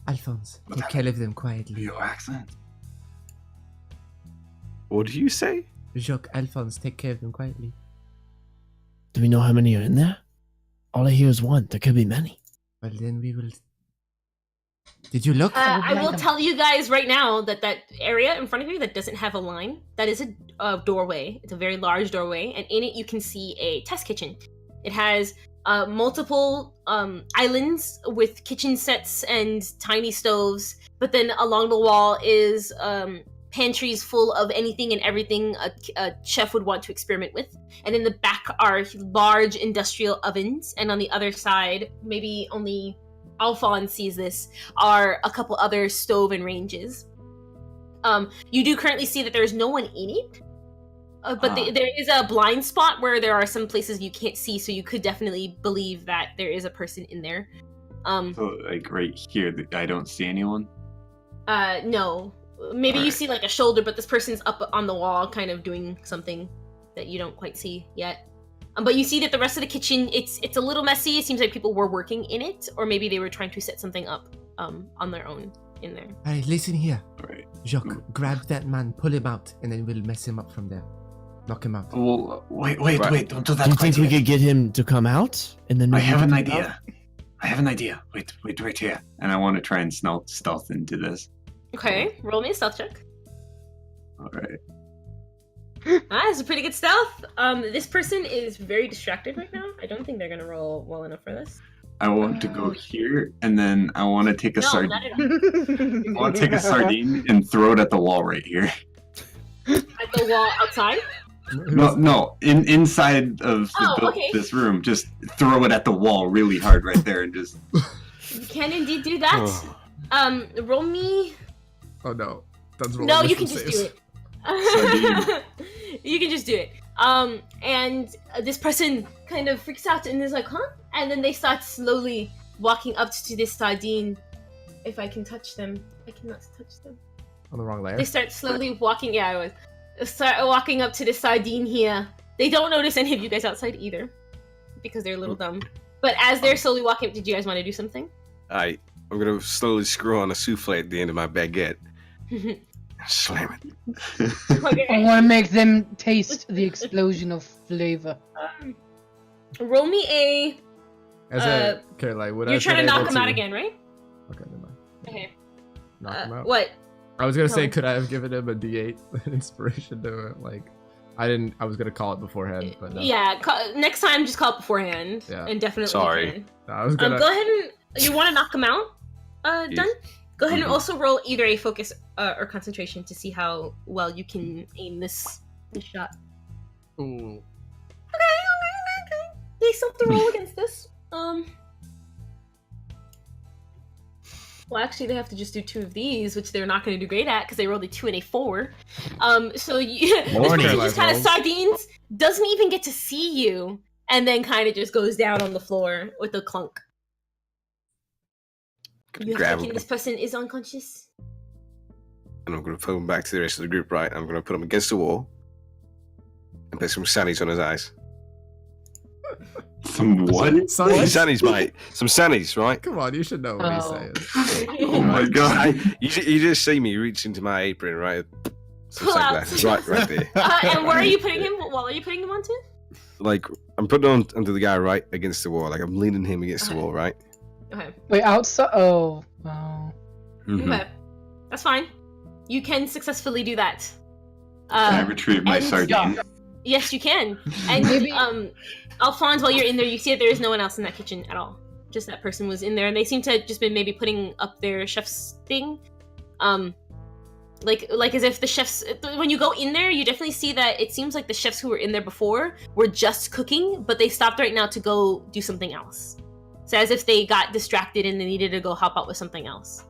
Alphonse, take care of them quietly. Your accent. What do you say? Jacques, Alphonse, take care of them quietly. Do we know how many are in there? All I hear is one. There could be many. Well, then we will. Did you look? I will tell you guys right now that that area in front of you that doesn't have a line, that is a doorway. It's a very large doorway, and in it you can see a test kitchen. It has multiple islands with kitchen sets and tiny stoves, but then along the wall is pantries full of anything and everything a chef would want to experiment with. And in the back are large industrial ovens, and on the other side, maybe only Alphonse sees this, are a couple other stove and ranges. You do currently see that there's no one in it, but there is a blind spot where there are some places you can't see, so you could definitely believe that there is a person in there. So, like right here, I don't see anyone. No. Maybe you see like a shoulder, but this person's up on the wall kind of doing something that you don't quite see yet. But you see that the rest of the kitchen, it's a little messy. It seems like people were working in it, or maybe they were trying to set something up on their own in there. Alright, listen here. Right. Jacques, grab that man, pull him out, and then we'll mess him up from there. Knock him out. Well, Wait, Right. don't do that. Do you think quite we yet. could get him to come out? And then I maybe have we an can idea. I have an idea. Wait right here. and I want to try and stealth into this. Okay, roll me a stealth check. All right. It's a pretty good stealth. This person is very distracted right now. I don't think they're gonna roll well enough for this. I want to go here, and then I want to take a No, sardine. not at all. I want to take a sardine and throw it at the wall right here. At the wall outside. No, inside of Okay. this room. Just throw it at the wall really hard right there, and just. You can indeed do that. Roll me. Oh no. That's rolling No, you wisdom can just saves. do it. You can just do it. And this person kind of freaks out and is like, huh? And then they start slowly walking up to this sardine. If I can touch them. I cannot touch them. On the wrong layer. They start slowly walking. Yeah, I was. Start walking up to this sardine here. They don't notice any of you guys outside either. Because they're a little dumb. But as they're slowly walking up, did you guys want to do something? I'm gonna slowly screw on a souffle at the end of my baguette. Slam it. Okay. I want to make them taste the explosion of flavor. Roll me a. Okay, like would I You're have trying to been knock able him out again, right? Okay, never mind. Okay. Knock him out. What? I was gonna say, Tell me. could I have given him a D8 inspiration to it? Like, I didn't. I was gonna call it beforehand, but no. Yeah. Next time, just call it beforehand. Yeah. And definitely. Sorry. Can. No, I was gonna. Go ahead and. You want to knock him out? Done. Go ahead and also roll either a focus or concentration to see how well you can aim this shot. Ooh. Okay. They still have to roll against this. Well, actually, they have to just do 2 of these, which they're not going to do great at because they rolled a 2 and a 4. So this person just kind of sardines, doesn't even get to see you, and then kind of just goes down on the floor with a clunk. You have taken this person is unconscious. And I'm gonna put him back to the rest of the group, right? I'm gonna put him against the wall and put some sannies on his eyes. Some what? Sonny, Sannies, mate. Some sannies, right? come on, you should know what he's saying. Oh my god. You just see me reach into my apron, right? Some Pull out. sunglasses, right there. And where are you putting him? What wall are you putting him onto? Like I'm putting on onto the guy right against the wall. Like I'm leaning him against the wall, right? Okay. Wait, outside? Oh. Oh. Mhm. Okay. That's fine. You can successfully do that. Can I retrieve my and- sardine? Yes, you can. And Maybe- Alphonse, while you're in there, you see that there is no one else in that kitchen at all. Just that person was in there, and they seem to have just been maybe putting up their chef's thing. Like as if the chefs, when you go in there, you definitely see that it seems like the chefs who were in there before were just cooking, but they stopped right now to go do something else. So as if they got distracted and they needed to go help out with something else.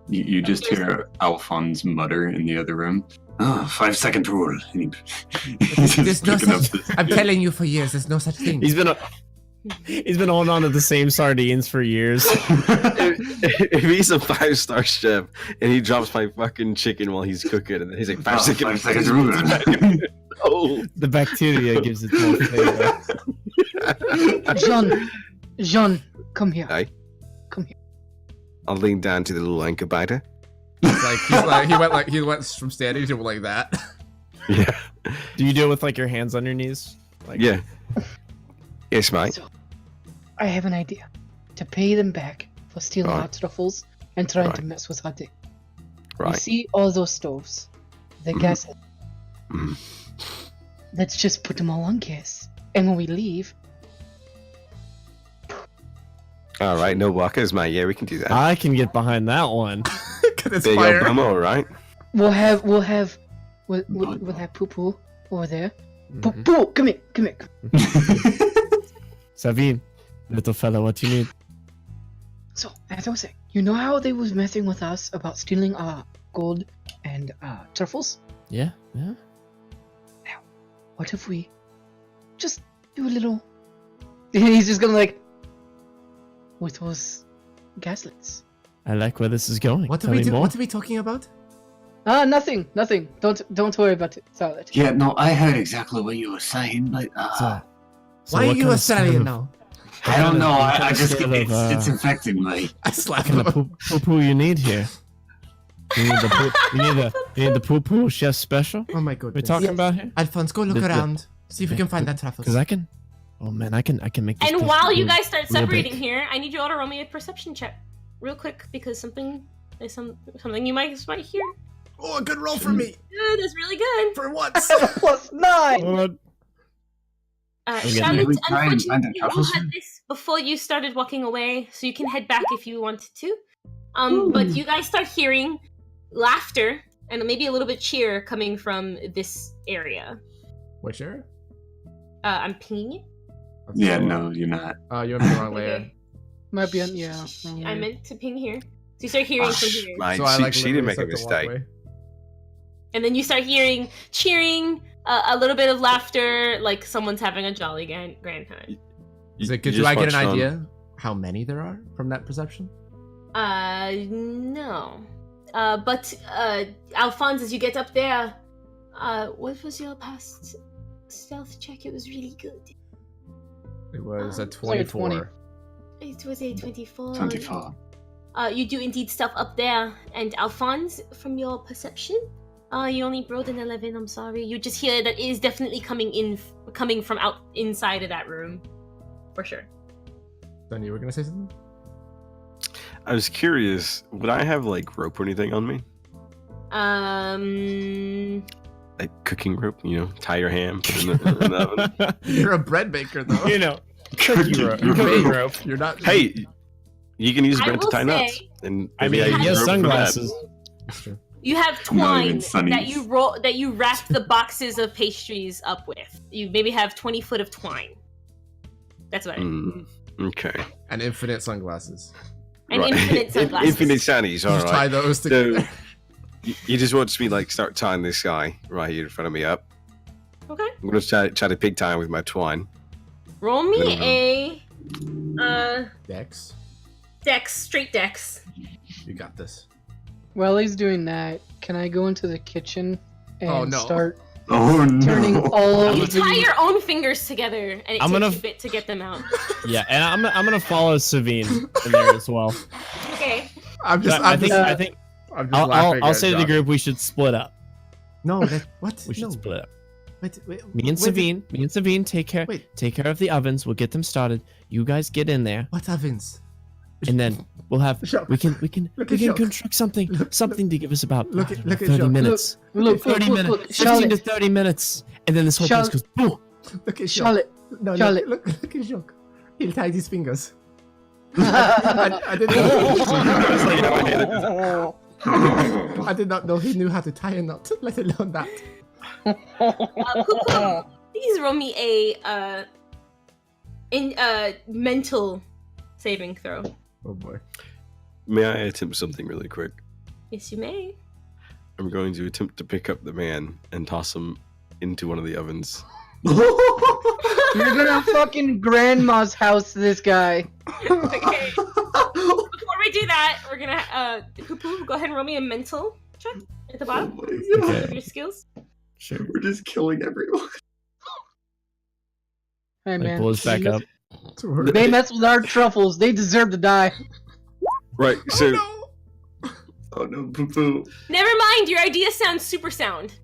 You just hear Alphonse mutter in the other room. Oh, 5-second rule. And he's There's just no picking up such. this. I'm telling you for years, there's no such thing. He's been holding on to the same sardines for years. If he's a 5-star chef and he drops my fucking chicken while he's cooking, and then he's like 5 seconds. 5 seconds rule. Oh, The bacteria gives it more flavor. Jean, come here. Aye. Come here. I'll lean down to the little incubator. He went from standing to like that. Yeah. Do you do it with like your hands on your knees? Like, Yeah. Yes, mate. So, I have an idea. To pay them back for stealing Right. our truffles and trying to Right. mess with our day. You Right. see all those stoves? The gas. Let's just put them all on gas. And when we leave, All right. No walkers, mate. Yeah, we can do that. I can get behind that one. Cause it's There you fire. go, Bummer, all right? we'll have Poo Poo over there. Poo Mhm. Poo, come here. Savine, little fella, what you need? So, as I was saying, you know how they was messing with us about stealing our gold and truffles? Yeah. What if we just do a little... He's just gonna like... With those gaslets. I like where this is going. What Tell are we me do? more. What are we talking about? Nothing. Don't worry about it, Charlotte. Yeah, no, I heard exactly what you were saying, but So Why are what you kind of Australian scale now? I don't know. I just scale of, it's infecting me. I slap kind him. of poo you need here? You need the poo, you need the poo chef special? Oh my We're goodness. talking Yes. about here? Alphonse, go look The- around. See if we can find that truffles. Because I can. Oh man, I can make this. And place while you real- guys start real separating big. here, I need you all to roll me a perception check, real quick, because something There's something you might hear. Oh, a good roll for me. Good, that's really good. For once. +9. Charlotte, Try and find a unfortunately, you truffle had soup? this before you started walking away, so you can head back if you wanted to. But you guys start hearing laughter and maybe a little bit cheer coming from this area. Which area? I'm pinging it. Yeah, no, you're not. You're in the wrong layer. Okay. Might be on, yeah. I meant to ping here. So you start hearing from here. Mate, So I like she didn't make a literally start to walk mistake. away. And then you start hearing cheering, a little bit of laughter, like someone's having a jolly grand time. Do I get an idea how many there are from that perception? No. But Alphonse, as you get up there, what was your past stealth check? It was really good. It was a like a 20. 24. It was a 24. 24. You do indeed stuff up there, and Alphonse, from your perception, you only rolled an 11. I'm sorry. You just hear that it is definitely coming from inside of that room, for sure. Then you were gonna say something? I was curious, would I have like rope or anything on me? Like cooking rope, tie your ham, put it in the oven. You're a bread baker, though. Cookie rope. Cookie rope. You're not. Hey, you can use I bread to will tie nuts. say- And I mean, maybe I he use has rope for that. sunglasses. That's true. You have Not twine even Sunny's. that you wrap the boxes of pastries up with. You maybe have 20 foot of twine. That's what I mean. Okay. And infinite sunglasses. And infinite sunglasses. Infinite sunnies, You just tie alright. those So, together. you just watch me like start tying this guy right here in front of me up. Okay. I'm gonna try to pig tie him with my twine. Roll me a Dex, straight dex. you got this. While he's doing that, can I go into the kitchen and Oh, no. start Oh no! turning all You of tie the... your own fingers together, and it I'm takes gonna- you a bit to get them out. Yeah, and I'm gonna follow Savine in there as well. Okay. I'm just. I I'm think just, I think I'm just laughing I'll at say to the Johnny. group we should split up. No, what? We should no. split up. Wait, Me and Savine take care Wait. of the ovens. We'll get them started. You guys get in there, What ovens? and then we'll have Shock. we can Look at Shock. construct something to give us about Look at 30 Shock. minutes. Look, 30 minutes, 15 to Charlotte, 30 minutes, and then this whole place Charlotte. goes boom. Look at Shock. Charlotte, No, Charlotte. look at Jock. He'll tie his fingers. I didn't know. I did not know he knew how to tie a knot, let alone that. Cuckoo, please roll me a mental saving throw. Oh boy. May I attempt something really quick? Yes, you may. I'm going to attempt to pick up the man and toss him into one of the ovens. You're gonna fucking grandma's house this guy. Okay. Before we do that, we're gonna Poo-Poo, go ahead and roll me a mental check at the Oh bottom my God. of your skills. Sure. We're just killing everyone. Hey Like, man, pull us back up. they mess with our truffles. They deserve to die. Right, so Oh no, poo poo. Never mind, your idea sounds super sound.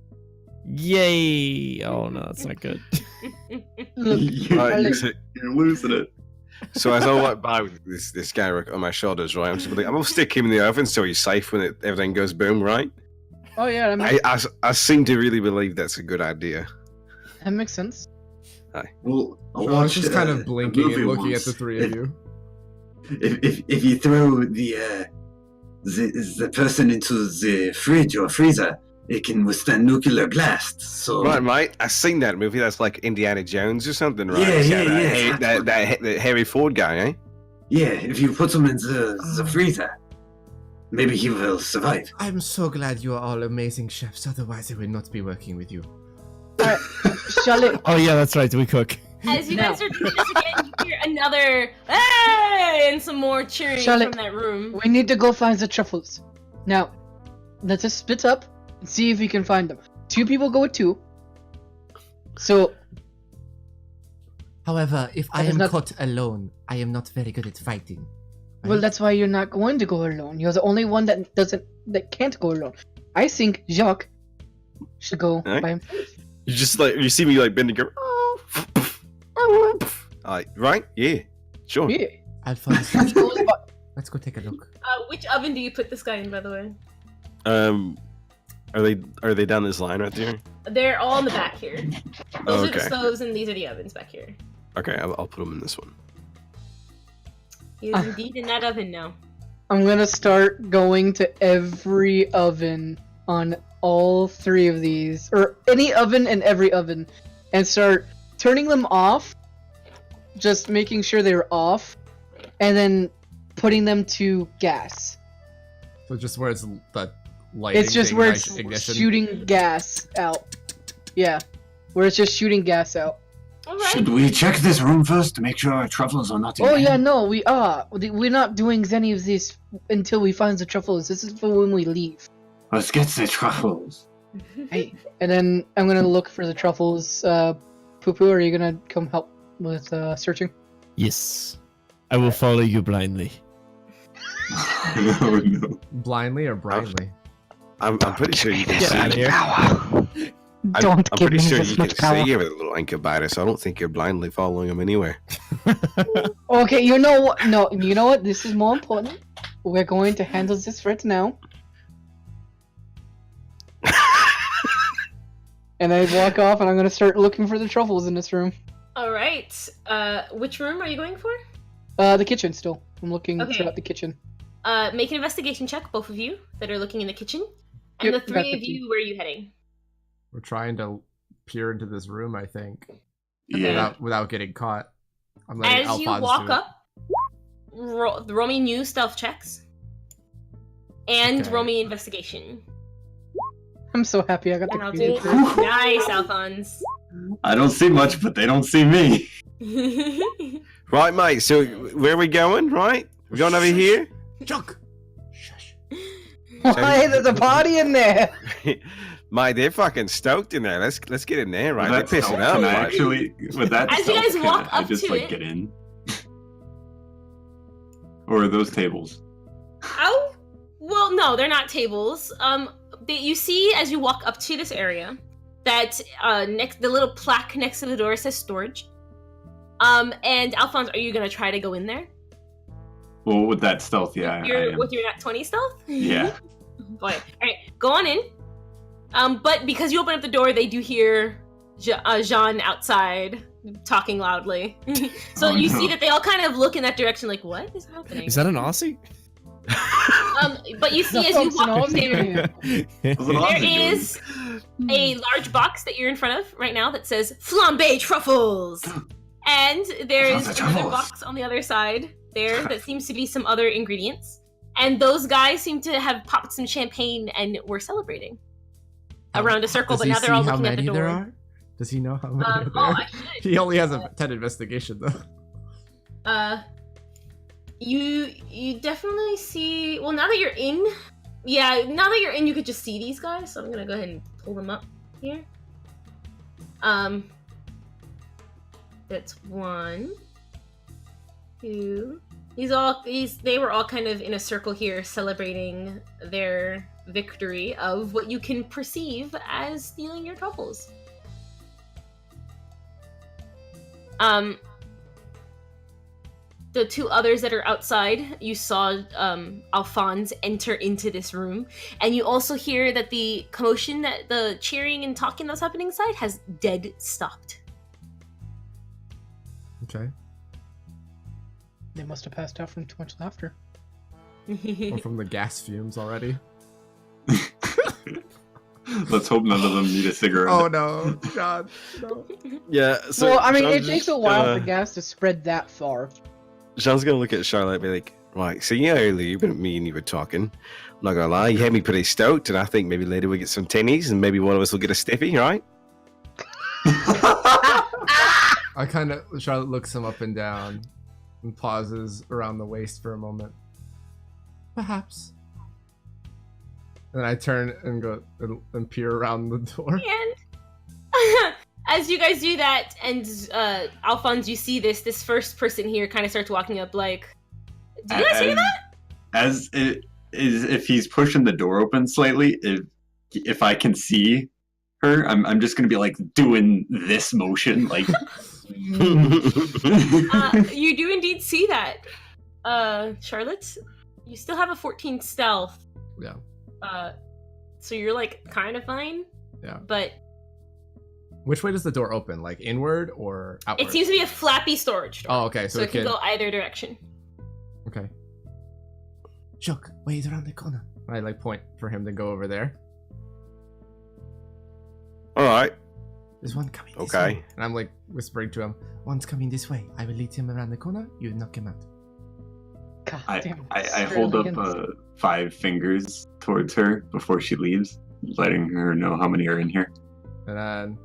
Yay! Oh no, that's not good. Look, Right, You're losing it. so as I walk by with this guy on my shoulders, right, I'm gonna stick him in the oven so he's safe when everything goes boom, right? oh yeah, I seem to really believe that's a good idea. that makes sense. Well, I'll John's watch just kind of a blinking and movie looking once. at the three of you. If you throw the person into the fridge or freezer, it can withstand nuclear blasts. So Right, mate. I seen that movie. That's like Indiana Jones or something, right? Yeah. That Harry Ford guy, eh? yeah, if you put him in the freezer, maybe he will survive. I'm so glad you are all amazing chefs, otherwise I would not be working with you. Alright, Charlotte, Oh yeah, that's right. We cook. As you No. guys are doing this again, you hear another hey and some more cheering Charlotte. from that room. we need to go find the truffles. Now, let's just split up and see if we can find them. 2 people go with 2. So, However, if I That is am not- caught alone, I am not very good at fighting. well, that's why you're not going to go alone. You're the only one that can't go alone. I think Jacques should go Alright. by himself. You just like you see me like bending, go. Right? Yeah. Sure. Yeah. Alphonse, He goes by, Let's go take a look. Which oven do you put this guy in, by the way? Are they down this line right there? They're all in the back here. Those are the Okay. stoves, and these are the ovens back here. Okay, I'll put them in this one. He is indeed in that oven now. I'm gonna start going to every oven on all 3 of these, or any oven and every oven, and start turning them off, just making sure they're off, and then putting them to gas. So just where it's the lighting. It's just thing, where like it's ignition. shooting gas out. Yeah, where it's just shooting gas out. All right. Should we check this room first to make sure our truffles are not in Oh there? yeah, no, we are. We're not doing any of this until we find the truffles. This is for when we leave. Let's get the truffles. Hey, and then I'm gonna look for the truffles. Poo-poo, are you gonna come help with searching? Yes. I will follow you blindly. Oh no. Blindly or blindly? I'm pretty sure you can Get see. out of here. Don't I'm give pretty me sure this you can much power. see with a little incubator, so I don't think you're blindly following them anywhere. Okay, you know what? No, you know what? This is more important. We're going to handle this right now. And I walk off, and I'm gonna start looking for the truffles in this room. All right. Which room are you going for? The kitchen still. I'm looking Okay. throughout the kitchen. Make an investigation check, both of you that are looking in the kitchen. And Yep, the got 3 of 15. you, where are you heading? We're trying to peer into this room, I think, Yeah. without getting caught. I'm letting As you Alphonse walk do it. up, roll me new stealth checks. And Okay. roll me investigation. I'm so happy I got And the I'll creative do first. nice, Alphonse. I don't see much, but they don't see me. Right, mate. So where are we going? Right, we're going over here. Chuck! Shush. Why? There's a party in there. Mate, they're fucking stoked in there. Let's get in there, right? Well, They're that's pissing stealth. up. Can I Right? actually, with that As you stealth, guys can walk I up just to like it- get in? Or are those tables? Oh, well, no, they're not tables. You see as you walk up to this area that the little plaque next to the door says storage. And Alphonse, are you gonna try to go in there? Well, with that stealth, yeah, I am. With your nat 20 stealth? Yeah. Boy, all right, go on in. But because you open up the door, they do hear Jean outside talking loudly. So Oh, you no. see that they all kind of look in that direction, like, what is happening? Is that an Aussie? But you see as you Folks, no, walk in there, What's an there Aussie doing? is a large box that you're in front of right now that says Flambé truffles. And there's Flambé another truffles. box on the other side there that seems to be some other ingredients. And those guys seem to have popped some champagne and were celebrating around a circle, Does but he now they're see all how looking at the many there door. are? Does he know how many there Oh, are? I should. He only has a 10 investigation, though. You definitely see. Well, now that you're in, you could just see these guys. So I'm gonna go ahead and pull them up here. That's 1, 2. They were all kind of in a circle here, celebrating their victory of what you can perceive as stealing your truffles. The 2 others that are outside, you saw Alphonse enter into this room, and you also hear that the commotion, that the cheering and talking that's happening inside, has dead stopped. Okay. They must have passed out from too much laughter. Or from the gas fumes already. Let's hope none of them need a cigarette. Oh no, God, no. Yeah. So Well, I mean, it Jean's takes a just while gonna- for gas to spread that far. Jean's gonna look at Charlotte and be like, right, so earlier me and you were talking. I'm not gonna lie, you had me pretty stoked, and I think maybe later we get some tinnies and maybe one of us will get a stiffy, right? I kind of, Charlotte looks him up and down and pauses around the waist for a moment. Perhaps. And then I turn and go and peer around the door. And as you guys do that, and Alphonse, you see this first person here kind of starts walking up like, did you guys hear that? As it is, if he's pushing the door open slightly, if I can see her, I'm just gonna be like doing this motion, like. You do indeed see that. Charlotte, you still have a 14 stealth. Yeah. So you're like kind of fine. Yeah. But which way does the door open? Like inward or outward? it seems to be a flappy storage door. Oh, okay. So it can go either direction. Okay. Chuck, wait around the corner. I like point for him to go over there. All right. There's one coming this Okay. way. And I'm like whispering to him, one's coming this way. I will lead him around the corner. You knock him out. God damn it. I hold up Australians. 5 fingers towards her before she leaves, letting her know how many are in here. And then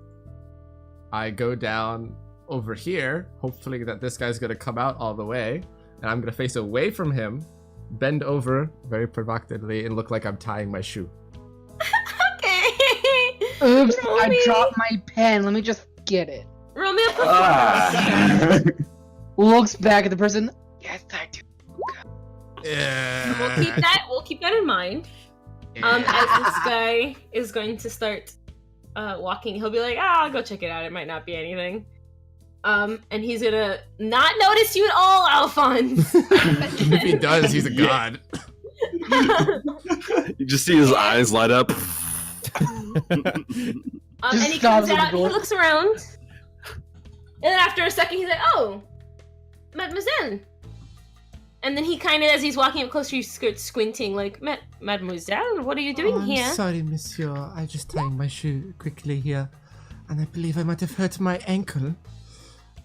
I go down over here, hopefully that this guy's gonna come out all the way. And I'm gonna face away from him, bend over very provocatively, and look like I'm tying my shoe. Okay. Oops, Roll I me- dropped my pen. Let me just get it. Roll me a performance check. Looks back at the person. Yes, I do. Yeah. We'll keep that in mind. As this guy is going to start walking, he'll be like, I'll go check it out. It might not be anything. And he's gonna not notice you at all, Alphonse. If he does, he's a god. You just see his eyes light up. And he stops comes at the out, he door. looks around. And then after a second, he's like, oh, mademoiselle. And then he kind of, as he's walking up closer, he starts squinting, like, mademoiselle, what are you doing here? Sorry, monsieur. I just tying my shoe quickly here. And I believe I might have hurt my ankle.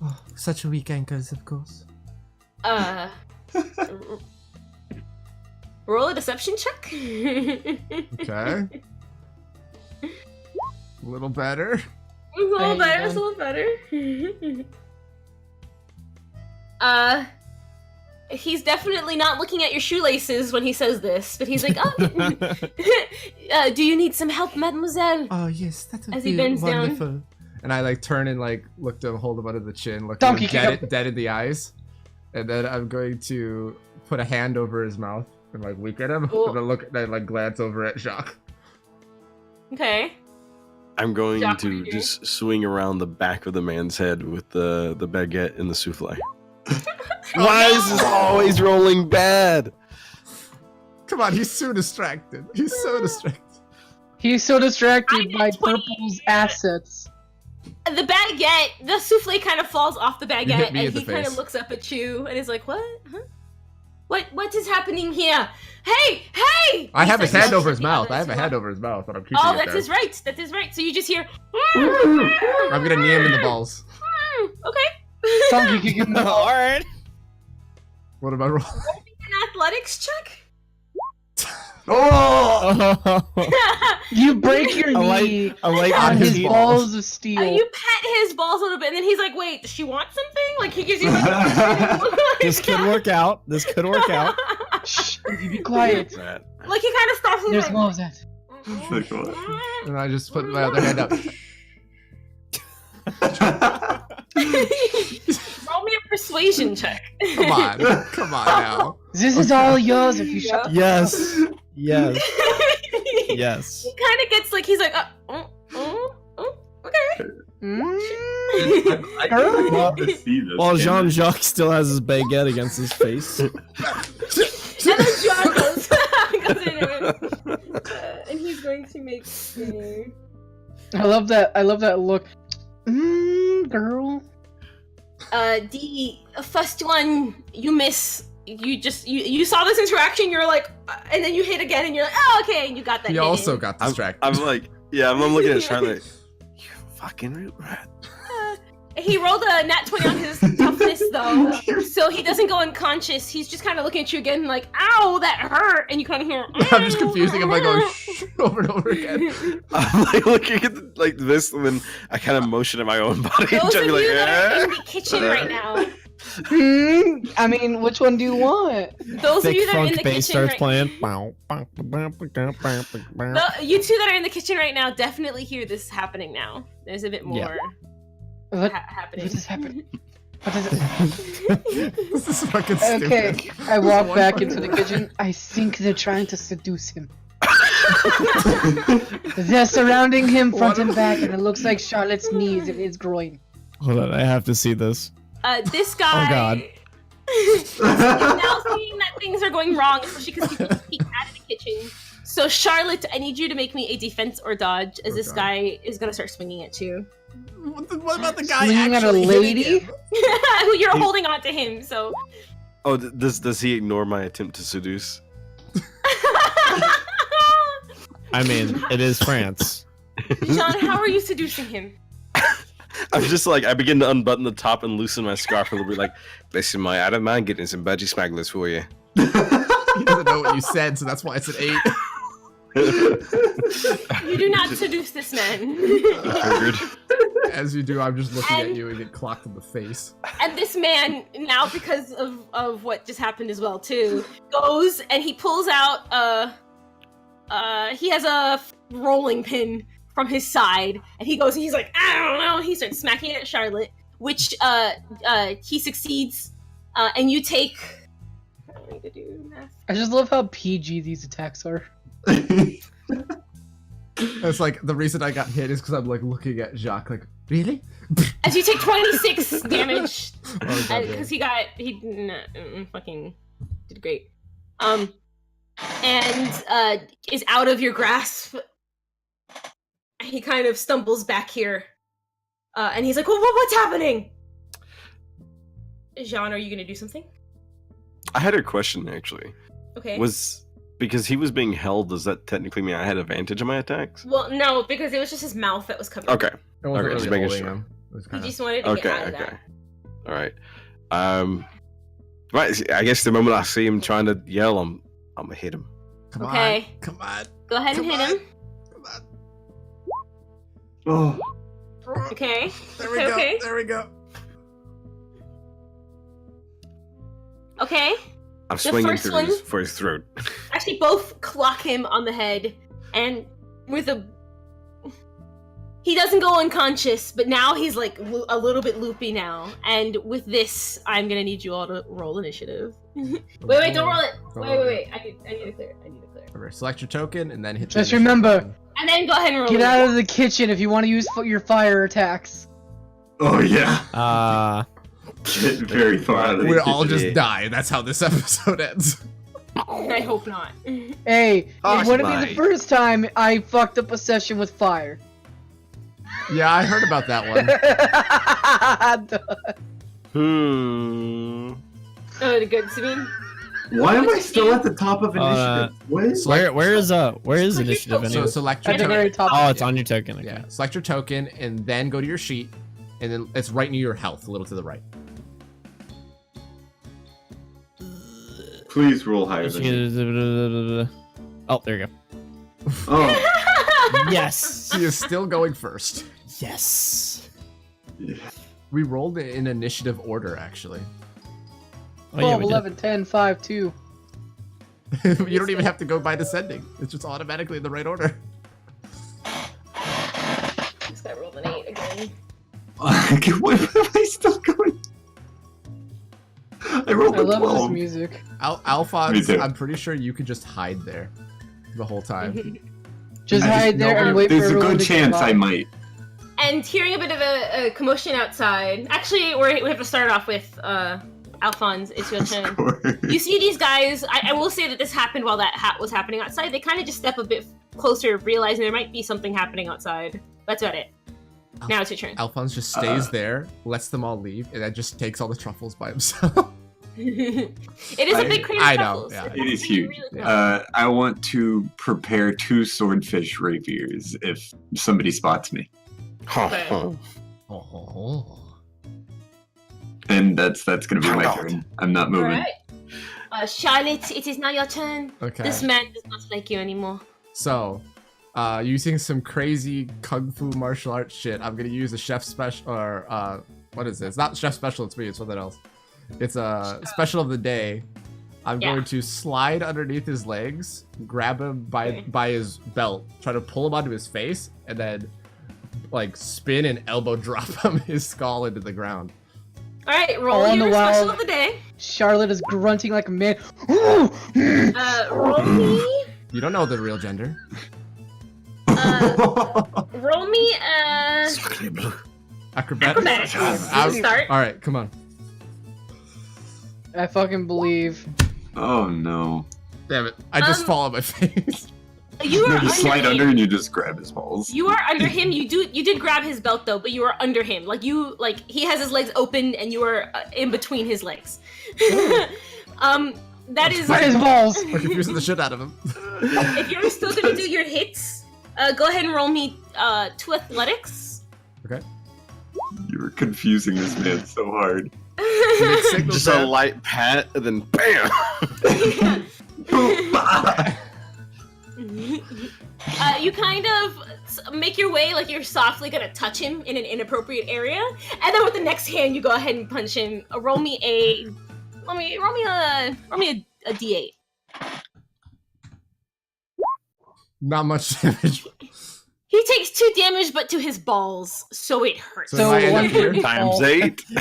Oh, such a weak ankles, of course. R- roll a deception check. Okay. A little better. A little There you better, it's a go. little better. He's definitely not looking at your shoelaces when he says this, but he's like, oh, do you need some help, mademoiselle? Oh, yes, that would As he be bends down. wonderful. And I like turn and like look to hold him under the chin, look Donkey him kick dead in the eyes. And then I'm going to put a hand over his mouth and like wink at him. Cool. And then look and like glance over at Jacques. Okay. I'm going Jack, what to do you do? just swing around the back of the man's head with the baguette and the souffle. Why is this always rolling bad? Come on, he's so distracted. He's so distracted. He's so distracted I by did 20. Purple's assets. The baguette, the souffle kind of falls off the hit baguette, me and in he the kind of face. looks up at you and is like, "What? Huh? What is happening here? Hey, hey!" I He have his starts hand over his yelling mouth. at I have a you. hand over his mouth, but I'm keeping Oh, it that there. is right. That is right. So you just hear. I'm gonna knee him in the balls. Okay. Donkey kick in the All right. What am I rolling? An athletics check. Oh! You break your I like- knee I like on on his his balls of steel. You pet his balls a little bit, and then he's like, "Wait, does she want something?" Like he gives you like. This could work out. This could work out. Shh, you be quiet. That. Like he kind of stops. And There's like, more of that. Like what? And I just put my other hand up. Roll me a persuasion check. Come on. Come on now. This is all yours if you shut the Yes. Yes. Yes. He kind of gets like he's like, okay. Mm. I love to see this. While Cameron. Jean-Jacques still has his baguette against his face. And then John goes in and he's going to make I love that look. Girl. the first one you miss. You saw this interaction. You're like, and then you hit again, and you're like, oh, okay, and you got that. He hit also in. got I'm distracted. like, yeah, I'm looking at Charlotte. You fucking root rat. He rolled a nat 20 on his toughness though, so he doesn't go unconscious. He's just kind of looking at you again, like, "Ow, that hurt," and you kind of hear. I'm just confusing him by going shh over and over again. I'm like looking at like this, and then I kind of motion at my own body, Those trying of to be you like, that are eh. in the kitchen right now, I mean, which one do you want? those of Thick you that are in funk the bass kitchen starts right playing. you two that are in the kitchen right now definitely hear this happening now. There's a bit more Yeah. What? happening. What is happening? What is it? This is fucking stupid. Okay, I walk One back fucking into the word. kitchen. I think they're trying to seduce him. They're surrounding him front and back, and it looks like Charlotte's knees and his groin. Hold on, I have to see this. This guy. Oh, God. He's now seeing that things are going wrong, especially because he peeked out of the kitchen. So Charlotte, I need you to make me a defense or dodge, as this guy is gonna start swinging at you. What about the guy Swinging at a actually lady? hitting him? You're holding on to him, so. Oh, does he ignore my attempt to seduce? I mean, it is France. John, how are you seducing him? I'm just like, I begin to unbutton the top and loosen my scarf a little bit, like, listen, my Adam man, getting some budgie smugglers for you. He doesn't know what you said, so that's why it's an 8. You do not seduce this man. As you do, I'm just looking at you and get clocked in the face. And this man, now because of what just happened as well too, goes and he pulls out he has a rolling pin from his side, and he goes and he's like, I don't know, he starts smacking it at Charlotte, which he succeeds, and you take, I don't need to do math. I just love how PG these attacks are. It's like, the reason I got hit is because I'm like looking at Jacques like, really? As you take 26 damage, Oh, God, because he fucking did great. And is out of your grasp. He kind of stumbles back here, and he's like, well, what's happening? Jean, are you gonna do something? I had a question, actually. Okay. Because he was being held, does that technically mean I had advantage on my attacks? Well, no, because it was just his mouth that was coming. Okay. It wasn't Okay, just really making holding sure. him. It was He kind just wanted to get out of that. All right. Right. I guess the moment I see him trying to yell, I'm gonna hit him. Come Okay. on. Come on. Go ahead and Come hit on. him. Come on. Oh, Okay. There we go. Okay. There we go. Okay. I'm The swinging first through one- for his throat. Actually, both clock him on the head, and with a... He doesn't go unconscious, but now he's like a little bit loopy now. And with this, I'm gonna need you all to roll initiative. wait, don't roll it. Wait. I need to clear it. Alright, select your token and then hit the Just initiative remember, button. And then go ahead and roll get it. out of the kitchen if you want to use your fire attacks. oh yeah. Get very far out of the We'll all kitchen. just die. That's how this episode ends. I hope not. Hey, Oh, it wouldn't be my. the first time I fucked up a session with fire. Yeah, I heard about that one. Oh, good, Sabine. Why am I still at the top of initiative? What is? Where is Select initiative your So anyway? select your At the token. very top. Oh, it's on your token. Okay. Yeah, select your token and then go to your sheet, and then it's right near your health, a little to the right. Please roll higher than me. Oh, there you go. Oh, Yes. He is still going first. Yes. yeah. We rolled it in initiative order, actually. Oh, yeah, 12, we did. 11, 10, 5, 2. You don't even have to go by descending. It's just automatically in the right order. This guy rolled an 8 again. Why am I still going? I rolled I a love this 12. music. Alphonse, Me too. I'm pretty sure you could just hide there the whole time. Just I just hide there know and wait for There's a everyone good to come chance by. I might. And hearing a bit of a commotion outside. Actually, we have to start off with Alphonse. It's your turn. You see these guys. I will say that this happened while that was happening outside. They kind of just step a bit closer, realizing there might be something happening outside. That's about it. Now it's your turn. Alphonse just stays there, lets them all leave, and then just takes all the truffles by himself. It is a big crate of I know, truffles. yeah. It is huge. Really cool. I want to prepare 2 swordfish rapiers if somebody spots me. Okay. Oh. And that's gonna be my turn. I'm not moving. Alright. Charlotte, it is now your turn. Okay. This man does not like you anymore. So, using some crazy kung fu martial arts shit, I'm gonna use a chef special, or what is it? It's not chef special. It's me. It's something else. It's a special of the day. I'm Yeah. going to slide underneath his legs, grab him by his belt, try to pull him onto his face, and then like spin and elbow drop him his skull into the ground. Alright, roll All in your the while- special of the day. Charlotte is grunting like a man. Roll me. You don't know the real gender. Roll me Acrobatics. acrobatics. All Start. right, come on. I fucking believe. Oh no. Damn it! I just fall on my face. You are You just slide him. under and you just grab his balls. You are under him. You did grab his belt though, but you are under him. Like he has his legs open and you are in between his legs. That is. His balls. We're confusing the shit out of him. If you're still gonna do your hits, go ahead and roll me 2 athletics. Okay. You're confusing this man so hard. You make signals, Just a man. light pat, and then bam! You kind of make your way like you're softly gonna touch him in an inappropriate area, and then with the next hand you go ahead and punch him. Roll me a D8. Not much damage. He takes 2 damage, but to his balls, so it hurts. So I end up here? Times 8. So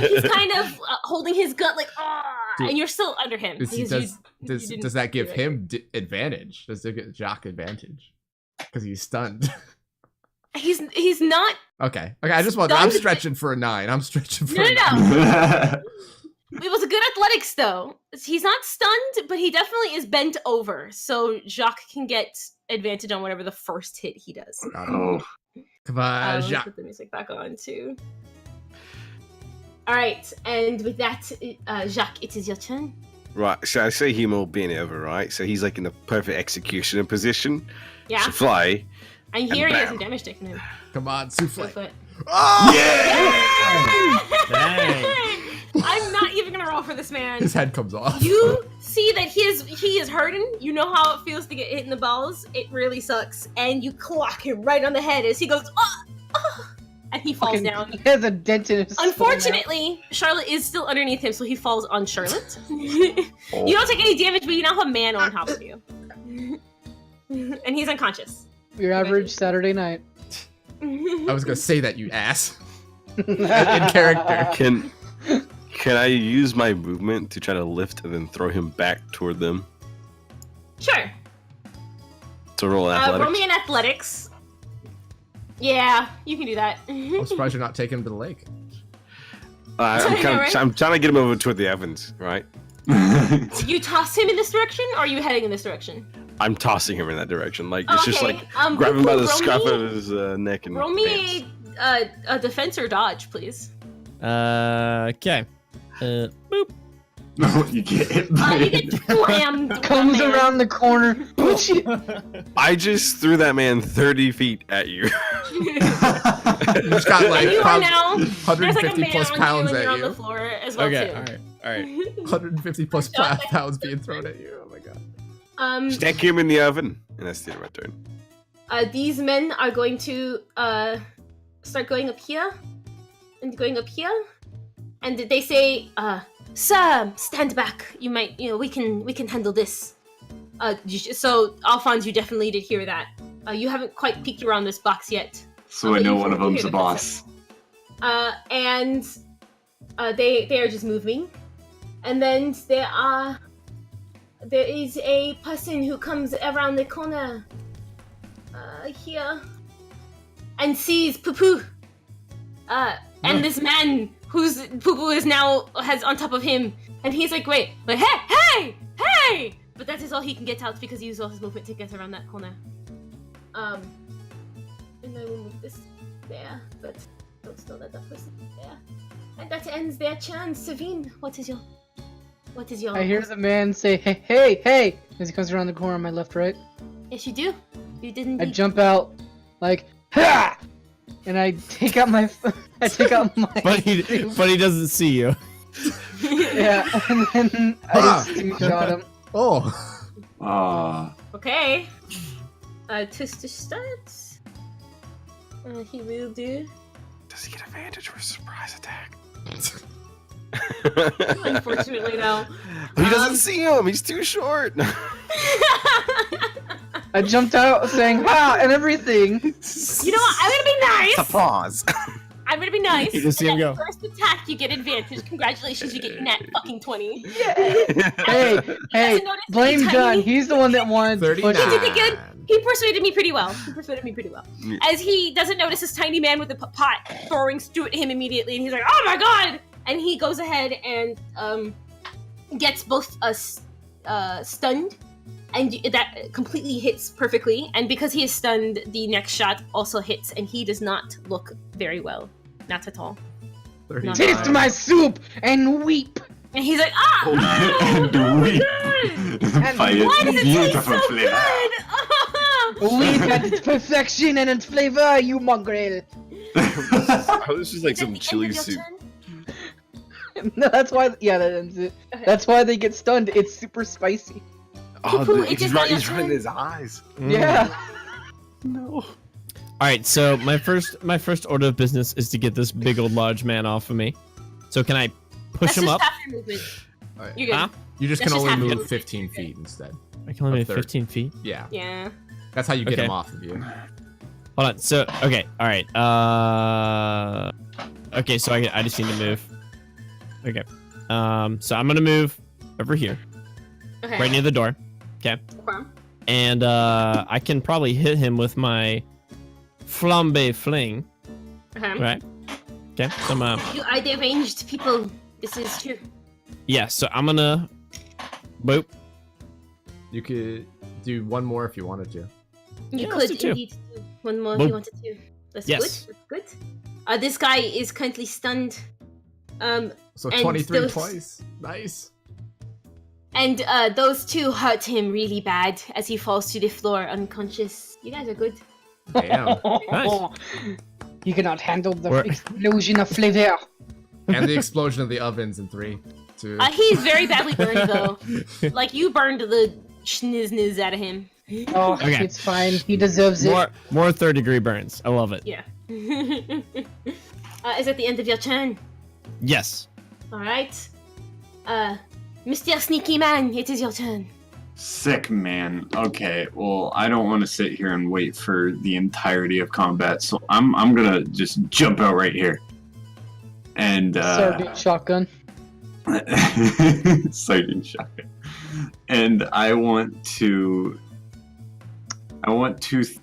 he's kind of holding his gut like, and you're still under him. Does because you didn't that give do it. him advantage? Does it give Jacques advantage? Because he's stunned. He's not. Okay. I just wonder. I'm Stunned? stretching for a 9. I'm stretching for No, a 9. no. It was a good athletics though. He's not stunned, but he definitely is bent over, so Jacques can get advantage on whatever the first hit he does. Oh. Come on, Let me Jacques. put the music back on too. All right, and with that, Jacques, it is your turn. Right, so I say him all being over, right? So he's like in the perfect executioner position. Yeah, So fly. and here he has bam. some damage taken him. Come on, Go souffle. for it. Oh! Dang. I'm not even gonna roll for this man. His head comes off. You see that he is hurting. You know how it feels to get hit in the balls. It really sucks. And you clock him right on the head as he goes, and he falls Fucking- down. He has a dent in his skull now. Unfortunately, Charlotte is still underneath him, so he falls on Charlotte. You don't take any damage, but you now have a man on top of you. And he's unconscious. Your average Saturday night. I was gonna say that, you ass. In character. Can I use my movement to try to lift and then throw him back toward them? Sure. So roll athletics. Roll me in athletics. Yeah, you can do that. I'm surprised you're not taking him to the lake. I'm trying to get him over toward the Evans, right? You toss him in this direction, or are you heading in this direction? I'm tossing him in that direction. Like it's just Okay, like grab him by the roll scruff me- of his neck and Roll me a defense or dodge, please. Okay. Boop. No, you get hit by You it. get slammed. Comes man. around the corner. I just threw that man 30 feet at you. You just got like And you are now. There's like a 150 man plus on pounds you, and at you're on the you. floor as well Okay. too. All right. 150 plus pounds being thrown at you. Oh my god. Stack him in the oven. And that's the end of my turn. These men are going to start going up here and going up here, and they say, "Sir, stand back. You might, we can handle this." So Alphonse, you definitely did hear that. You haven't quite peeked around this box yet. So I know one of them's a boss. And they are just moving, and then there is a person who comes around the corner here and sees Poo-Poo. And this man whose Poo-Poo is now has on top of him, and he's like, wait, hey! But that is all he can get out because he used all his movement to get around that corner. And I will move this there, but don't know that person is there. And that ends their turn. Savine, what is your? I hear the man say, hey, as he comes around the corner on my left, right. Yes, you do. You didn't. I jump out, like, ha! And I take out my, But he doesn't see you. yeah, and then I just two-shot him. Oh. Okay. To start. He will do. Does he get advantage for a surprise attack? Unfortunately, no. He doesn't see him. He's too short. I jumped out saying, ha, and everything. You know what? I'm gonna be nice. Applause. I'm gonna be nice. You just see him And go. that First attack, you get advantage. Congratulations, you get your nat fucking 20. Hey, notice blame any John. tiny- He's the one that wanted to 39. push He did it. it good. He persuaded me pretty well. As he doesn't notice this tiny man with a pot throwing stew at him immediately, and he's like, "Oh my god!" And he goes ahead and gets both us stunned, and that completely hits perfectly. And because he is stunned, the next shot also hits, and he does not look very well, not at all. 39. Taste my soup and weep. And he's like, ah, And weep. By its why does it taste beautiful so flavor. good? Weep at its perfection and its flavor, you mongrel. Oh, this is like some At the chili end of your soup. turn? No, that's why. Yeah, that ends it. That's why they get stunned. It's super spicy. Oh, Poo-poo, the, it he's is right. not He's your right in turn. his eyes. Yeah. No. All right, so my first order of business is to get this big old large man off of me. So can I push That's him just up? half your movement. Alright. You're good. Huh? You just That's can just only half move your 15 movement. feet instead. I can only A move third. 15 feet. Yeah. Yeah. That's how you get Okay. him off of you. Hold on. So okay, all right. Okay, so I just need to move. Okay. So I'm gonna move over here, Okay. right near the door. Okay. Okay. And I can probably hit him with my Flambé fling. Okay. Right. Okay. So I'm You are the ranged people. This is true. yeah. So I'm gonna boop. You could do one more if you wanted to. You Yeah, let's could do two. indeed do one more if Boop. you wanted to. That's Yes. good. That's good. This guy is currently stunned. So And 23 those- twice. Nice. And those two hurt him really bad as he falls to the floor unconscious. You guys are good. Damn. Nice. You cannot handle the We're- explosion of flavor. And the explosion of the ovens in 3, 2. He's very badly burned though. Like you burned the schniz out of him. Oh, Okay. it's fine. He deserves it. More 3rd-degree burns. I love it. Yeah. Is at the end of your turn. Yes. All right. Mr. Sneaky Man, it is your turn. Sick, man. Okay, well, I don't want to sit here and wait for the entirety of combat, so I'm gonna just jump out right here. And Sardine shotgun. Sardine shotgun. And I want to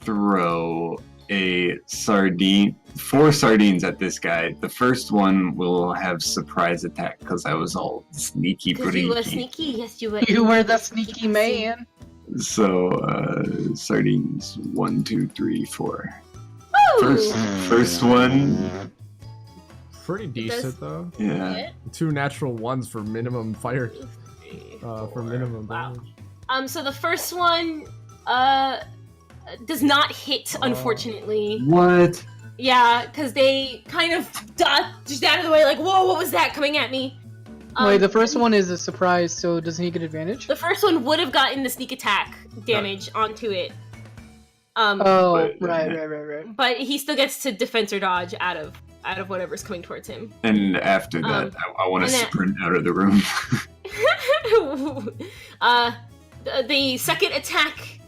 throw a sardine, 4 sardines at this guy. The first one will have surprise attack because I was all sneaky Because you were breaky. sneaky, yes you were. You were the sneaky man. So sardines 1, 2, 3, 4. Woo! First one, Pretty decent does- though. yeah. 2 natural ones for minimum fire. For minimum Wow. damage. So the first one, does not hit, unfortunately. What? Yeah, because they kind of dodged out of the way, like, whoa, what was that coming at me? Wait, the first one is a surprise, so doesn't he get advantage? The first one would have gotten the sneak attack damage onto it. Oh, But- right. But he still gets to defense or dodge out of whatever's coming towards him. And after that, I want to and then- sprint out of the room. The second attack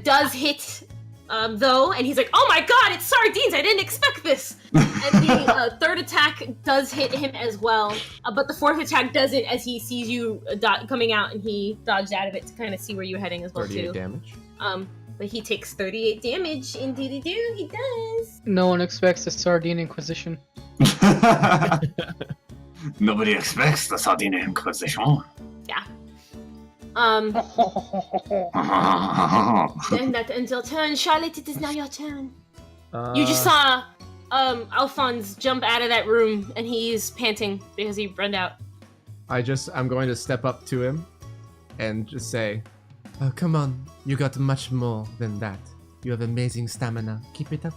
does hit, though, and he's like, "Oh my god, it's sardines! I didn't expect this." And the third attack does hit him as well, but the fourth attack doesn't, as he sees you coming out, and he dodged out of it to kind of see where you're heading as well 38 too. damage. But he takes 38 damage. Indeed, he does. No one expects a Sardine Inquisition. Nobody expects the Sardine Inquisition. Then that ends your turn. Charlotte, it is now your turn. You just saw Alphonse jump out of that room, and he's panting because he ran out. I'm going to step up to him and just say, "Oh, come on, you got much more than that. You have amazing stamina. Keep it up."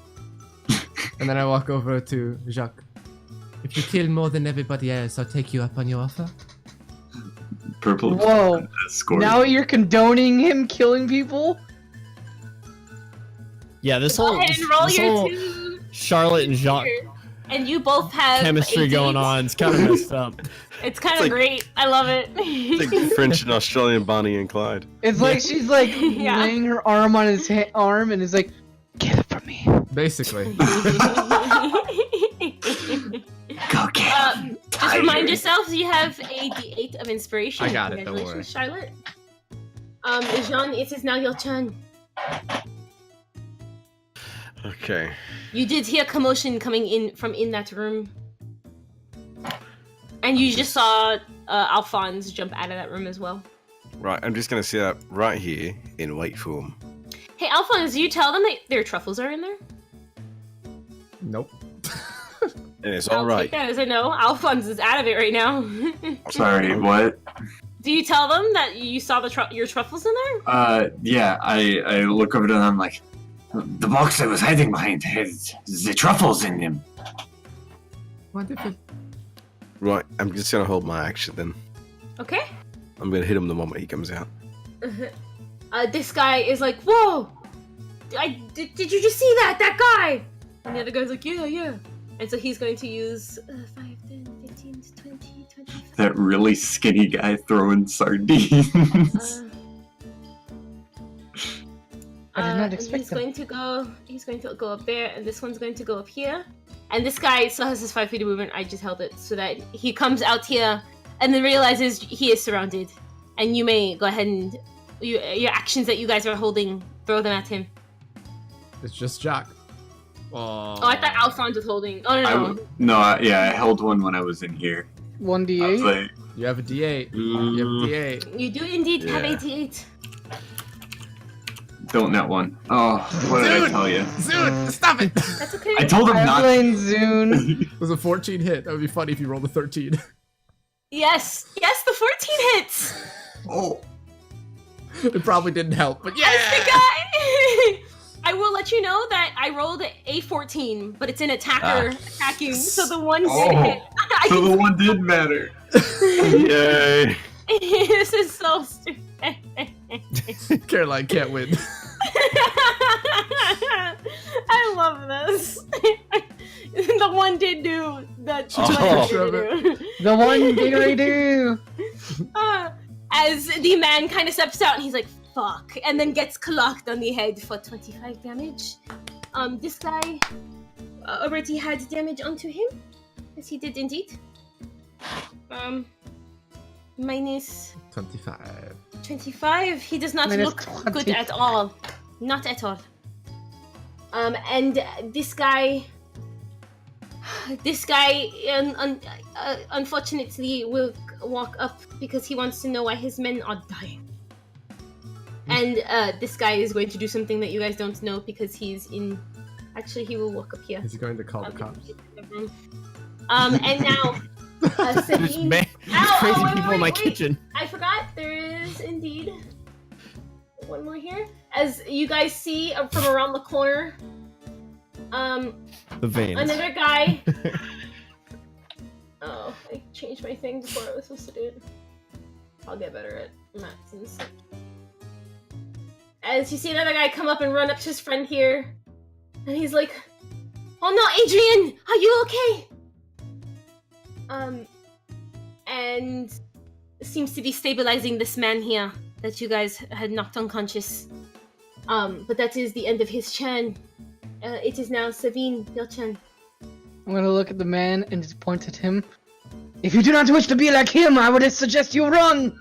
And then I walk over to Jacques. "If you kill more than everybody else, I'll take you up on your offer." Purple. Whoa. Scored. Now you're condoning him killing people? Yeah. This Go whole ahead and roll this your whole two. Charlotte and Jacques And you both have chemistry a going date. on. It's kind of messed up. It's kind It's of like- great. I love it. It's like French and Australian Bonnie and Clyde. It's like she's like Yeah. laying her arm on his arm and is like, "Give it from me." Basically. Go get him, Just remind tiger. yourself you have a D8 of inspiration. I got it, don't worry. Congratulations, Charlotte. Jean, it is now your turn. Okay. You did hear commotion coming in from in that room. And you just saw Alphonse jump out of that room as well. Right, I'm just gonna sit up right here in wait for him. Hey, Alphonse, do you tell them that their truffles are in there? Nope. And it's all right. Yeah, as I know, Alphonse is out of it right now. Sorry, what? Do you tell them that you saw your truffles in there? Yeah, I look over to them like, the box I was hiding behind had the truffles in them. Wonderful. Right, I'm just gonna hold my action then. Okay. I'm gonna hit him the moment he comes out. This guy is like, whoa! Did you just see that? That guy! And the other guy's like, yeah. And so he's going to use 5, 10, 15, 20, 25. That really skinny guy throwing sardines. I did not expect he's going to go up there, and this one's going to go up here. And this guy still has his 5 feet of movement. I just held it so that he comes out here and then realizes he is surrounded. And you may go ahead and your actions that you guys are holding, throw them at him. It's just Jock. Oh, I thought Alphonse was holding. Oh, no. I held one when I was in here. 1d8. Like, You have a D8. You have a D8. You do indeed have a D8. don't net one. Oh, what did I tell you? Zune, stop it! That's okay. I told him I'm not. playing Zune. It was a 14 hit. That would be funny if you rolled a 13. Yes, the 14 hits. Oh. It probably didn't help, but yeah! That's the guy! I will let you know that I rolled a 14, but it's an attacker attacking, so the one did hit. So the one did matter. Yay! This is so stupid. Caroline can't win. I love this. The one did do that. The one did do. As the man kind of steps out and he's like, fuck, and then gets clocked on the head for 25 damage. This guy already had damage onto him. Yes, he did indeed. Minus 25. He does not Minus look 20. good at all. Not at all. And this guy unfortunately will walk up because he wants to know why his men are dying. And this guy is going to do something that you guys don't know because he's in. Actually, he will walk up here. He's going to call the cops. And now, There's Sabine. there's crazy people in my kitchen. I forgot. There is indeed one more here. As you guys see from around the corner, The veins. another guy. Oh, I changed my thing before I was supposed to do it. I'll get better at maths and stuff. As you see another guy come up and run up to his friend here, and he's like, "Oh no, Adrian, are you okay?" And seems to be stabilizing this man here that you guys had knocked unconscious. But that is the end of his turn. It is now Savine, your turn. I'm gonna look at the man and just point at him. If you do not wish to be like him, I would suggest you run!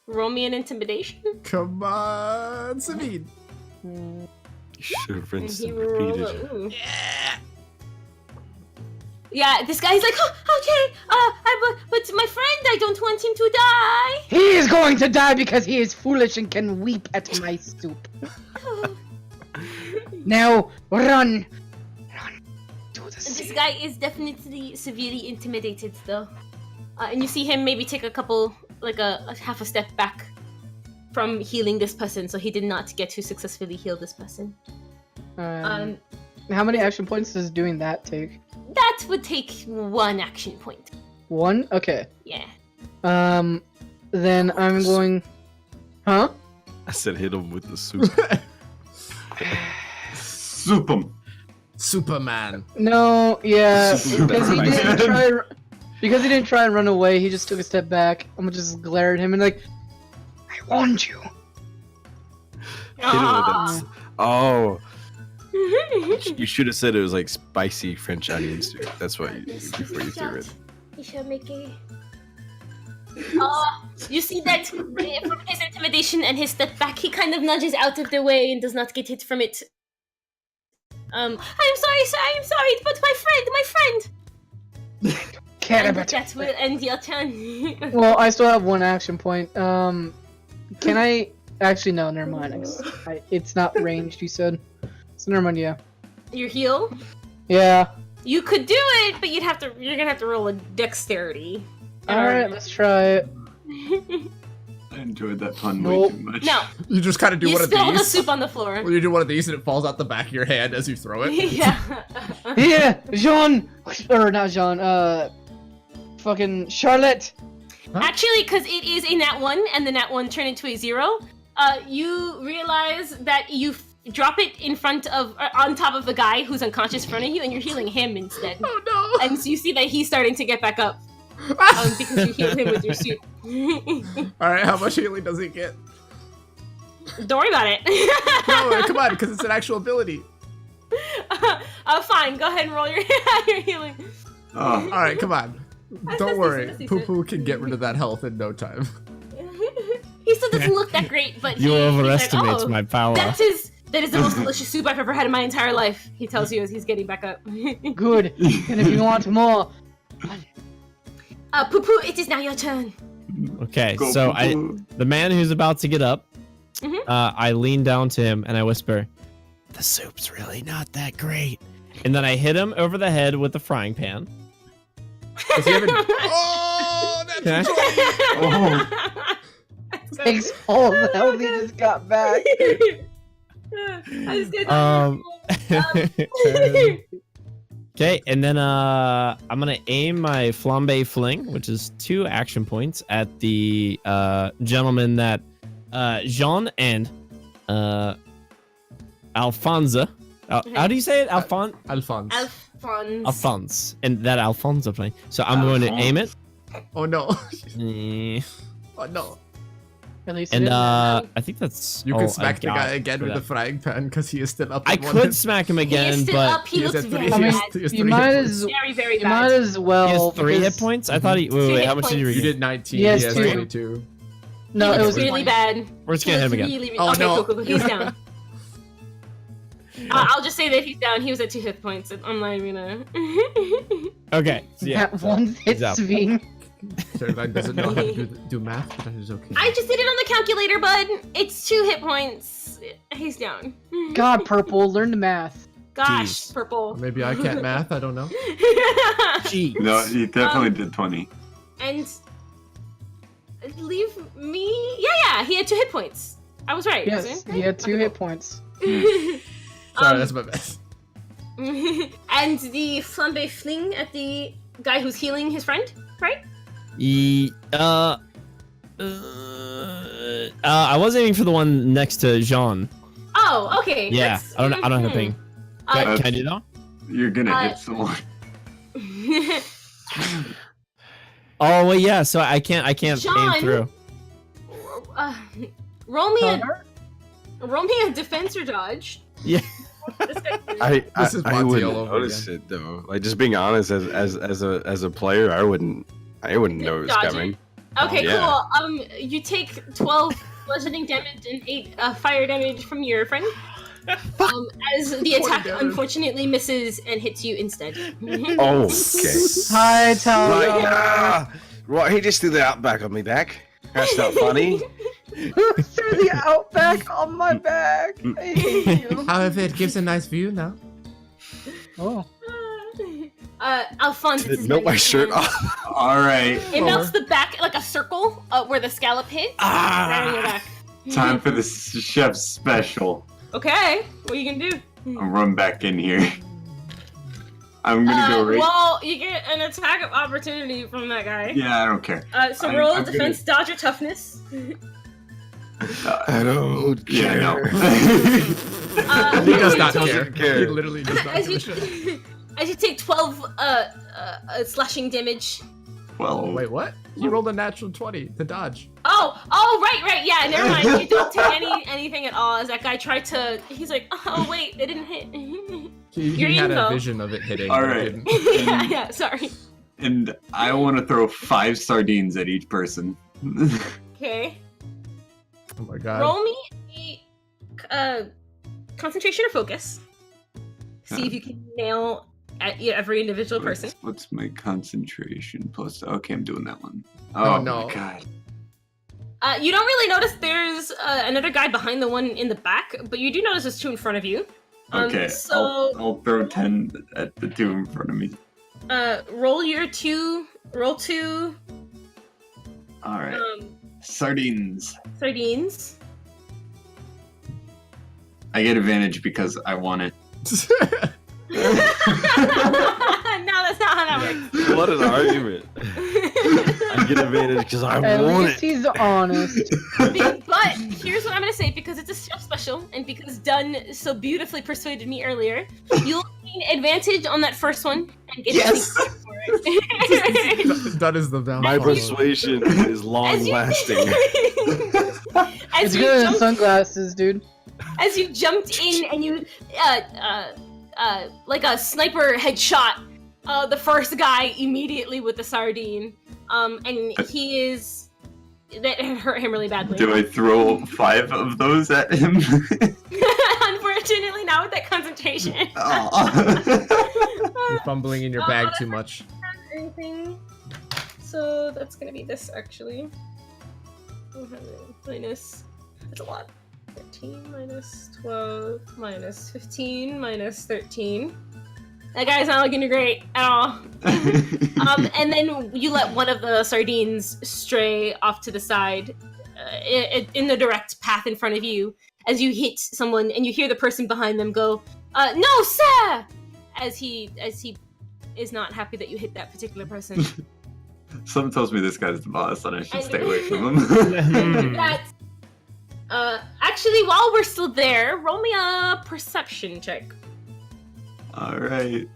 Roll me an intimidation. Come on, Sabine. Should have And rinsed he and rolled repeated. a, ooh. Yeah, this guy's like, oh, okay, but my friend, I don't want him to die. He is going to die because he is foolish and can weep at my stoop. Now, run! Run to the This sea. guy is definitely severely intimidated, though. And you see him maybe take a couple, like a half a step back from healing this person, so he did not get to successfully heal this person. How many action points does doing that take? That would take 1 action point. 1? Okay. Yeah. Then I'm going... Huh? I said hit him with the soup. Soup 'em. Superman. No, yeah, because he Superman. didn't try... Because he didn't try and run away, he just took a step back. I'm gonna just glare at him and like, I warned you. Hit him with that. Oh, you should have said it was like spicy French onion soup. That's what you, before you threw it. He shall make a... you see that from his intimidation and his step back, he kind of nudges out of the way and does not get hit from it. I'm sorry, sir, I'm sorry, but my friend! Care And about that will end your turn. Well, I still have one action point. Can I actually no? Never mind. It's not ranged. You said. So never mind. Yeah. Your heal? Yeah. You could do it, but you're gonna have to roll a dexterity. All right. Let's try it. I enjoyed that pun way Nope. too much. No, You just kind of do you one of spill the these. soup on the floor. Well, you do one of these and it falls out the back of your hand as you throw it. Yeah. Yeah, Jean, or not Jean. Fucking Charlotte. Actually, because it is a nat 1, and the nat 1 turned into a 0, you realize that you drop it in front of, on top of the guy who's unconscious in front of you, and you're healing him instead. Oh no! And so you see that he's starting to get back up, because you healed him with your suit. Alright, how much healing does he get? Don't worry about it. No, come on, because it's an actual ability. Fine, go ahead and roll your, your healing. Oh, Alright, come on. That's Don't worry, decent. Poo Poo can get rid of that health in no time. He still doesn't look that great, but You he's overestimate like, oh, my power. That is the most delicious soup I've ever had in my entire life. He tells you as he's getting back up. Good. And if you want more, Poo Poo, it is now your turn. Okay, go, so poo-poo. the man who's about to get up, Mhm. I lean down to him and I whisper, "The soup's really not that great." And then I hit him over the head with the frying pan. Does he have oh, that's Yeah. Oh. thanks all the health he just got back. I just did Okay, and then I'm gonna aim my Flambé fling, which is 2 action points, at the gentleman that Jean and Alfonso. How do you say it? Alphonse. Alphonse, and that Alfonso playing. So I'm going to aim it. Oh no. Eh, Oh no. At least And it is. I think that's. You all can I smack the got guy again for with the that. frying pan because he is still up. I in one could hit. smack him He again, is still but up. He He has looks a very three- I mean, bad. he has you 3 might hit as points. Very, very you might bad. as well. he has 3 hit because- points. I thought he. Wait, Two wait. hit How much did you points. You regain? did 19. He has He has 2. 22. No, He it looks was really bad. We're just He gonna hit looks him again. really, Oh, okay, no. cool. He's down. I'll just say that he's down. He was at 2 hit points. I'm not even gonna. Okay. So yeah. that one hit he's up. Sveen. Caroline doesn't know how to do math, but that is okay. I just did it on the calculator, bud. It's 2 hit points. He's down. God, Purple, learn the math. Gosh, Jeez. purple. Maybe I can't math. I don't know. Jeez. No, he definitely did 20. And leave me. Yeah. He had 2 hit points. I was right. Yes, wasn't I? he had 2 Okay, hit points. Sorry, Um, that's my best. and the flambe fling at the guy who's healing his friend, right? I was aiming for the one next to Jean. Oh, okay. Yeah, that's- I don't have a ping. Uh, Can I do that? You're gonna Uh, hit someone. Oh well, yeah. So I can't John. aim through. uh, roll me a defense or dodge. Yeah. This is I Monty wouldn't all over notice it though. Like just being honest, as a player, I wouldn't know it was Dodge it. coming. Okay, Yeah. cool. You take 12 bludgeoning damage and 8 fire damage from your friend. As the attack damage. unfortunately misses and hits you instead. Oh, okay. Hi, Tyler. Right, right. He just threw the outback on me back. That's not funny. Who threw the outback on my back? I hate you. However, it gives a nice view now. Oh. Alphonse, Did it melt my shirt off? All right, It melts the back like a circle where the scallop hit. Right on your back. time for the chef's special. Okay, what are you gonna do? I'll run back in here. I'm gonna go right. Well, you get an attack of opportunity from that guy. Yeah, I don't care. So I'm- roll I'm defense, dodge, or toughness. I don't Yeah, care. no. He does not Doesn't care. care. He literally does not As give a you, shit. as you take 12 slashing damage. Well, Wait, what? You rolled a natural 20 to dodge. Oh, right, yeah, never mind. You don't take anything at all. As that guy tried to, he's like, oh wait, it didn't hit. You're He had in, a though. vision of it hitting. All but it right. didn't. yeah, sorry. and I want to throw 5 sardines at each person. Okay. Oh my god. Roll me a concentration or focus. See if you can nail at every individual person. What's my concentration plus? Okay, I'm doing that one. Oh, Oh, no. my god. You don't really notice there's another guy behind the one in the back, but you do notice there's two in front of you. Okay, So I'll throw 10 at the two in front of me. roll your two. Roll 2. All right. Sardines. Sardines. I get advantage because I want it. No, that's not how that works. What an argument. I get advantage because I At want least it. he's honest. But here's what I'm gonna say, because it's a chef special, and because Dunn so beautifully persuaded me earlier, you'll gain advantage on that first one and get Yes! for it. That is the downfall. My persuasion is long lasting. It's good in sunglasses, dude. As you jumped in and you like a sniper headshot the first guy immediately with the sardine, and he is that hurt him really badly. Do I throw 5 of those at him? Unfortunately, not with that concentration. Aw. You're fumbling in your bag too much. Anything. So that's gonna be this actually. 200 minus. That's a lot. 13 minus 12 minus 15 minus 13. That guy's not looking great at all. And then you let one of the sardines stray off to the side in the direct path in front of you as you hit someone, and you hear the person behind them go, "No, sir!" As he is not happy that you hit that particular person. Something tells me this guy's the boss and I should stay away from him. That's actually, while we're still there, roll me a perception check. Alright.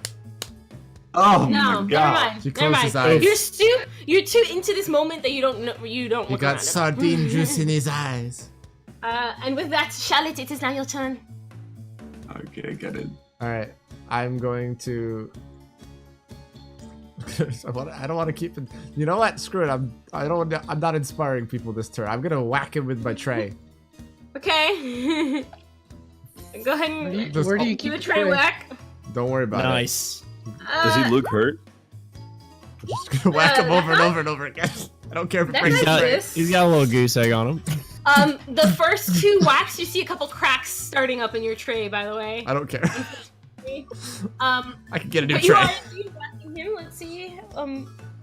Oh No, my never god. mind. He Never closed his mind. eyes. You're too into this moment that you don't know. You don't. He look got around. sardine juice in his eyes. And with that, Charlotte, it is now your turn. Okay, I get it. Alright, I'm going to... I don't want to keep it... You know what? Screw it. I'm not inspiring people this turn. I'm gonna whack him with my tray. Okay. Go ahead and Where do you do keep a the tray whack. Don't worry about Nice. Does he look hurt? it. I'm just gonna whack him over and over and over again. I don't care if it That breaks guy's his tray. this. He's got a little goose egg on him. The first 2 whacks, you see a couple cracks starting up in your tray. By the way. I don't care. I I can get a new But you tray. are indeed whacking him. Let's see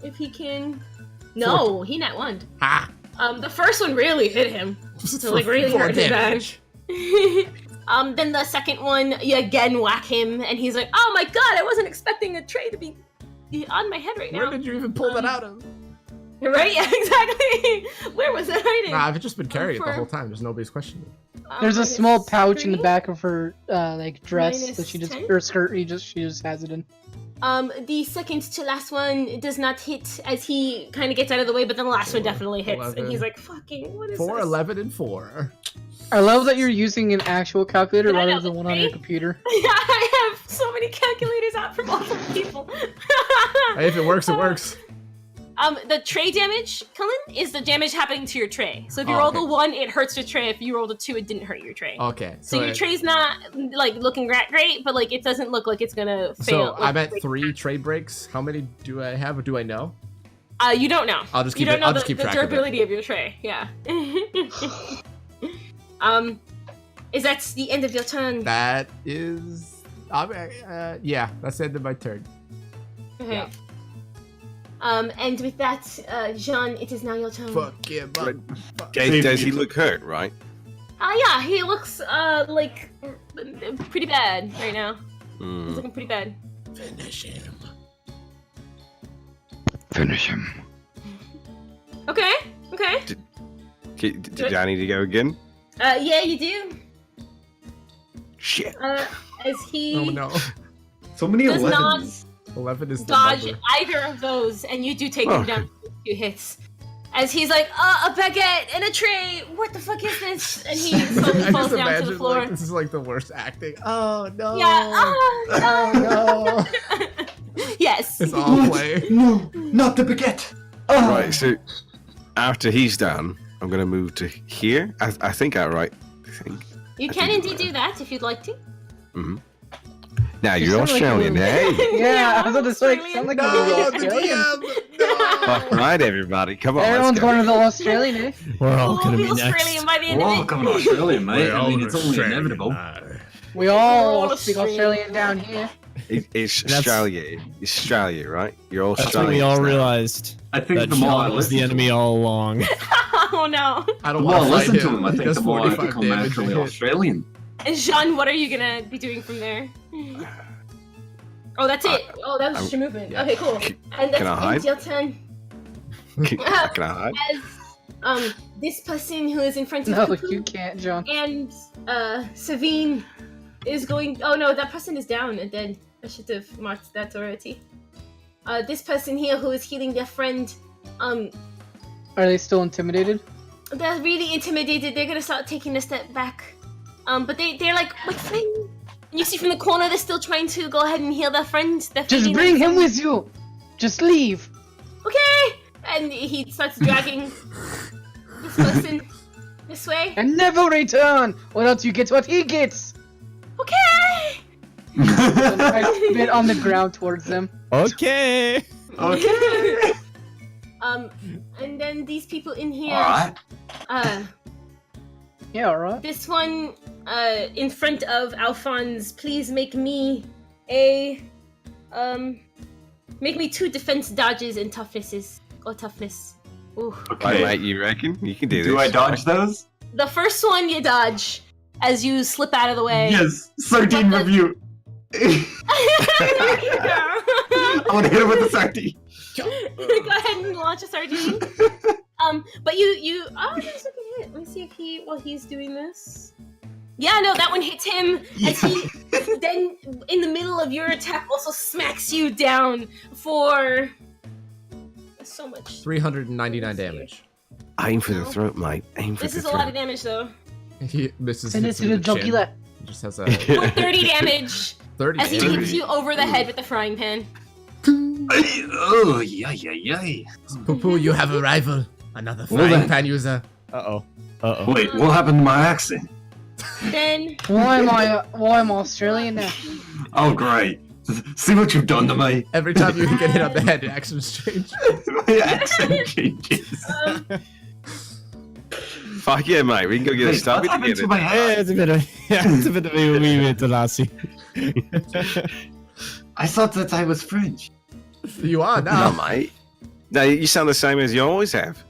if he can. No, he net 1. Ah! The first one really hit him. So like really For hurt him bad. damage. Then the second one, you again whack him, and he's like, "Oh my god, I wasn't expecting a tray to be on my head right now." Where did you even pull that out of? Right? Yeah, exactly. Where was it hiding? Nah, I've just been carrying it the for- whole time. There's nobody's questioning it. There's a Minus small pouch in the 3. back of her like dress Minus that she just 10? her skirt. She just has it in. The second to last one does not hit as he kind of gets out of the way, but then the last one 4, definitely hits, 11. and he's like, "Fucking, what is 4, this?" 11, and 4. I love that you're using an actual calculator Yeah, I rather know, than the one on right? your computer. I have so many calculators out from awful people. Hey, if it works, it works. The tray damage, Cullen, is the damage happening to your tray. So if you Oh, roll okay. the 1, it hurts your tray. If you roll the 2, it didn't hurt your tray. Okay. So your tray's not like looking great, but like it doesn't look like it's gonna fail. So I'm at 3 trade breaks. How many do I have, or do I know? You don't know. I'll just You keep don't it. know I'll the, just keep the track of it. durability of your tray. Yeah. Is that the end of your turn? That is. Yeah, that's the end of my turn. Okay. yeah. And with that, Jean, it is now your turn. Fuck him up. Right. Fuck. Does he look hurt, right? Yeah, he looks like pretty bad right now. He's Hmm. looking pretty bad. Finish him. Finish him. Okay. Did I need to go again? Yeah, you do. Shit. As he Oh no. So many Does 11s. 11 is the dodge number. either of those, and you do take him Okay. down for 2 hits. As he's like, a baguette and a tray. What the fuck is this? And he slowly I falls just down to imagine the floor. like this is like the worst acting. Oh no. Yeah. Oh no. Yes. It's all play. No, not the baguette. Oh. Right, so after he's done, I'm going to move to here. I think I right. I think. You can indeed do that if you'd like to. Now You you're sound like a Australian, little- hey? Yeah, I was about to say, sound like a No, little the Australian. DM. Fuck right, everybody. Come on, Everyone's let's go. going to the Australian, eh? We're all We'll gonna be be next. Australian by the end We're all of it. coming to Australia, mate. We're I mean, all it's only Australian inevitable. now. We all We're speak Australian. Australian down here. It's That's- Australia. It's Australia, right? You're all That's when we Australians all now. realized I think that the more I John was listen the to enemy all along. Oh no. I the don't more I want to fight listen to him, I He think does the more I 45 become damage a naturally hit. Australian. And Jean, what are you gonna be doing from there? Oh, that's it. Oh, that was just your movement. yeah. Okay, cool. Can- And that's can I hide? your turn. Can I hide? As this person who is in front of No, Cuckoo you can't, John. and Savine is going. Oh no, that person is down and dead. I should have marked that already. This person here who is healing their friend, Are they still intimidated? they're really intimidated. They're gonna start taking a step back. But they're like, my friend. And you see from the corner, they're still trying to go ahead and heal their friend. They're Just feeding bring them him with you! Just leave! Okay! And he starts dragging this person this way. And never return! Or else you get what he gets! Okay! And I spit on the ground towards them. Okay. Okay. And then these people in here. Alright. Yeah, alright. This one, in front of Alphonse, please make me a, make me 2 defense dodges and toughnesses. Or toughness. Ooh. Right, Okay. mate, you reckon? You can do this. Do I dodge those? The first one you dodge as you slip out of the way. Yes. Sardine But the- review. There you I want to hit him with the sardine. go. Go ahead and launch a sardine. But you oh, there's a good hit. Let me see if while he's doing this. Yeah, no, that one hits him. As he then, in the middle of your attack, also smacks you down for so much. 399 damage. Aim for the throat, mate. Aim for This the is a throat. lot of damage, though. He misses. Send it hits to him the with chin. jugular. He just has a For 30 damage 30 as he damage. hits you over the head with the frying pan. Oh, yay. Poo poo, you have a rival. Another Well frying then. pan user. Uh-oh. Wait, what happened to my accent? Then Why am I Australian now? Oh, great. See what you've done to me? Every time you get hit on the head, the actions change. My accent changes. Fuck yeah, mate. We can go get a Wait, stubby what happened to together. my Yeah, hat? it's a bit of a wee bit Lassie. I thought that I was French. You are No, now. mate. No, you sound the same as you always have.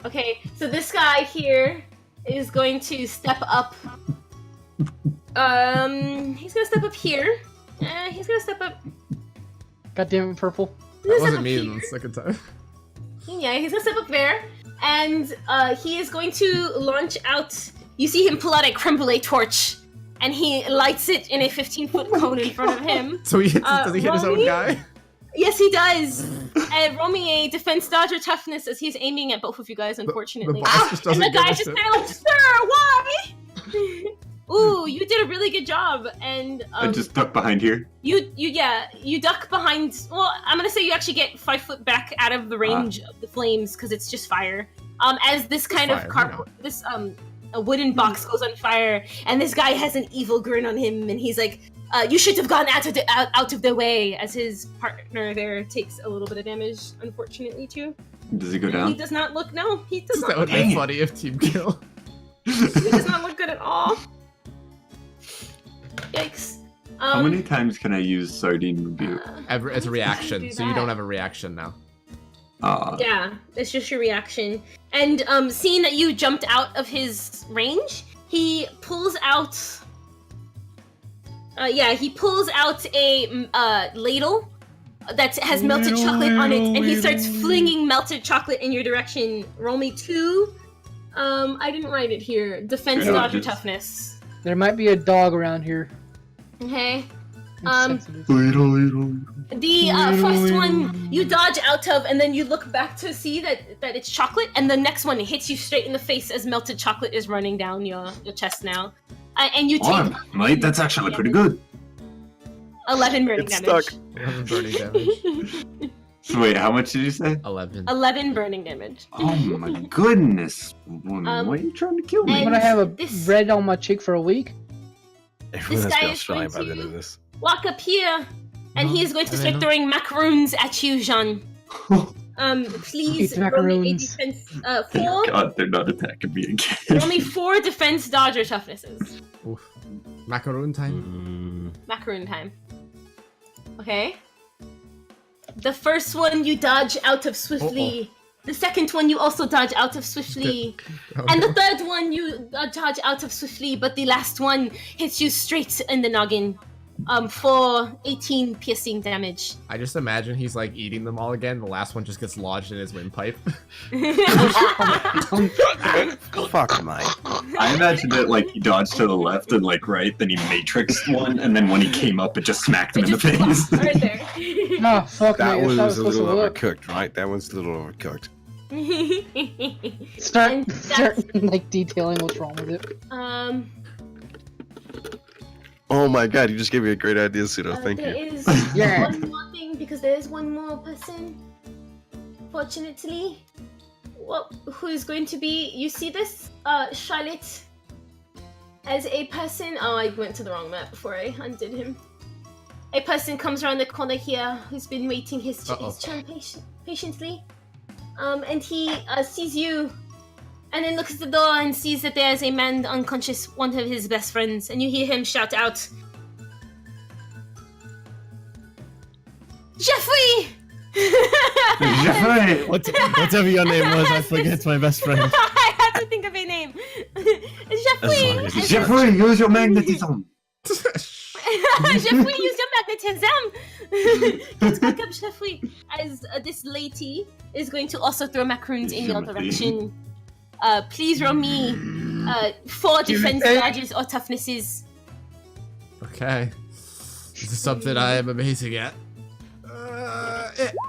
okay, so this guy here is going to step up. He's gonna step up here. He's gonna step up. God damn it, purple. He's That gonna step wasn't up me here. the second time. Yeah, he's gonna step up there, and he is going to launch out. You see him pull out a creme brulee torch, and he lights it in a 15-foot cone in front of him. So he hits, does he hit his own Romy? guy? Yes, he does. Roll me a defense dodge or toughness as he's aiming at both of you guys, The unfortunately. boss just And doesn't the give a guy's just shit. kind of like, sir, why? Ooh, you did a really good job, and I just ducked behind here. you duck behind. Well, I'm gonna say you actually get 5 foot back out of the range of the flames because it's just fire. As this kind of Fire, this a wooden box goes on fire, and this guy has an evil grin on him, and he's like, "You should have gone out of the way." As his partner there takes a little bit of damage, unfortunately too. Does he go He down? does not look. No, he does That not. would Look, be Dang it. funny if team kill. he does not look good at all. Yikes. How many times can I use sardine rebuke? As a reaction, do so you that. don't have a reaction now. Yeah, it's just your reaction. And seeing that you jumped out of his range, he pulls out. He pulls out a ladle that has melted chocolate on it, and he starts flinging melted chocolate in your direction. Roll me 2. I didn't write it here. Defense, Yeah, dodge, or just- toughness. There might be a dog around here. Okay. Insensitive. The first one you dodge out of, and then you look back to see that it's chocolate, and the next one hits you straight in the face as melted chocolate is running down your chest now. And you take Oh, mate, that's actually pretty good. 11 burning It's damage. stuck. 11 burning damage. So wait, how much did you say? 11. 11 burning damage. Oh my goodness, woman! Why are you trying to kill me? I'm gonna have a This- red on my cheek for a week. Everyone This has guy got is Australian going by the to- end of this. Walk up here, and No, he is going to I start know. throwing macaroons at you, Jean. Please Eat roll me a macaroons. defense. Thank 4. God, they're not attacking me again. Roll me 4 defense dodge or toughnesses. Oof. Macaroon time. Macaroon time. Okay. The first one you dodge out of swiftly. The second one you also dodge out of swiftly. Oh, And the no. third one you dodge out of swiftly, but the last one hits you straight in the noggin. For 18 piercing damage. I just imagine he's like eating them all again. The last one just gets lodged in his windpipe. Fuck, mate. I imagine that like he dodged to the left and like right, then he matrixed one, and then when he came up, it just smacked him in the face. Right there. Oh, fuck, That mate. That's how it's was a supposed to little look. overcooked, right? That one's a little overcooked. Start, And like, detailing what's wrong with it. Oh my god, you just gave me a great idea, Pseudo. Thank there you. is Yeah. one more thing because there is one more person. Fortunately, well, who is going to be? You see this, Charlotte, as a person. Oh, I went to the wrong map before I undid him. A person comes around the corner here who's been waiting his turn patiently. And he sees you, and then looks at the door and sees that there's a man unconscious, one of his best friends, and you hear him shout out, Jeffrey! Jeffrey! Whatever your name was, I forget my best friend. I have to think of a name. Jeffrey! Jeffrey, use your magnetism. Jeffrey, use your magnetism! Get back up, Jeffrey. As this lady is going to also throw macaroons in your direction. Please roll me 4 defense dodges or toughnesses. Okay. This is something I am amazing at.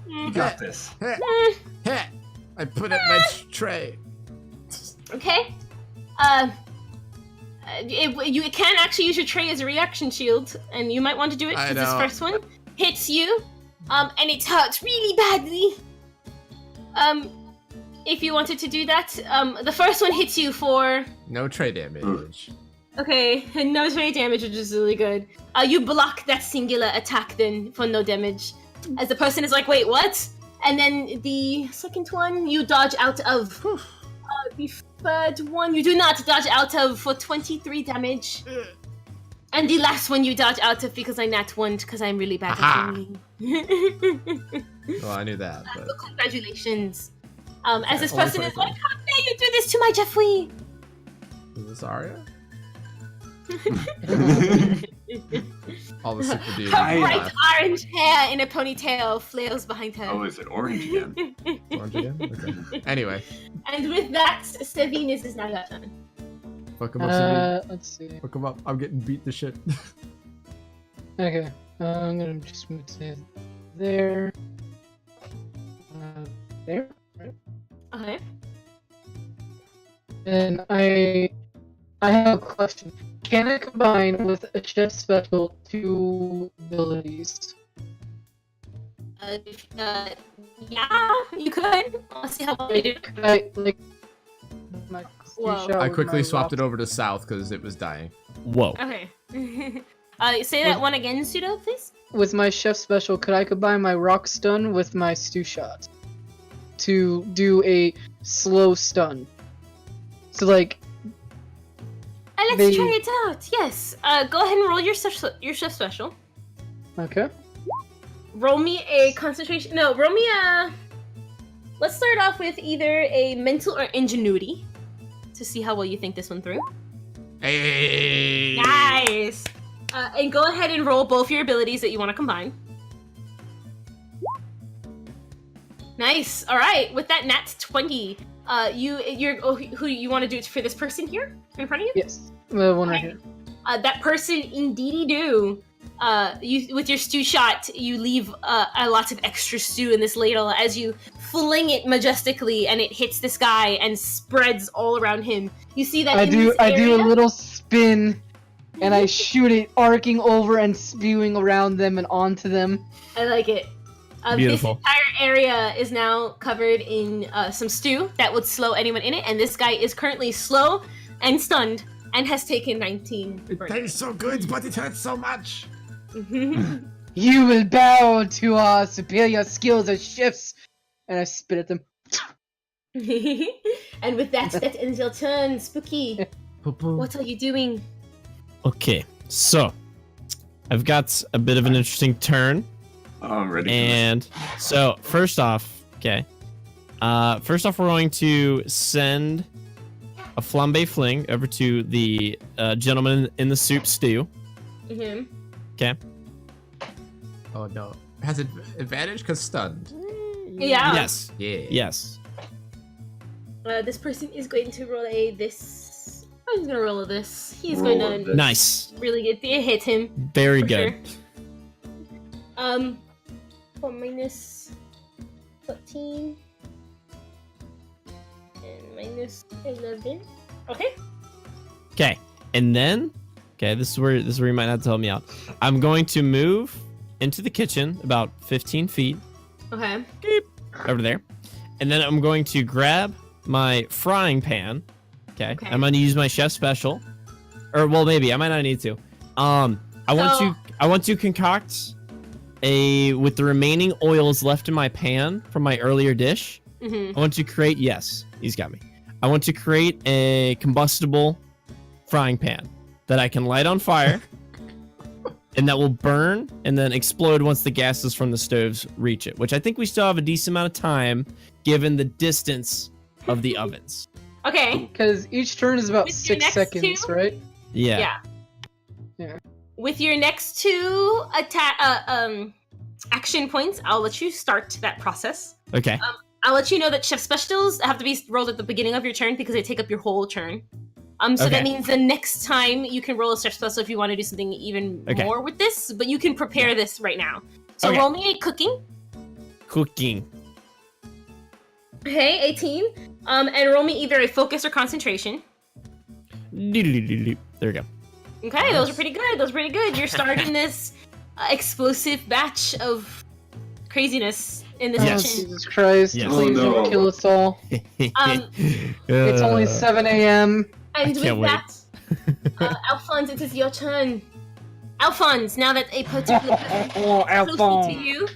You got this. I put it in my tray. Okay. You can actually use your tray as a reaction shield, and you might want to do it I because this know. first one hits you, and it hurts really badly. If you wanted to do that, the first one hits you for No tray damage. okay, no tray damage, which is really good. You block that singular attack then for no damage, as the person is like, wait, what? And then the second one you dodge out of. The third one you do not dodge out of for 23 damage. And the last one you dodge out of because I nat one because I'm really bad Aha. at rolling. Well, I knew that, but So congratulations. As this only person is 23. like, how dare you do this to my Jeffrey? is this Arya? All the super dudes. Her bright orange hair in a ponytail flails behind her. Oh, is it orange again? Orange again? Okay. Anyway, And with that, Sevinus is now your turn. fuck him up, Sabine. Let's see. Fuck him up. I'm getting beat to shit. Okay, I'm gonna just move to there. There. Okay. And I have a question. Can I combine with a chef special 2 abilities? Yeah, you could. I'll see how well you do. Could I like? My Whoa. I quickly swapped it over to south because it was dying. Whoa. Okay. Say that one again, Pseudo, please. With my chef special, could I combine my rock stun with my stew shot to do a slow stun? So like, Let's They- try it out. Yes. Go ahead and roll your chef special. okay. Roll me a concentration. No, roll me a. Let's start off with either a mental or ingenuity to see how well you think this one through. Hey! Nice. And go ahead and roll both your abilities that you want to combine. Nice. All right. With that nat 20, who you want to do it for this person here in front of you? Yes. The one right here. That person indeedy do. You with your stew shot, you leave a lot of extra stew in this ladle as you fling it majestically, and it hits this guy and spreads all around him. You see that I in do this a area? little spin, and I shoot it arcing over and spewing around them and onto them. I like it. Beautiful. This entire area is now covered in some stew that would slow anyone in it, and this guy is currently slow and stunned and has taken 19. It tastes so good, but it hurts so much. You will bow to our superior skills as chefs. And I spit at them. And with that ends your turn, Spooky. What are you doing? Okay, so I've got a bit of an interesting turn. Oh, I'm ready. And so first off, we're going to send a Flambé fling over to the gentleman in the soup stew. Mm-hmm. Okay. Oh no. Has it advantage because stunned? Yeah. Yes. Yeah. Yes. This person is going to roll this. Oh, he's gonna roll this. He's Roll going to this. Nice. really hit him. Very for good. Sure. For minus 13 and minus 11. Okay. Okay. And then, this is where you might not tell me out. I'm going to move into the kitchen about 15 feet Okay. over there. And then I'm going to grab my frying pan. Okay. I'm going to use my chef special. Or well, maybe I might not need to. I want to concoct with the remaining oils left in my pan from my earlier dish. Mm-hmm. I want to create, yes, he's got me. I want to create a combustible frying pan that I can light on fire and that will burn and then explode once the gases from the stoves reach it, which I think we still have a decent amount of time given the distance of the ovens. Okay. Because each turn is about With your 6 next seconds, two? right? Yeah. With your next 2 action points, I'll let you start that process. Okay. I'll let you know that chef specials have to be rolled at the beginning of your turn because they take up your whole turn. So that means the next time you can roll a chef special if you want to do something even more with this, but you can prepare this right now. So roll me a cooking. Cooking. Okay, 18. And roll me either a focus or concentration. There we go. Okay, those are pretty good. You're starting this explosive batch of craziness in this Yes. kitchen. Jesus Christ, Yes. please Oh, no. don't kill us all. It's only 7 a.m. And I can't with that, Alphonse, it is your turn. Alphonse, now that a particular person Oh, is close to you,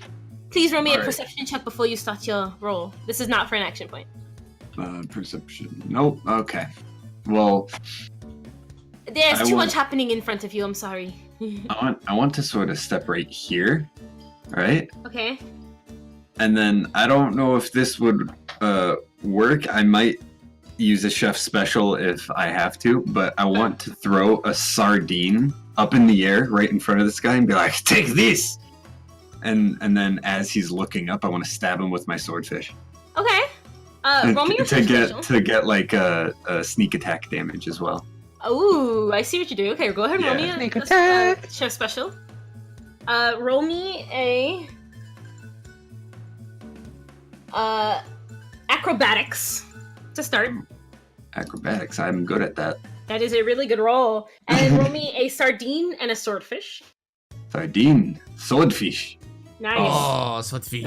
please roll me a Alright. perception check before you start your roll. This is not for an action point. Perception. Nope. Okay. Well, There's I too want- much happening in front of you, I'm sorry. I want to sort of step right here, right? Okay. And then I don't know if this would work. I might use a chef special if I have to, but I want to throw a sardine up in the air right in front of this guy and be like, "Take this!" And then as he's looking up, I want to stab him with my swordfish. Okay. Roll me your to chef get special. to get like a sneak attack damage as well. Ooh, I see what you do. Okay, go ahead and roll me Yeah. Sneak a attack. chef special. Roll me a acrobatics to start. Acrobatics, I'm good at that. That is a really good roll. And roll me a sardine and a swordfish. Sardine, swordfish. Nice. Oh, swordfish.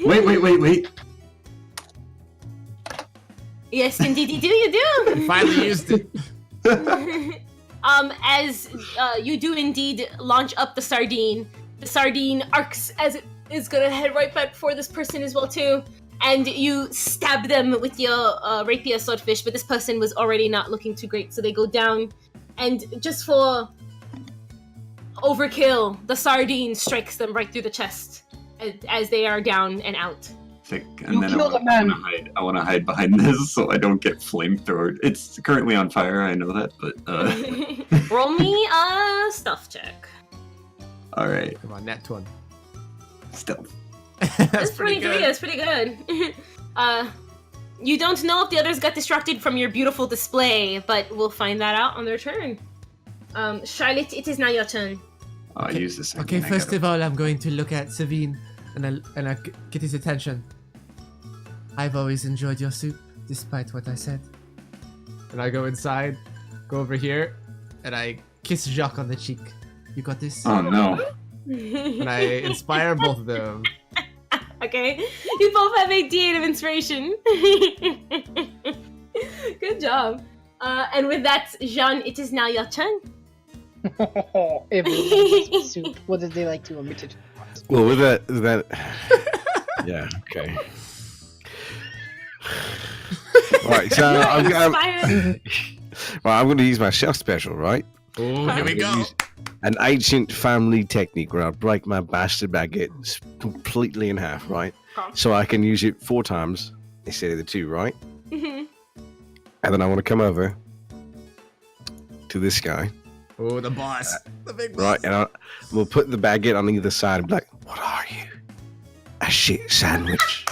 Wait. Yes, indeed, you do. Finally used it. As you do indeed launch up the sardine arcs as it is gonna head right back for this person as well too, and you stab them with your rapier swordfish, but this person was already not looking too great, so they go down, and just for overkill, the sardine strikes them right through the chest as they are down and out. Sick. You And then killed a man. I want to hide behind this so I don't get flamethrowered. It's currently on fire, I know that, but Roll me a stealth check. all right, Come on, net one. stealth. That's pretty 23. good. That's pretty good. You don't know if the others got distracted from your beautiful display, but we'll find that out on their turn. Charlotte, it is now your turn. I'll use this. Okay, first of all, I'm going to look at Savine and I get his attention. I've always enjoyed your soup, despite what I said. And I go inside, go over here, and I kiss Jacques on the cheek. You got this? Oh no! And I inspire both of them. okay? You both have a D8 of inspiration. Good job. And with that, Jean, it is now your turn. Everyone soup. What did they like to omit it? Well, with that, yeah, okay. Right, so I'm going to use my chef special, right? Oh, here we go. An ancient family technique where I break my bastard baguette completely in half, right? So I can use it 4 times instead of the 2, right? Mhm. And then I want to come over to this guy, Oh, the boss. The big boss. right? And we'll put the baguette on either side and be like, "What are you? A shit sandwich."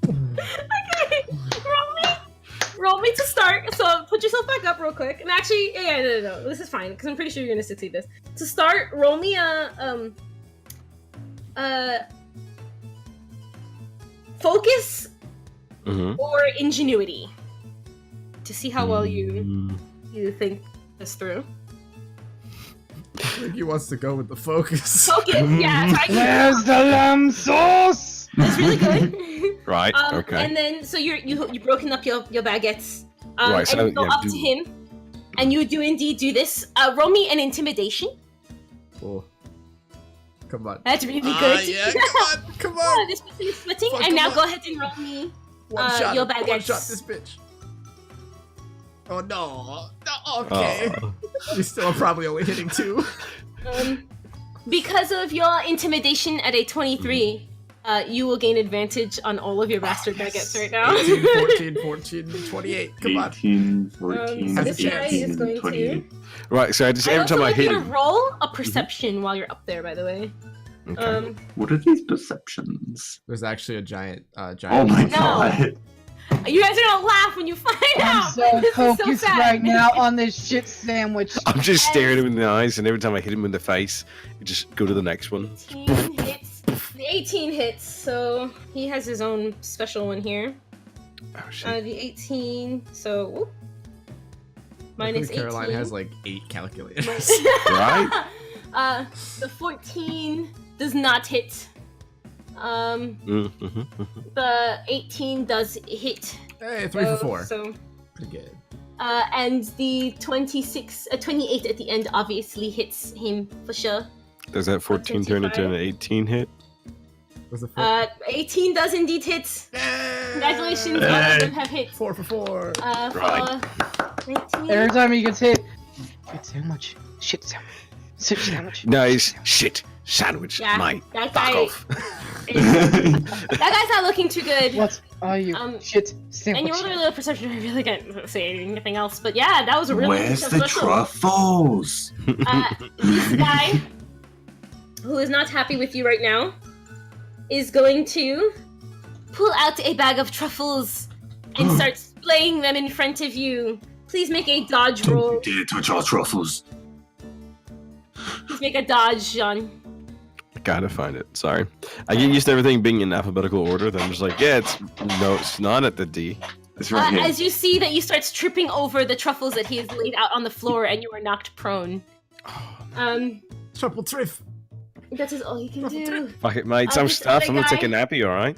Okay, roll me to start. So put yourself back up real quick. And actually, no. This is fine because I'm pretty sure you're gonna succeed this. To start, roll me a focus or ingenuity to see how well you think this through. I think he wants to go with the focus. Focus, yeah. So Where's the lamb sauce? That's really good. Right. Okay. And then, so you've broken up your baguettes. Right, and so, you go yeah, up to him, and you do indeed do this. Roll me an intimidation. Oh. Come on. That's really good. Yeah, come on. This person is sweating, Fuck, and now come go on. ahead and roll me One shot. your One baguettes. shot this bitch. Oh no. No, okay. You still are probably only hitting 2. Because of your intimidation at a 23, you will gain advantage on all of your bastard baguettes right now. 18, 14, 28. Come on. 18, 14, so this guy is 18, going to- 28. Right. So I just every time I hit you to him. roll a perception while you're up there. By the way. Okay. What are these perceptions? There's actually a giant Oh giant. my No. god. You guys are gonna laugh when you find I'm out. so This is so focused sad. right now on this shit sandwich. I'm just staring him in the eyes, and every time I hit him in the face, you just go to the next one. 18 hits. The 18 hits, so he has his own special one here. Oh shit. The 18, so whoop. Minus 18. Caroline has like 8 calculators. Right? The 14 does not hit. The 18 does hit. Hey, 3 for 4. So, Pretty good. and the 28 at the end obviously hits him for sure. Does that 14 turn into an 18 hit? Was it 4? 18 does indeed hit. Congratulations, all of them have hit. 4 for 4. Right. For 19. Every time he gets hit, shit sandwich. Shit sandwich. Shit sandwich. Nice shit sandwich, Yeah, mate. that Fuck guy- off. That guy's not looking too good. What are you? Shit sandwich. And you rolled a little perception. I really can't say anything else, but yeah, that was a really Where's good the special. truffles? This guy, who is not happy with you right now, is going to pull out a bag of truffles and start splaying them in front of you. Please make a dodge roll. Don't dare touch our truffles. Please make a dodge, Jean. I gotta find it. Sorry. I get used to everything being in alphabetical order. Then I'm just like, yeah, it's not at the D. It's right here. As you see that you start tripping over the truffles that he has laid out on the floor, and you are knocked prone. Triple triff. That is all he can do. Fuck it, mate. Some this stuff. other I'm gonna take a guy- nappy, alright?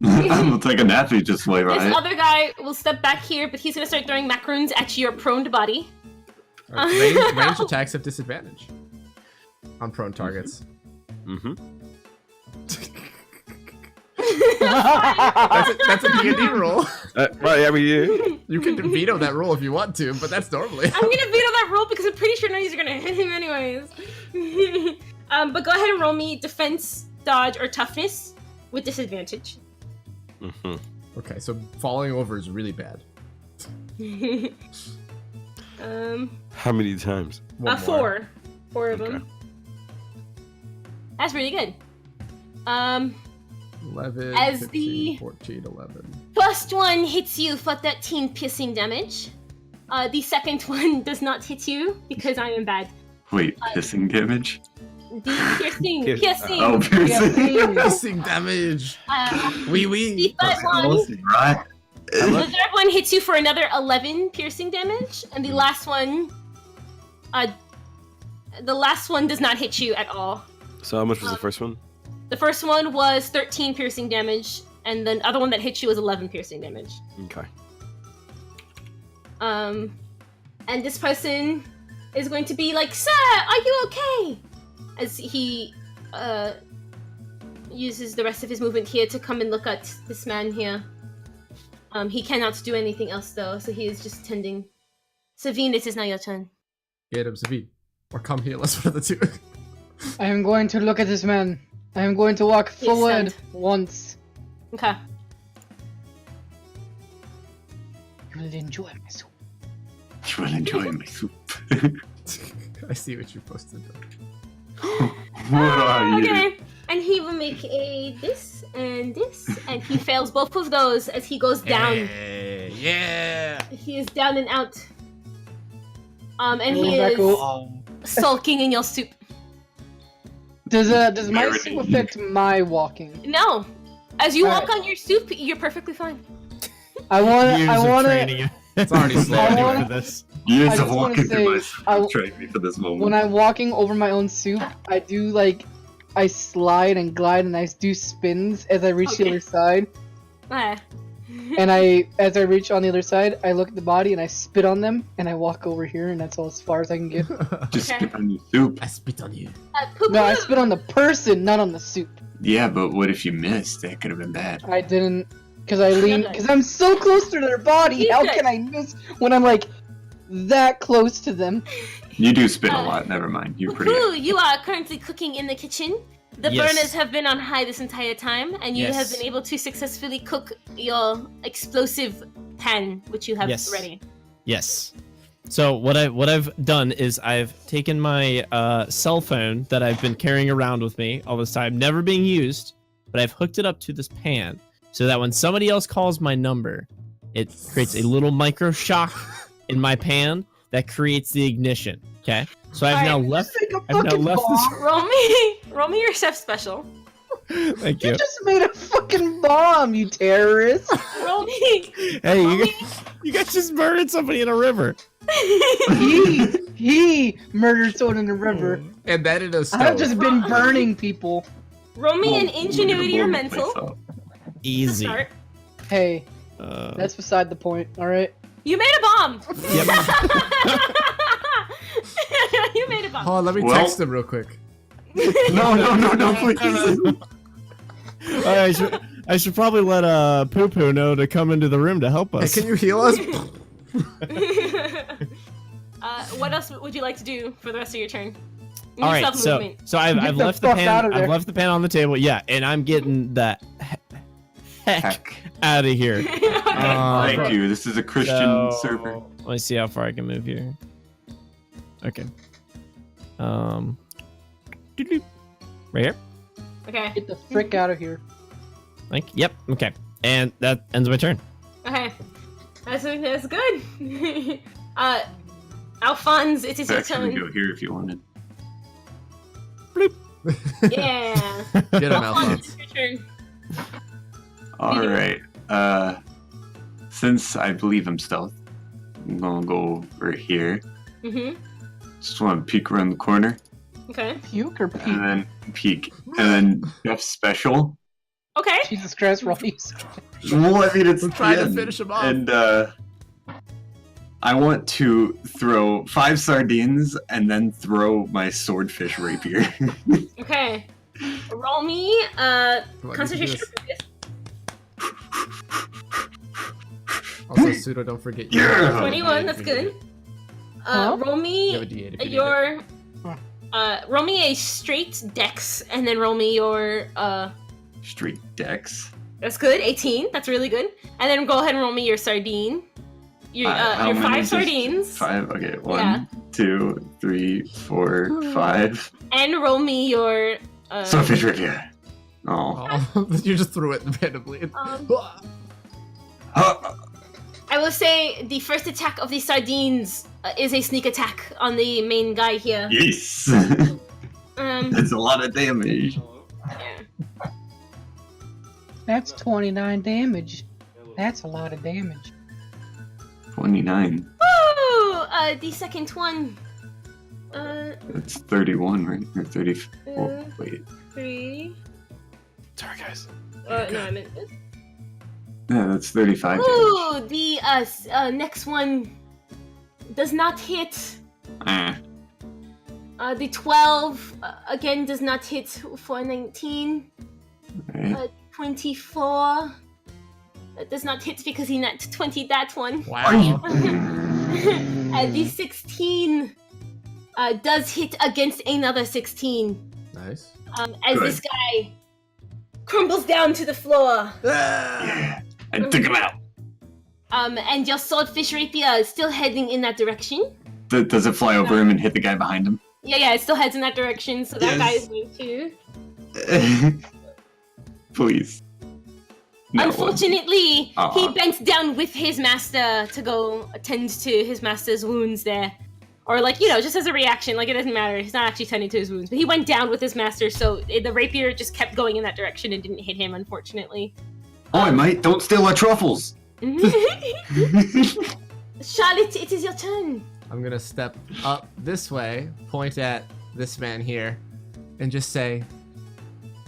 I'm gonna take a nappy just way This right. other guy will step back here, but he's gonna start throwing macaroons at your prone body. Range attacks have disadvantage on prone targets. Mm-hmm. That's a D&D rule. Right, yeah, you. You can veto that rule if you want to, but that's normally. I'm gonna veto that roll because I'm pretty sure none of these are gonna hit him anyways. But go ahead and roll me defense, dodge, or toughness with disadvantage. Mm-hmm. Okay, so falling over is really bad. How many times? One more. 4 of them. That's really good. 11, As 15, the- 14, 11. First one hits you for 13 piercing damage. The second one does not hit you because I am bad. Wait, pissing damage? The piercing. Oh, piercing. Piercing damage. Wee wee. The third one. Right? The third one hits you for another 11 piercing damage, and the last one does not hit you at all. So how much was the first one? The first one was 13 piercing damage, and the other one that hit you was 11 piercing damage. Okay. And this person is going to be like, "Sir, are you okay?" As he uses the rest of his movement here to come and look at this man here. He cannot do anything else though, so he is just tending. Savine, it is now your turn. Get him, Savine. Or come heal us for the two. I am going to look at this man. I am going to walk Please forward stand. once. Okay. You will enjoy my soup. You will enjoy my soup. I see what you posted. What are you? Okay. And he will make a this, and he fails both of those as he goes down. Hey, yeah. He is down and out. And Will he that is go- sulking in your soup. Does my Already. soup affect my walking? No. As you walk Alright. on your soup, you're perfectly fine. I want to. you. It's already slow I anyway. wanna- for this. Years I of just wanna walking through my say, soup trained me for this moment. When I'm walking over my own soup, I do I slide and glide and I do spins as I reach the Okay. other side. Ah. And as I reach on the other side, I look at the body and I spit on them and I walk over here and that's all as far as I can get. Just Okay. skip on your soup. I spit on you. Poop No, I poop. spit on the person, not on the soup. Yeah, but what if you missed? That could have been bad. I didn't, because I'm so close to their body. You How did. can I miss when I'm that close to them? You do spit a lot. Never mind. You're pretty. Poo, you are currently cooking in the kitchen. The Yes. burners have been on high this entire time, and you have Yes. been able to successfully cook your explosive pan, which you have Yes. ready. Yes. So what I've done is I've taken my cell phone that I've been carrying around with me all this time, never being used, but I've hooked it up to this pan so that when somebody else calls my number, it creates a little micro shock in my pan that creates the ignition. Okay. So I've now Alright. left. Make a I've now fucking left bomb. Roll me your chef special. this. Thank You you. just made a fucking bomb, you terrorist! Roll me. Hey, you guys just murdered somebody in a river. He murdered someone in the river. And that in a stove. I've just been burning people. Roll me an I'm gonna ingenuity or blow mental. myself. Easy. Start. Hey, Uh, that's beside the point, alright? You made a bomb. Yep. You made a bomb. Hold on, let me Well- text him real quick. No, please. I should probably let Poo Poo know to come into the room to help Hey, us. can you heal us? What else would you like to do for the rest of your turn? All right, Self-movement. so I've Get the left the fuck pan. out of I've there. left the pan on the table. Yeah, and I'm getting the heck Heck. out of here. Thank you. This is a Christian So, server. let me see how far I can move here. Okay. Doot-doot. Right here. Okay. Get the frick out of here. Yep. Okay. And that ends my turn. Okay. That's good. Alphonse, it is your Actually, turn. go here if you wanted. Yeah. Get him, Alphonse, Alphonse. it's your turn. All right. Since I believe I'm stealth, I'm gonna go over here. Mm-hmm. Just want to peek around the corner, Okay. Puke or puke? and then peek, and then Chef Special. Okay. Jesus Christ, Robbie. Well, I mean, it's We're trying to the end. finish him off. And I want to throw 5 sardines and then throw my swordfish rapier. Okay. Roll me Come on, you can do concentration. this. Also, Pseudo, don't forget you. Yeah. have a 21, D8 that's if you need good. it. Roll You have a me D8 if you need it. your roll me a straight dex and then roll me your Straight dex. that's good, 18, that's really good. And then go ahead and roll me your sardine. Your How your many 5 just- sardines. 5. Okay. Yeah. 1, 2, 3, 4, 5. And roll me your Swordfish rapier. Oh. Oh, you just threw it randomly. I will say the first attack of the sardines is a sneak attack on the main guy here. Yes. Um, That's a lot of damage. yeah. That's 29 damage. That's a lot of damage. 29. Woo! The second one. That's 31, right? Or 34. Wait. 3, Sorry, guys. No, I meant this. Yeah, that's 35 damage. Ooh, the next one does not hit. The 12 again does not hit for 19. Alright. 24 that does not hit because he net 20 that one. Wow. The 16 does hit against another 16. Nice. As Good. this guy crumbles down to the floor. Yeah. And took him out. And your swordfish rapier is still heading in that direction. Does it fly over him and hit the guy behind him? Yeah, it still heads in that direction, so that Yes. guy is moved too. Please. No. Unfortunately, Aw. he bent down with his master to go attend to his master's wounds there. Or just as a reaction, it doesn't matter. He's not actually tending to his wounds. But he went down with his master, so the rapier just kept going in that direction and didn't hit him, unfortunately. Oi, mate, don't steal our truffles! Charlotte, it is your turn. I'm gonna step up this way, point at this man here, and just say,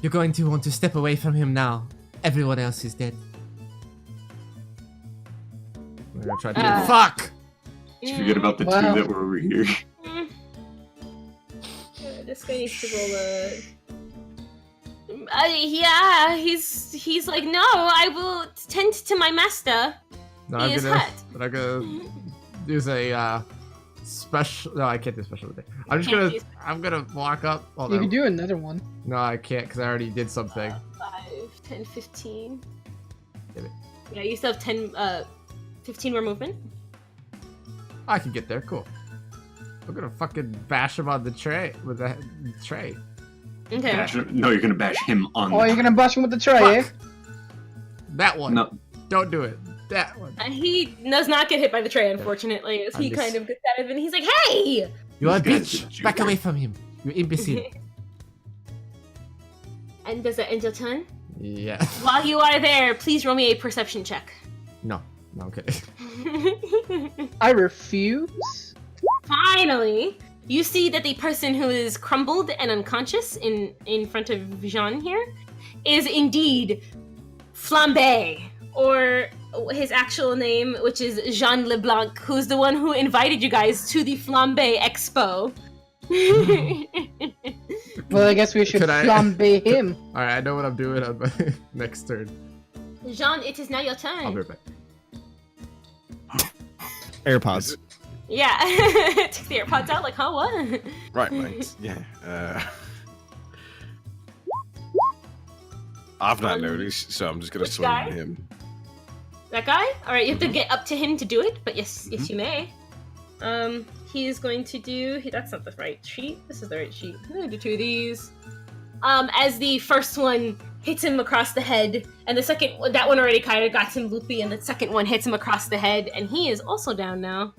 "You're going to want to step away from him now. Everyone else is dead." I'm gonna try to fuck! Did you forget about the Wow. two that were over here? This guy needs to roll a... yeah, he's like, no, I will tend to my master. No, He is hurt. I'm gonna use a special. No, I can't do special today. I'm just Can't gonna. use- I'm gonna walk up. Oh, You can do another one. No, I can't because I already did something. 5, 10, 15. Damn it. Yeah, you still have 10, 15 more movement. I can get there. Cool. I'm gonna fucking bash him on the tray with the tray. Okay. Bash him- No, you're gonna bash him on Oh, the you're gonna bash him with the tray, eh? Fuck. That one. No. Don't do it. That one. And he does not get hit by the tray, unfortunately, as he I'm just- kind of gets out of it, and he's like, hey! You are a This guy's bitch. a Back juker. away from him. You imbecile. And does that end your turn? Yeah. While you are there, please roll me a perception check. No. No, I'm kidding. I refuse. Finally, you see that the person who is crumbled and unconscious in front of Jean here is indeed Flambé, or his actual name, which is Jean Leblanc, who's the one who invited you guys to the Flambé expo. Well, I guess we should Could I- flambe him. Alright, I know what I'm doing on my next turn. Jean, it is now your I'll be turn. right back. AirPods. Yeah, took the AirPods out, like, huh, what? Right, mate. Yeah. I've not noticed, so I'm just gonna Which swing guy? at him. That guy? Alright, you have to get up to him to do it, but yes, you may. He is going to do... That's not the right sheet. This is the right sheet. I'm gonna do two of these. As the first one hits him across the head, and the second... That one already kind of got him loopy, and the second one hits him across the head, and he is also down now.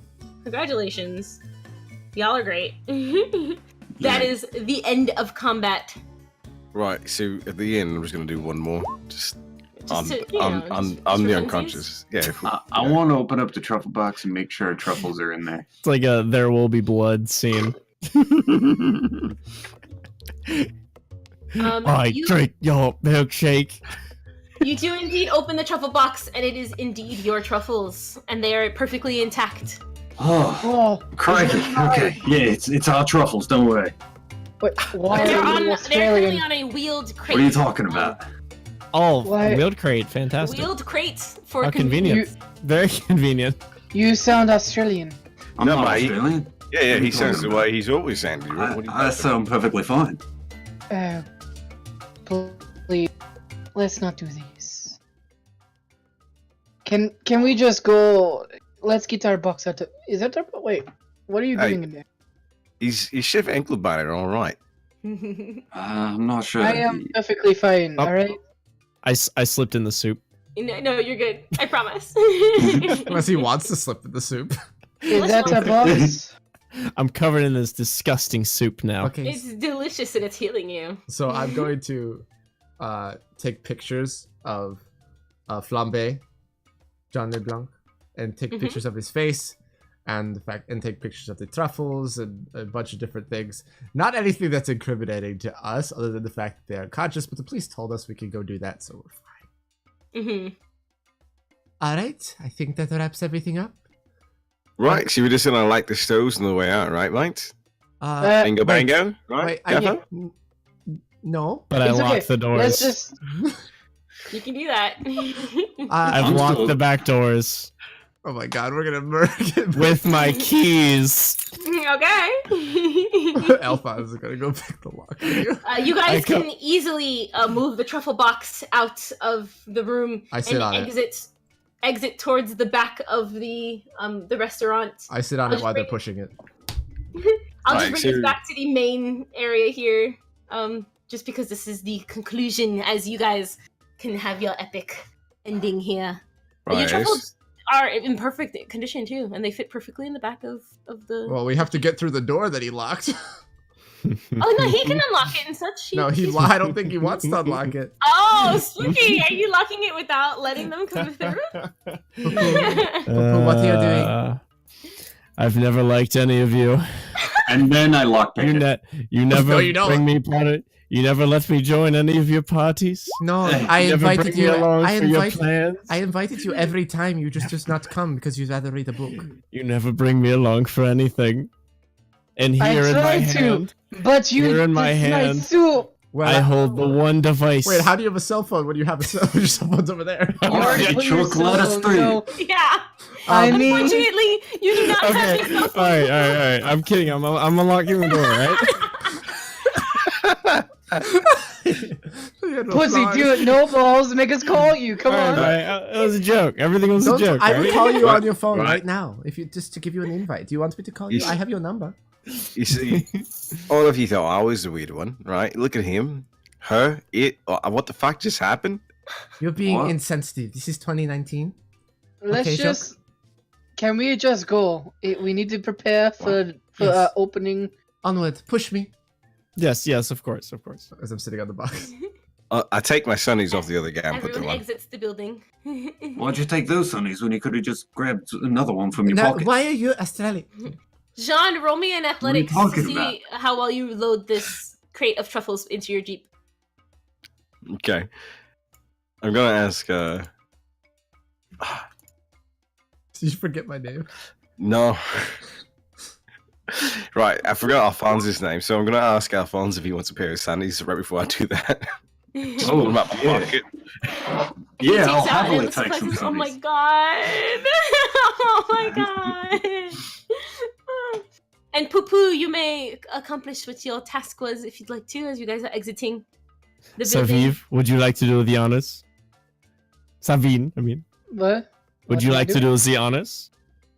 Congratulations. Y'all are great. That is the end of combat. Right, so at the end, I'm just gonna do one more. Just on to, you know, just the for funsies. unconscious. Yeah. I want to open up the truffle box and make sure our truffles are in there. It's like a There Will Be Blood scene. I You- drink your milkshake. You do indeed open the truffle box, and it is indeed your truffles, and they are perfectly intact. Oh, Oh, crikey. Okay. Yeah, it's our truffles, don't worry. but why They're, are you they're currently Australian? on a wheeled crate. What are you talking about? Oh, Why- wheeled crate. Fantastic. Wheeled crates for How convenient. Very convenient. You sound Australian. I'm No, not mate. Australian. Yeah, What are he you sounds talking the way he's always sounded. What are you I sound perfectly fine. Please, let's not do this. Can we just go? Let's get our box out. Is that our? Wait, what are you Hey. doing in there? He's Chef Enkelbeiner, all right. I'm not sure. I am perfectly fine. Oh. All right. I slipped in the soup. no, you're good. I promise. Unless he wants to slip in the soup. Is that a box? I'm covered in this disgusting soup now. Okay. It's delicious and it's healing you. So I'm going to take pictures of Flambé, Jean Leblanc, and take Mhm. pictures of his face, and take pictures of the truffles and a bunch of different things. Not anything that's incriminating to us, other than the fact that they are conscious. But the police told us we could go do that, so we're fine. All right, I think that wraps everything up. Right, so we're just gonna light the stoves on the way out, right, mate? Bingo, wait, bango, right? wait, no. But I It's okay. locked the doors. Let's just. You can do that. I've locked the back doors Oh my god, we're gonna murder with my keys. Okay. Alphonse is gonna go pick the lock. For you. You guys can easily move the truffle box out of the room I sit on it. exit towards the back of the restaurant. I sit on it while they're pushing it. I'll just bring us back to the main area here. Just because this is the conclusion, as you guys can have your epic ending here. Right. Your truffles are in perfect condition too, and they fit perfectly in the back of the. Well, we have to get through the door that he locked. Oh no, he can unlock it and such. I don't think he wants to unlock it. Oh, spooky! Are you locking it without letting them come through? What are you doing? I've never liked any of you. And then I lockpick it. You never No, you don't. bring me party. You never let me join any of your parties. No, I You never invited bring me you. along for your plans. I invited you every time. You just not come because you'd rather read a book. You never bring me along for anything. And here in my tried hand, But you. Here in my it's hand. soup. Well, I hold the one device. wait, how do you have a cell phone when you have a cell? Your cell phone's over there. Alright, Put your chocolate soul, street. no. Yeah. I mean. Unfortunately, you do not have Okay, your cell phone. all right. I'm kidding. I'm unlocking the door, right? Pussy, dude, no balls. Make us call you. Come All on. right, it was a joke. Everything was a joke. I right? will call you on your phone Right. right now if you just to give you an invite. Do you want me to call you? Yes. I have your number. You see, all of you thought I was the weird one, right? Look at him, her, it. What the fuck just happened? You're being What? insensitive. This is 2019. Let's Okay, just. Can we just go? We need to prepare for Yes. opening. Onward, push me. Yes, of course. As I'm sitting on the box. I take my sunnies off the other guy and put them Everyone on. exits the building. Why'd you take those sunnies when you could have just grabbed another one from your Now, pocket? why are you Australian? Jean, roll me an athletics to talking see how well you load this crate of truffles into your jeep. Okay, I'm gonna ask. Did you forget my name? No. Right, I forgot Alphonse's name, so I'm gonna ask Alphonse if he wants a pair of sunnies right before I do that. Just pull them out my yeah. pocket. He Yeah, takes I'll out happily and take some supplies- Oh my sunnies. god! Oh my god! And Poo Poo, you may accomplish what your task was if you'd like to, as you guys are exiting the building. Saviv, would you like to do the honors? Savine, I mean. What? Would What you am I like to doing? do the honors?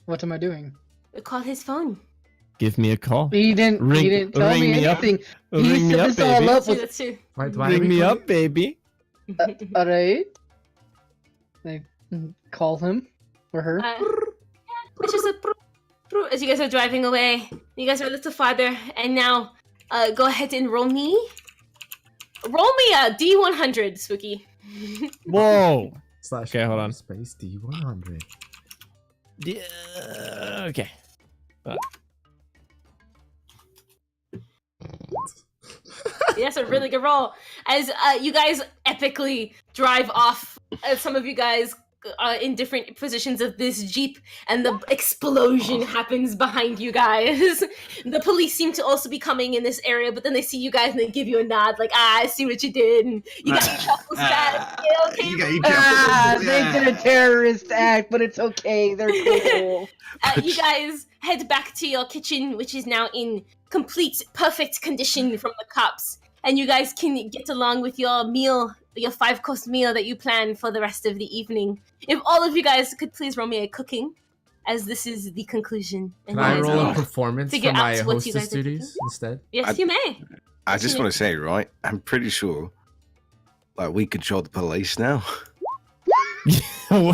What am I doing? Call his phone. Give me a call. He didn't tell ring me me up. anything. He Ring me set up, this all baby. up See, with. that's too. Why are Ring we me calling- up, baby. Alright. I call him or her. It's just a as you guys are driving away. You guys are a little farther, and now go ahead and roll me a D100, Spooky. Whoa. / Okay, hold on. Space D100. Yeah, okay. That's a really good roll. As you guys epically drive off, some of you guys in different positions of this Jeep, and the explosion happens behind you guys. The police seem to also be coming in this area, but then they see you guys and they give you a nod, like, I see what you did. And you got your truffles back. Yeah, okay. You got your They did a terrorist act, but it's okay. They're cool. You guys head back to your kitchen, which is now in complete, perfect condition from the cops. And you guys can get along with your meal, your 5-course meal that you plan for the rest of the evening. If all of you guys could please roll me a cooking, as this is the conclusion. And Can I you guys roll will a performance figure for my out what you hostess guys are duties cooking? instead? Yes, you may. I just want to say, right? I'm pretty sure, like, we control the police now.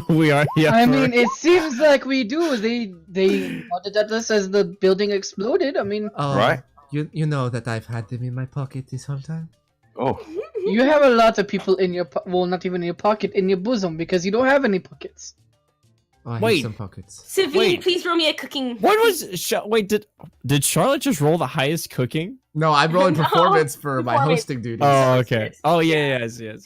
We are. Yeah. I mean, it seems like we do. They nodded at us as the building exploded. I mean, Oh, Right. You know that I've had them in my pocket this whole time. Oh, you have a lot of people in your well, not even in your pocket, in your bosom, because you don't have any pockets. Oh, I Wait. hate some pockets. Savine, Wait. please roll me a cooking. What was wait? Did Charlotte just roll the highest cooking? No, I'm rolling No, performance for my performance. hosting duties. Oh, okay. Yes. Oh yeah, yes.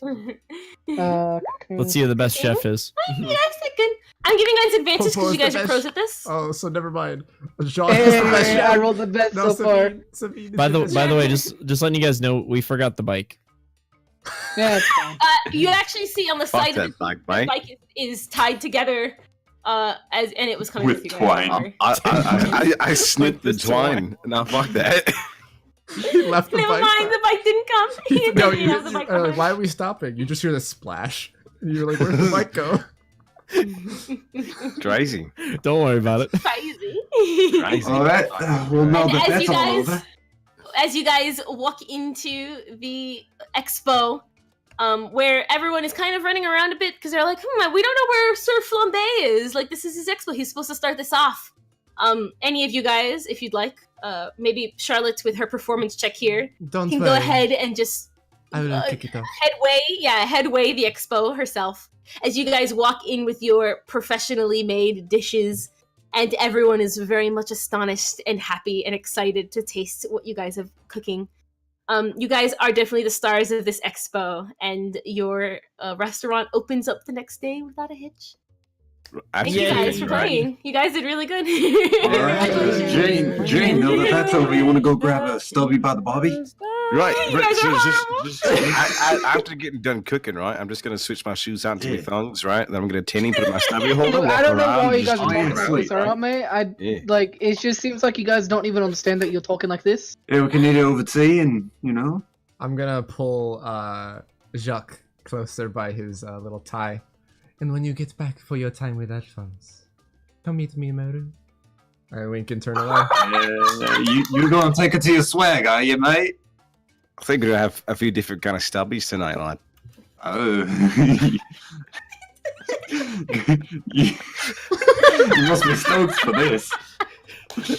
Let's see who the best chef is. Yeah, second. I'm giving you guys advantage because you guys are Best- pros at this. Oh, so never mind. Jean is the best Hey, chef. I rolled the best No, so far. Sabine is By the best way, just letting you guys know, we forgot the bike. Yeah, it's fine. You actually see on the Fuck side of that bike, mate. the bike is tied together, and it was coming with, With you guys. twine. I snipped the the twine. No, fuck that. He left the Never bike. mind, the bike didn't come. He No, didn't have the bike. like, why are we stopping? You just hear the splash. And you're like, where'd the bike go? Crazy. Don't worry about it. Crazy. Crazy. All right. Well, now And that as you that's all guys- over. As you guys walk into the expo, where everyone is kind of running around a bit because they're like, we don't know where Sir Flambé is. Like, this is his expo. He's supposed to start this off. Any of you guys, if you'd like, maybe Charlotte with her performance check here, Don't can worry. go ahead and just I will kick it off. headway the expo herself as you guys walk in with your professionally made dishes, and everyone is very much astonished and happy and excited to taste what you guys have cooking. You guys are definitely the stars of this expo, and your restaurant opens up the next day without a hitch. Thank you guys for playing. You guys did really good. All right. Congratulations. Jane, now that that's over, you want to go grab a stubby by the bobby? Right, You right. guys So are just after getting done cooking, right, I'm just gonna switch my shoes out to my thongs, right? Then I'm gonna tinny, put my stubby holder. Look, I don't know why you guys are just talking like sleep, this, alright, mate? Yeah. Like, it just seems like you guys don't even understand that you're talking like this. Yeah, we can eat it over tea and, you know. I'm gonna pull Jacques closer by his little tie. And when you get back for your time with Alphonse, come meet me in my room. I wink and turn away. You gonna take it to your swag, are you, mate? I think we're gonna have a few different kind of stubbies tonight, lad. Oh. You must be stoked for this. Good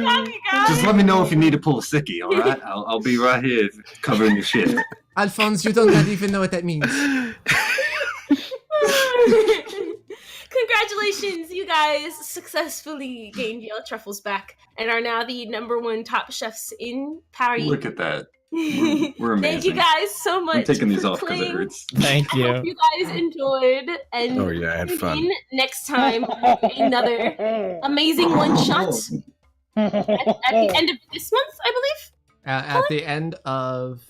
job, you guys. Just let me know if you need to pull a sickie, alright? I'll be right here covering your shit. Alphonse, you don't even know what that means. Congratulations, you guys successfully gained your truffles back and are now the #1 top chefs in Paris. Look at that. We're amazing. Thank you guys so much. I'm taking these for off because it playing. hurts. Thank I hope you. you guys enjoyed, and Oh yeah, I had tune fun. in next time for another amazing one shot at the end of this month, I believe. At the end of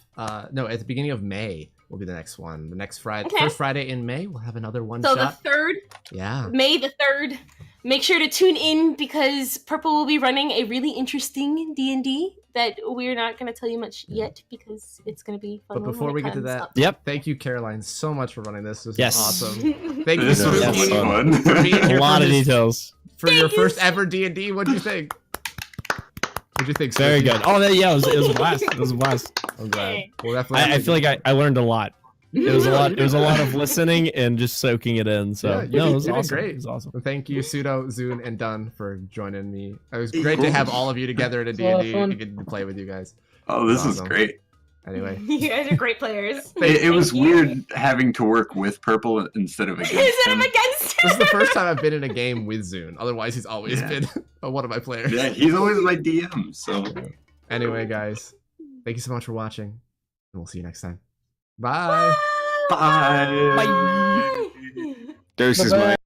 no, at the beginning of May will be the next one. The next Friday, Okay. first Friday in May, we'll have another one So shot. the 3rd, Yeah. May the 3rd. Make sure to tune in because Purple will be running a really interesting D&D that we're not going to tell you much yet because it's going to be fun. But before when we it get to comes that, up. Yep. thank you, Caroline, so much for running this. This Yes. was awesome. Thank you This so was Yes. much fun. for being A here lot for, of this, details. for your Thank you. first ever D&D. What'd you think? What'd you think? Very Sophie? good. Oh, yeah, it was a blast. It was a blast. I'm glad. We'll definitely I feel like I learned a lot. It was a lot. It was a lot of listening and just soaking it in. So Yeah, you no, did- it was you did awesome. great. It was awesome. Well, thank you, Pseudo, Zune, and Dunn for joining me. It was Of great to have course. all of you together at a lot of D&D fun. and get to play with you guys. Oh, this is Awesome. great. Anyway, You guys are great players. It was Thank you. weird having to work with Purple instead of against Instead him. of against this is the first time I've been in a game with Zune. Otherwise, he's always Yeah. been one of my players. Yeah, he's always my DM, so. Anyway, guys, thank you so much for watching, and we'll see you next time. Bye. Bye. Bye. Deuces, Bye-bye. mate.